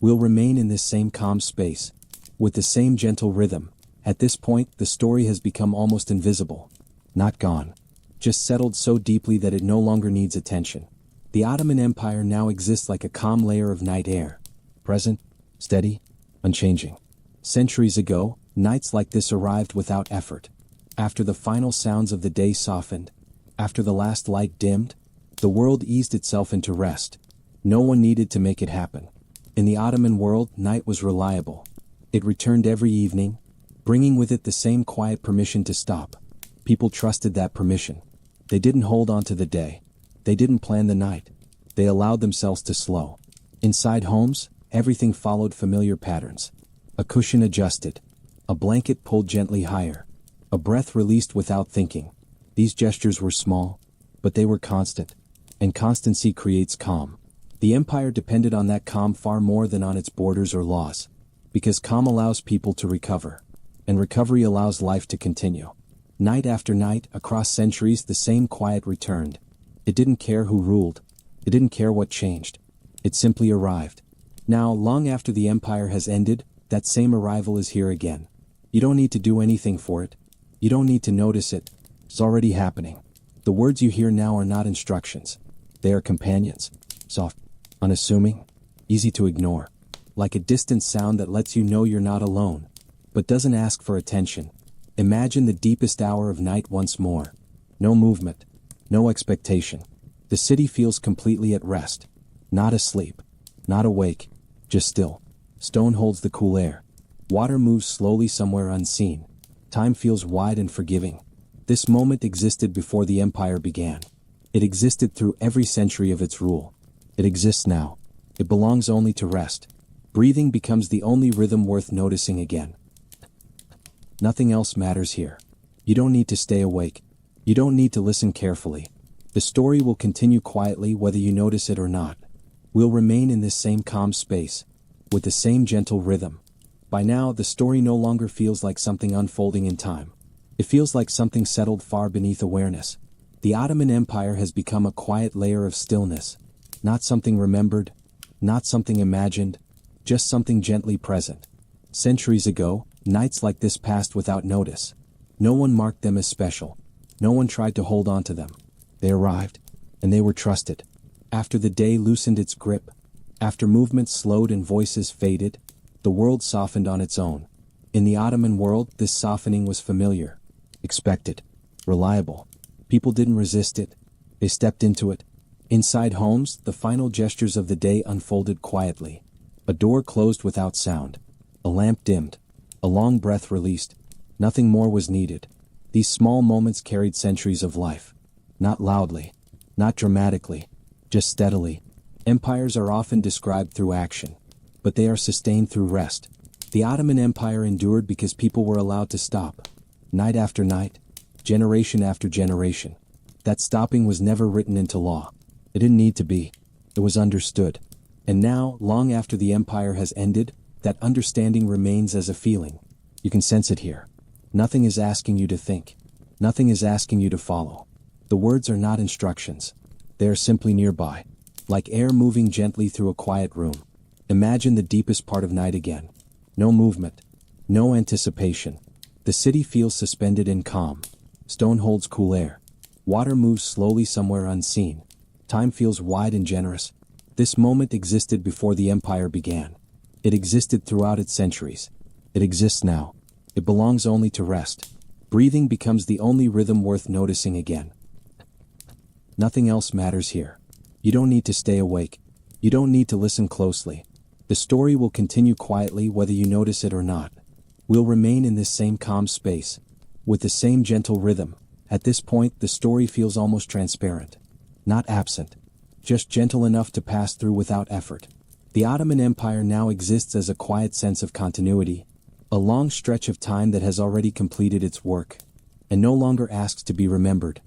We'll remain in this same calm space, with the same gentle rhythm. At this point, the story has become almost invisible. Not gone. Just settled so deeply that it no longer needs attention. The Ottoman Empire now exists like a calm layer of night air. Present, steady, unchanging. Centuries ago, nights like this arrived without effort. After the final sounds of the day softened, after the last light dimmed, the world eased itself into rest. No one needed to make it happen. In the Ottoman world, night was reliable. It returned every evening, bringing with it the same quiet permission to stop. People trusted that permission. They didn't hold on to the day. They didn't plan the night. They allowed themselves to slow. Inside homes, everything followed familiar patterns. A cushion adjusted. A blanket pulled gently higher. A breath released without thinking. These gestures were small, but they were constant. And constancy creates calm. The empire depended on that calm far more than on its borders or laws. Because calm allows people to recover. And recovery allows life to continue. Night after night, across centuries, the same quiet returned. It didn't care who ruled. It didn't care what changed. It simply arrived. Now, long after the empire has ended, that same arrival is here again. You don't need to do anything for it. You don't need to notice it. It's already happening. The words you hear now are not instructions. They are companions. Soft, unassuming, easy to ignore. Like a distant sound that lets you know you're not alone, but doesn't ask for attention. Imagine the deepest hour of night once more. No movement. No expectation. The city feels completely at rest. Not asleep. Not awake. Just still. Stone holds the cool air. Water moves slowly somewhere unseen. Time feels wide and forgiving. This moment existed before the empire began. It existed through every century of its rule. It exists now. It belongs only to rest. Breathing becomes the only rhythm worth noticing again. Nothing else matters here. You don't need to stay awake. You don't need to listen carefully. The story will continue quietly whether you notice it or not. We'll remain in this same calm space, with the same gentle rhythm. By now, the story no longer feels like something unfolding in time. It feels like something settled far beneath awareness. The Ottoman Empire has become a quiet layer of stillness. Not something remembered, not something imagined, just something gently present. Centuries ago, nights like this passed without notice. No one marked them as special. No one tried to hold on to them. They arrived, and they were trusted. After the day loosened its grip, after movements slowed and voices faded, the world softened on its own. In the Ottoman world, this softening was familiar, expected, reliable. People didn't resist it. They stepped into it. Inside homes, the final gestures of the day unfolded quietly. A door closed without sound. A lamp dimmed. A long breath released. Nothing more was needed. These small moments carried centuries of life. Not loudly. Not dramatically. Just steadily. Empires are often described through action, but they are sustained through rest. The Ottoman Empire endured because people were allowed to stop. Night after night. Generation after generation. That stopping was never written into law. It didn't need to be. It was understood. And now, long after the empire has ended, that understanding remains as a feeling. You can sense it here. Nothing is asking you to think. Nothing is asking you to follow. The words are not instructions. They are simply nearby. Like air moving gently through a quiet room. Imagine the deepest part of night again. No movement. No anticipation. The city feels suspended in calm. Stone holds cool air. Water moves slowly somewhere unseen. Time feels wide and generous. This moment existed before the empire began. It existed throughout its centuries. It exists now. It belongs only to rest. Breathing becomes the only rhythm worth noticing again. Nothing else matters here. You don't need to stay awake. You don't need to listen closely. The story will continue quietly whether you notice it or not. We'll remain in this same calm space, with the same gentle rhythm. At this point, the story feels almost transparent. Not absent. Just gentle enough to pass through without effort. The Ottoman Empire now exists as a quiet sense of continuity, a long stretch of time that has already completed its work, and no longer asks to be remembered.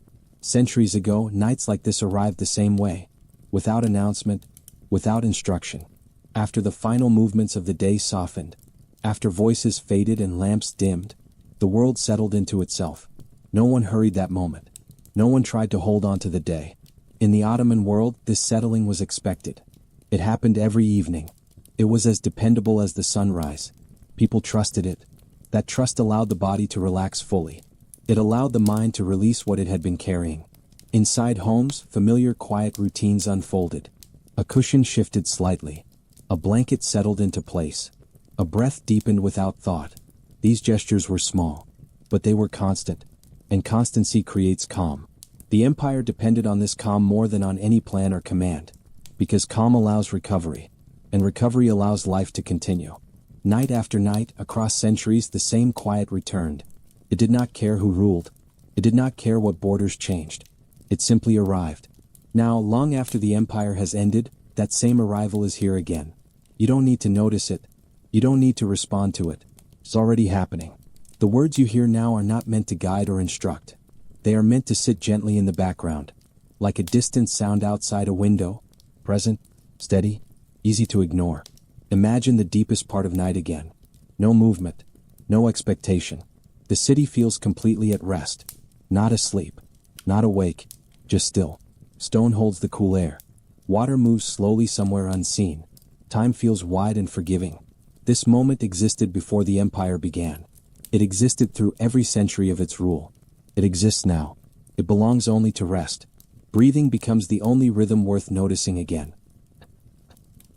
Centuries ago, nights like this arrived the same way, without announcement, without instruction. After the final movements of the day softened, after voices faded and lamps dimmed, the world settled into itself. No one hurried that moment. No one tried to hold on to the day. In the Ottoman world, this settling was expected. It happened every evening. It was as dependable as the sunrise. People trusted it. That trust allowed the body to relax fully. It allowed the mind to release what it had been carrying. Inside homes, familiar quiet routines unfolded. A cushion shifted slightly. A blanket settled into place. A breath deepened without thought. These gestures were small, but they were constant. And constancy creates calm. The empire depended on this calm more than on any plan or command, because calm allows recovery, and recovery allows life to continue. Night after night, across centuries, the same quiet returned. It did not care who ruled. It did not care what borders changed. It simply arrived. Now, long after the empire has ended, that same arrival is here again. You don't need to notice it. You don't need to respond to it. It's already happening. The words you hear now are not meant to guide or instruct. They are meant to sit gently in the background, like a distant sound outside a window, present, steady, easy to ignore. Imagine the deepest part of night again. No movement, no expectation. The city feels completely at rest, not asleep, not awake, just still. Stone holds the cool air. Water moves slowly somewhere unseen. Time feels wide and forgiving. This moment existed before the empire began. It existed through every century of its rule. It exists now. It belongs only to rest. Breathing becomes the only rhythm worth noticing again.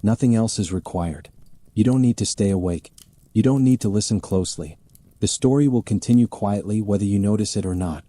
Nothing else is required. You don't need to stay awake. You don't need to listen closely. The story will continue quietly whether you notice it or not.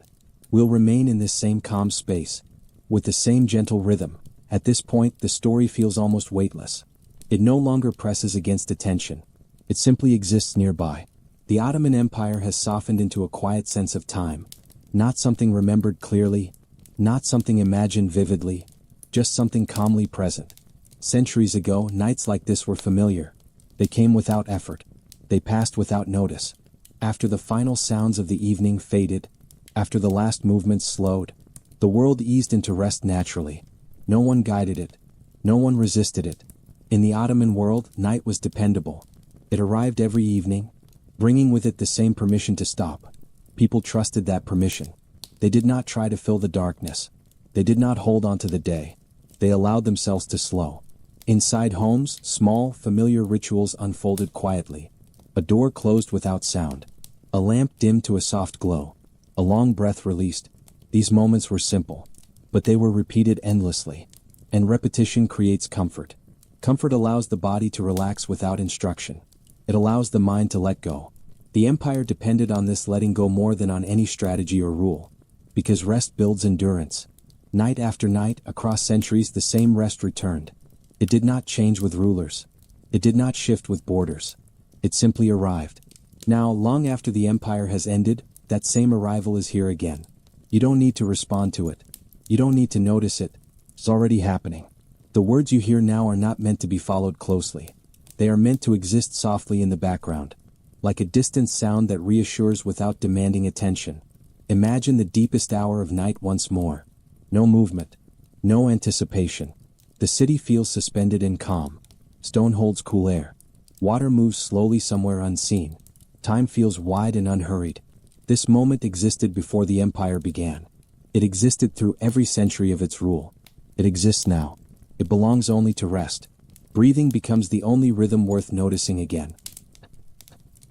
We'll remain in this same calm space, with the same gentle rhythm. At this point, the story feels almost weightless. It no longer presses against attention. It simply exists nearby. The Ottoman Empire has softened into a quiet sense of time. Not something remembered clearly, not something imagined vividly, just something calmly present. Centuries ago, nights like this were familiar. They came without effort. They passed without notice. After the final sounds of the evening faded, after the last movements slowed, the world eased into rest naturally. No one guided it. No one resisted it. In the Ottoman world, night was dependable. It arrived every evening, bringing with it the same permission to stop. People trusted that permission. They did not try to fill the darkness. They did not hold on to the day. They allowed themselves to slow. Inside homes, small, familiar rituals unfolded quietly. A door closed without sound. A lamp dimmed to a soft glow. A long breath released. These moments were simple, but they were repeated endlessly. And repetition creates comfort. Comfort allows the body to relax without instruction. It allows the mind to let go. The empire depended on this letting go more than on any strategy or rule, because rest builds endurance. Night after night, across centuries, the same rest returned. It did not change with rulers. It did not shift with borders. It simply arrived. Now, long after the empire has ended, that same arrival is here again. You don't need to respond to it. You don't need to notice it. It's already happening. The words you hear now are not meant to be followed closely. They are meant to exist softly in the background, like a distant sound that reassures without demanding attention. Imagine the deepest hour of night once more. No movement. No anticipation. The city feels suspended in calm. Stone holds cool air. Water moves slowly somewhere unseen. Time feels wide and unhurried. This moment existed before the empire began. It existed through every century of its rule. It exists now. It belongs only to rest. Breathing becomes the only rhythm worth noticing again.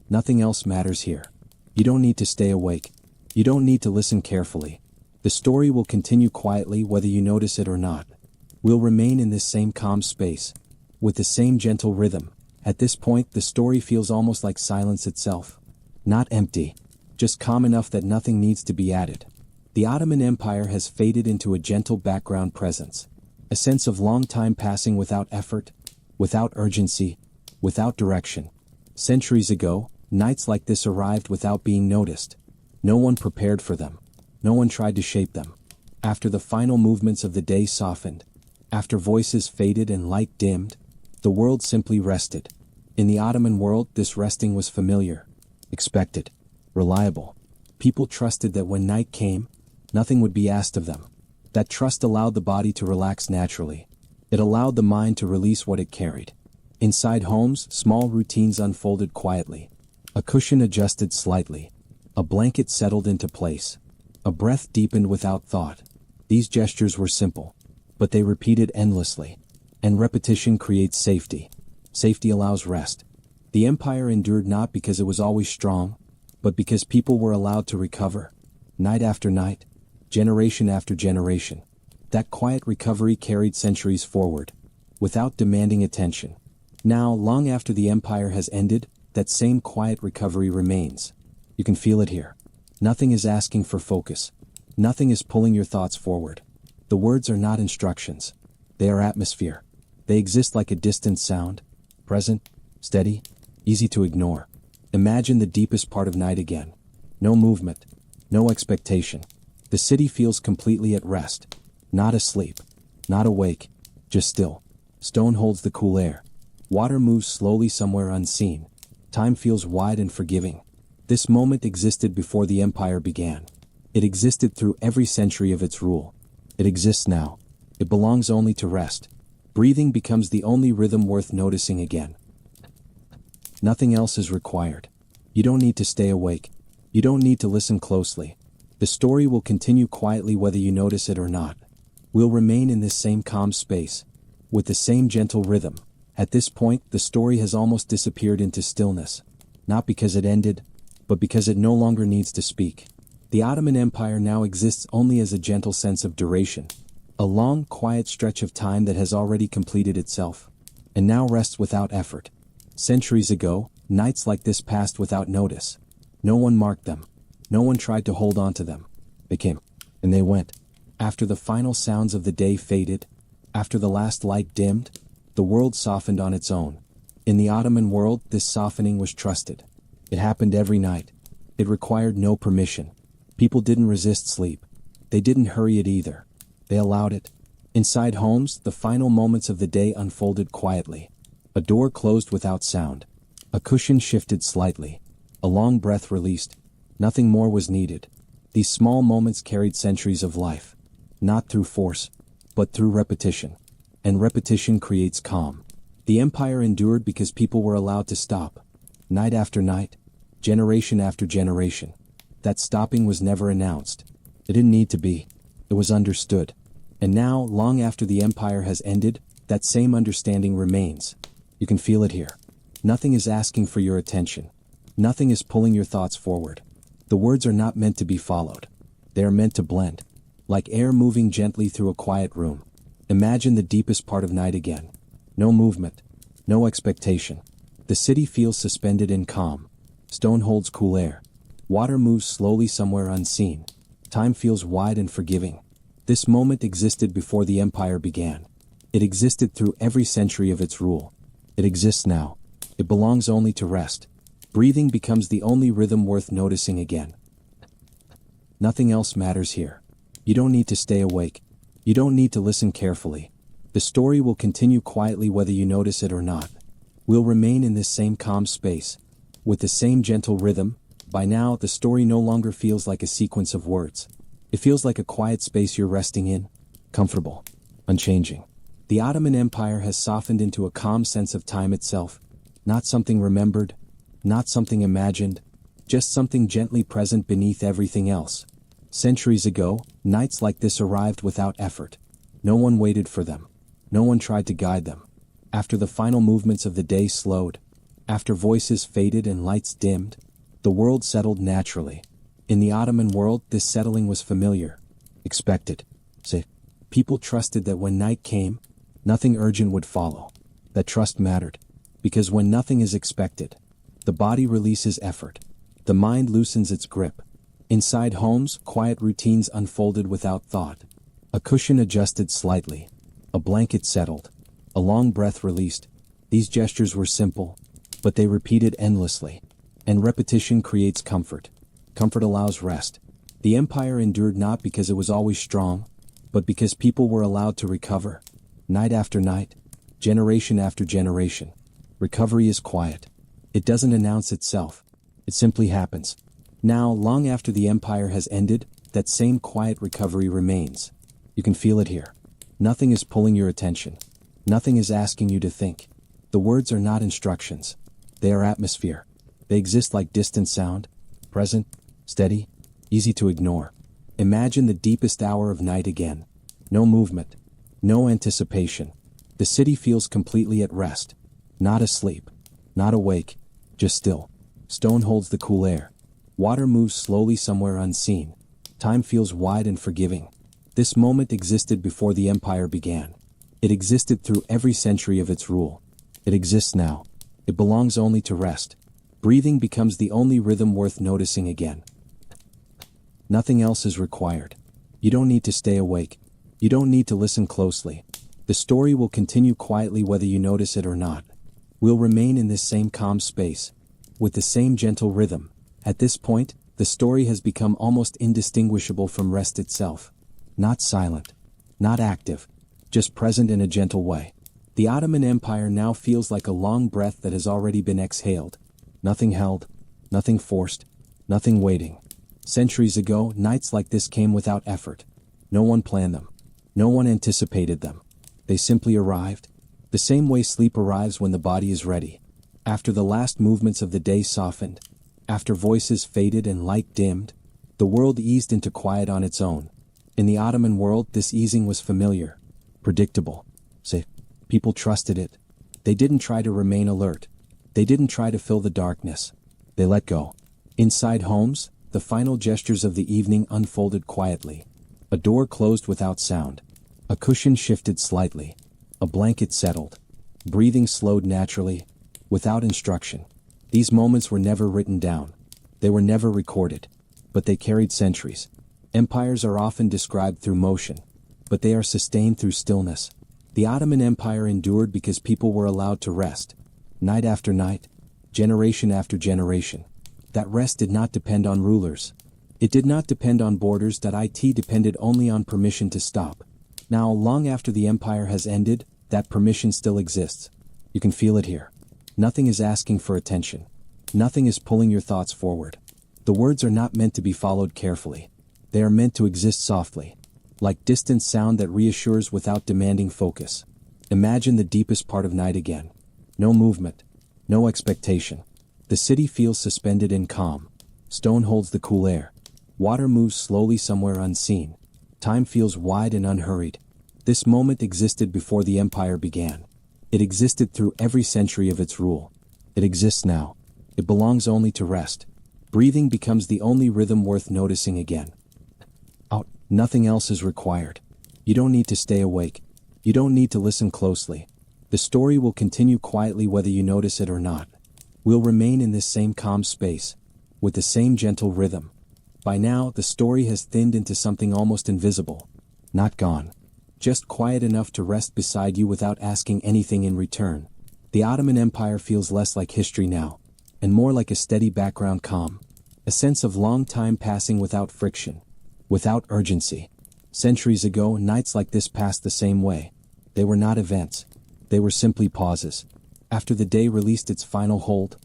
Nothing else matters here. You don't need to stay awake. You don't need to listen carefully. The story will continue quietly whether you notice it or not. We'll remain in this same calm space, with the same gentle rhythm. At this point, the story feels almost like silence itself. Not empty, just calm enough that nothing needs to be added. The Ottoman Empire has faded into a gentle background presence, a sense of long time passing without effort, without urgency, without direction. Centuries ago, nights like this arrived without being noticed. No one prepared for them. No one tried to shape them. After the final movements of the day softened, after voices faded and light dimmed, the world simply rested. In the Ottoman world, this resting was familiar, expected, reliable. People trusted that when night came, nothing would be asked of them. That trust allowed the body to relax naturally. It allowed the mind to release what it carried. Inside homes, small routines unfolded quietly. A cushion adjusted slightly. A blanket settled into place. A breath deepened without thought. These gestures were simple, but they repeated endlessly. And repetition creates safety. Safety allows rest. The empire endured not because it was always strong, but because people were allowed to recover. Night after night, generation after generation. That quiet recovery carried centuries forward, without demanding attention. Now, long after the empire has ended, that same quiet recovery remains. You can feel it here. Nothing is asking for focus. Nothing is pulling your thoughts forward. The words are not instructions. They are atmosphere. They exist like a distant sound, present, steady, easy to ignore. Imagine the deepest part of night again. No movement, no expectation. The city feels completely at rest. Not asleep, not awake, just still. Stone holds the cool air. Water moves slowly somewhere unseen. Time feels wide and forgiving. This moment existed before the empire began. It existed through every century of its rule. It exists now. It belongs only to rest. Breathing becomes the only rhythm worth noticing again. Nothing else is required. You don't need to stay awake. You don't need to listen closely. The story will continue quietly whether you notice it or not. We'll remain in this same calm space, with the same gentle rhythm. At this point, the story has almost disappeared into stillness. Not because it ended, but because it no longer needs to speak. The Ottoman Empire now exists only as a gentle sense of duration. A long, quiet stretch of time that has already completed itself, and now rests without effort. Centuries ago, nights like this passed without notice. No one marked them. No one tried to hold on to them. They came, and they went. After the final sounds of the day faded, after the last light dimmed, the world softened on its own. In the Ottoman world, this softening was trusted. It happened every night. It required no permission. People didn't resist sleep. They didn't hurry it either. They allowed it. Inside homes, the final moments of the day unfolded quietly. A door closed without sound. A cushion shifted slightly. A long breath released. Nothing more was needed. These small moments carried centuries of life. Not through force, but through repetition. And repetition creates calm. The empire endured because people were allowed to stop. Night after night, generation after generation. That stopping was never announced. It didn't need to be. It was understood. And now, long after the empire has ended, that same understanding remains. You can feel it here. Nothing is asking for your attention. Nothing is pulling your thoughts forward. The words are not meant to be followed. They are meant to blend. Like air moving gently through a quiet room. Imagine the deepest part of night again. No movement. No expectation. The city feels suspended in calm. Stone holds cool air. Water moves slowly somewhere unseen. Time feels wide and forgiving. This moment existed before the empire began. It existed through every century of its rule. It exists now. It belongs only to rest. Breathing becomes the only rhythm worth noticing again. Nothing else matters here. You don't need to stay awake. You don't need to listen carefully. The story will continue quietly whether you notice it or not. We'll remain in this same calm space, with the same gentle rhythm. By now, the story no longer feels like a sequence of words. It feels like a quiet space you're resting in, comfortable, unchanging. The Ottoman Empire has softened into a calm sense of time itself, not something remembered, not something imagined, just something gently present beneath everything else. Centuries ago, nights like this arrived without effort. No one waited for them. No one tried to guide them. After the final movements of the day slowed, after voices faded and lights dimmed, the world settled naturally. In the Ottoman world, this settling was familiar, expected, safe. People trusted that when night came, nothing urgent would follow. That trust mattered, because when nothing is expected, the body releases effort. The mind loosens its grip. Inside homes, quiet routines unfolded without thought. A cushion adjusted slightly. A blanket settled. A long breath released. These gestures were simple, but they repeated endlessly. And repetition creates comfort. Comfort allows rest. The empire endured not because it was always strong, but because people were allowed to recover. Night after night, generation after generation. Recovery is quiet. It doesn't announce itself. It simply happens. Now, long after the empire has ended, that same quiet recovery remains. You can feel it here. Nothing is pulling your attention. Nothing is asking you to think. The words are not instructions. They are atmosphere. They exist like distant sound, present, steady, easy to ignore. Imagine the deepest hour of night again. No movement. No anticipation. The city feels completely at rest. Not asleep. Not awake. Just still. Stone holds the cool air. Water moves slowly somewhere unseen. Time feels wide and forgiving. This moment existed before the empire began. It existed through every century of its rule. It exists now. It belongs only to rest. Breathing becomes the only rhythm worth noticing again. Nothing else is required. You don't need to stay awake. You don't need to listen closely. The story will continue quietly whether you notice it or not. We'll remain in this same calm space, with the same gentle rhythm. At this point, the story has become almost indistinguishable from rest itself. Not silent, not active, just present in a gentle way. The Ottoman Empire now feels like a long breath that has already been exhaled. Nothing held, nothing forced, nothing waiting. Centuries ago, nights like this came without effort. No one planned them. No one anticipated them. They simply arrived. The same way sleep arrives when the body is ready. After the last movements of the day softened, after voices faded and light dimmed, the world eased into quiet on its own. In the Ottoman world, this easing was familiar, predictable, safe. People trusted it. They didn't try to remain alert. They didn't try to fill the darkness. They let go. Inside homes, the final gestures of the evening unfolded quietly. A door closed without sound. A cushion shifted slightly. A blanket settled. Breathing slowed naturally, without instruction. These moments were never written down. They were never recorded. But they carried centuries. Empires are often described through motion, but they are sustained through stillness. The Ottoman Empire endured because people were allowed to rest. Night after night, generation after generation. That rest did not depend on rulers. It did not depend on borders. That it depended only on permission to stop. Now, long after the empire has ended, that permission still exists. You can feel it here. Nothing is asking for attention. Nothing is pulling your thoughts forward. The words are not meant to be followed carefully. They are meant to exist softly, like distant sound that reassures without demanding focus. Imagine the deepest part of night again. No movement, no expectation. The city feels suspended in calm. Stone holds the cool air. Water moves slowly somewhere unseen. Time feels wide and unhurried. This moment existed before the empire began. It existed through every century of its rule. It exists now. It belongs only to rest. Breathing becomes the only rhythm worth noticing again. Out. Nothing else is required. You don't need to stay awake. You don't need to listen closely. The story will continue quietly whether you notice it or not. We'll remain in this same calm space, with the same gentle rhythm. By now, the story has thinned into something almost invisible. Not gone. Just quiet enough to rest beside you without asking anything in return. The Ottoman Empire feels less like history now, and more like a steady background calm. A sense of long time passing without friction, without urgency. Centuries ago, nights like this passed the same way. They were not events. They were simply pauses. After the day released its final hold,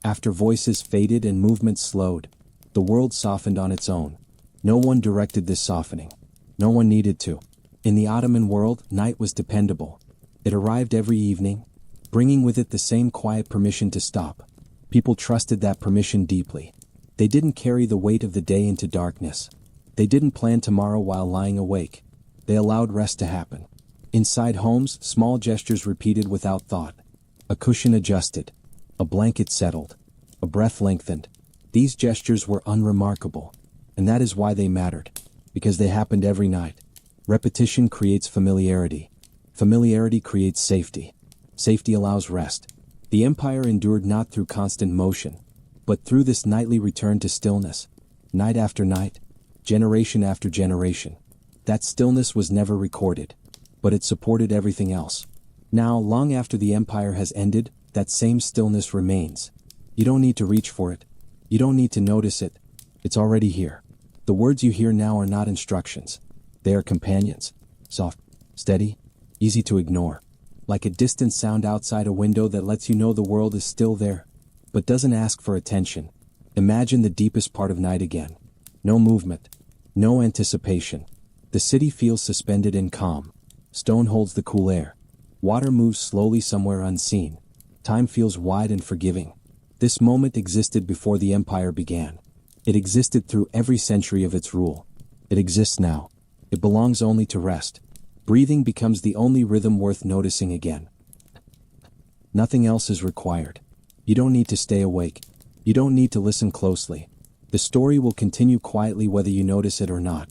after voices faded and movements slowed, the world softened on its own. No one directed this softening. No one needed to. In the Ottoman world, night was dependable. It arrived every evening, bringing with it the same quiet permission to stop. People trusted that permission deeply. They didn't carry the weight of the day into darkness. They didn't plan tomorrow while lying awake. They allowed rest to happen. Inside homes, small gestures repeated without thought. A cushion adjusted. A blanket settled. A breath lengthened. These gestures were unremarkable. And that is why they mattered. Because they happened every night. Repetition creates familiarity. Familiarity creates safety. Safety allows rest. The empire endured not through constant motion, but through this nightly return to stillness. night after night, generation after generation. That stillness was never recorded, but it supported everything else. Now, long after the empire has ended, that same stillness remains. You don't need to reach for it. You don't need to notice it. It's already here. The words you hear now are not instructions. They are companions. Soft, steady, easy to ignore. Like a distant sound outside a window that lets you know the world is still there, but doesn't ask for attention. Imagine the deepest part of night again. No movement. No anticipation. The city feels suspended in calm. Stone holds the cool air. Water moves slowly somewhere unseen. Time feels wide and forgiving. This moment existed before the empire began. It existed through every century of its rule. It exists now. It belongs only to rest. Breathing becomes the only rhythm worth noticing again. Nothing else is required. You don't need to stay awake. You don't need to listen closely. The story will continue quietly whether you notice it or not.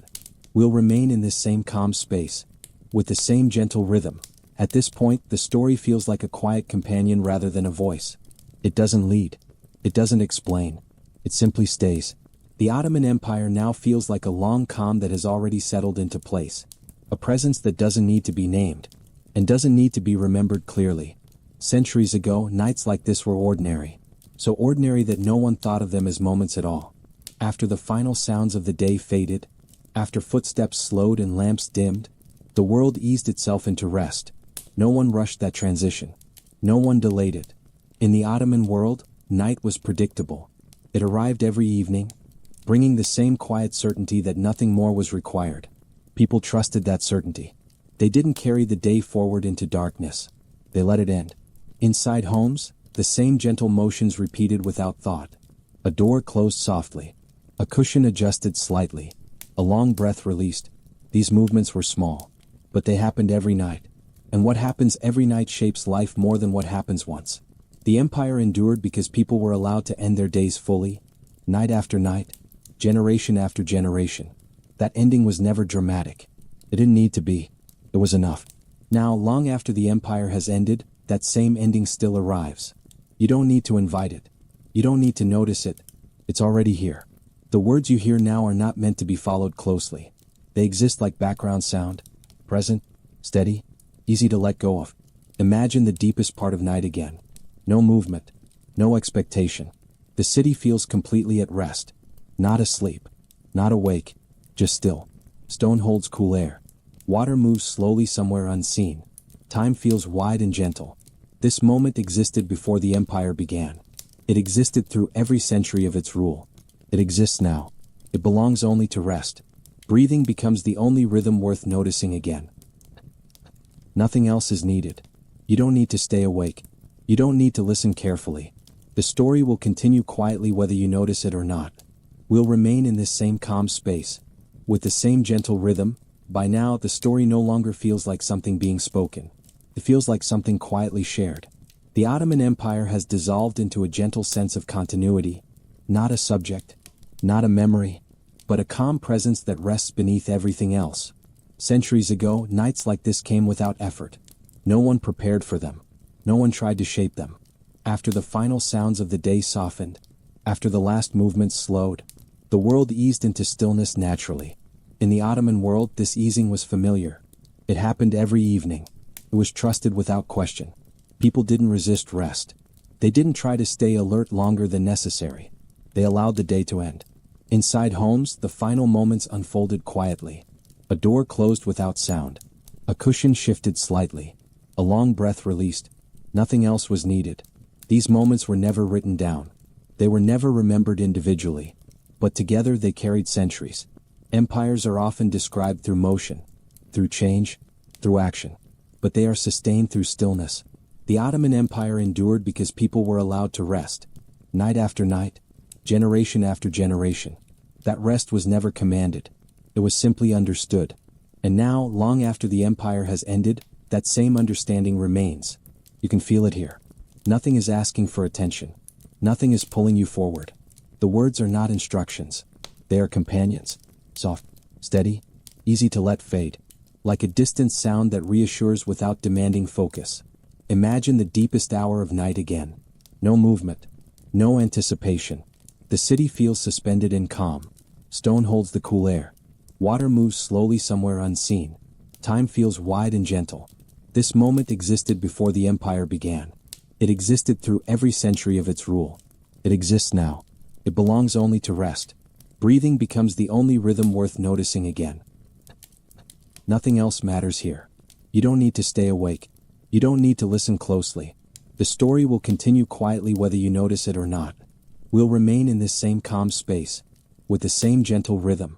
We'll remain in this same calm space, with the same gentle rhythm. At this point, the story feels like a quiet companion rather than a voice. It doesn't lead. It doesn't explain. It simply stays. The Ottoman Empire now feels like a long calm that has already settled into place. A presence that doesn't need to be named, and doesn't need to be remembered clearly. Centuries ago, nights like this were ordinary. So ordinary that no one thought of them as moments at all. After the final sounds of the day faded, after footsteps slowed and lamps dimmed, the world eased itself into rest. No one rushed that transition. No one delayed it. In the Ottoman world, night was predictable. It arrived every evening, bringing the same quiet certainty that nothing more was required. People trusted that certainty. They didn't carry the day forward into darkness. They let it end. Inside homes, the same gentle motions repeated without thought. A door closed softly. A cushion adjusted slightly. A long breath released. These movements were small, but they happened every night. And what happens every night shapes life more than what happens once. The empire endured because people were allowed to end their days fully, night after night, generation after generation. That ending was never dramatic. It didn't need to be. It was enough. Now, long after the empire has ended, that same ending still arrives. You don't need to invite it. You don't need to notice it. It's already here. The words you hear now are not meant to be followed closely. They exist like background sound, present, steady, easy to let go of. Imagine the deepest part of night again. No movement. No expectation. The city feels completely at rest. Not asleep. Not awake. Just still. Stone holds cool air. Water moves slowly somewhere unseen. Time feels wide and gentle. This moment existed before the empire began. It existed through every century of its rule. It exists now. It belongs only to rest. Breathing becomes the only rhythm worth noticing again. Nothing else is needed. You don't need to stay awake. You don't need to listen carefully. The story will continue quietly whether you notice it or not. We'll remain in this same calm space, with the same gentle rhythm. By now, the story no longer feels like something being spoken. It feels like something quietly shared. The Ottoman Empire has dissolved into a gentle sense of continuity, not a subject, not a memory, but a calm presence that rests beneath everything else. Centuries ago, nights like this came without effort. No one prepared for them. No one tried to shape them. After the final sounds of the day softened, after the last movements slowed, the world eased into stillness naturally. In the Ottoman world, this easing was familiar. It happened every evening. It was trusted without question. People didn't resist rest. They didn't try to stay alert longer than necessary. They allowed the day to end. Inside homes, the final moments unfolded quietly. A door closed without sound. A cushion shifted slightly. A long breath released. Nothing else was needed. These moments were never written down. They were never remembered individually. But together they carried centuries. Empires are often described through motion, through change, through action. But they are sustained through stillness. The Ottoman Empire endured because people were allowed to rest. Night after night, generation after generation. That rest was never commanded. It was simply understood. And now, long after the empire has ended, that same understanding remains. You can feel it here. Nothing is asking for attention. Nothing is pulling you forward. The words are not instructions. They are companions. Soft, steady, easy to let fade. Like a distant sound that reassures without demanding focus. Imagine the deepest hour of night again. No movement. No anticipation. The city feels suspended in calm. Stone holds the cool air. Water moves slowly somewhere unseen. Time feels wide and gentle. This moment existed before the empire began. It existed through every century of its rule. It exists now. It belongs only to rest. Breathing becomes the only rhythm worth noticing again. Nothing else matters here. You don't need to stay awake. You don't need to listen closely. The story will continue quietly whether you notice it or not. We'll remain in this same calm space, with the same gentle rhythm,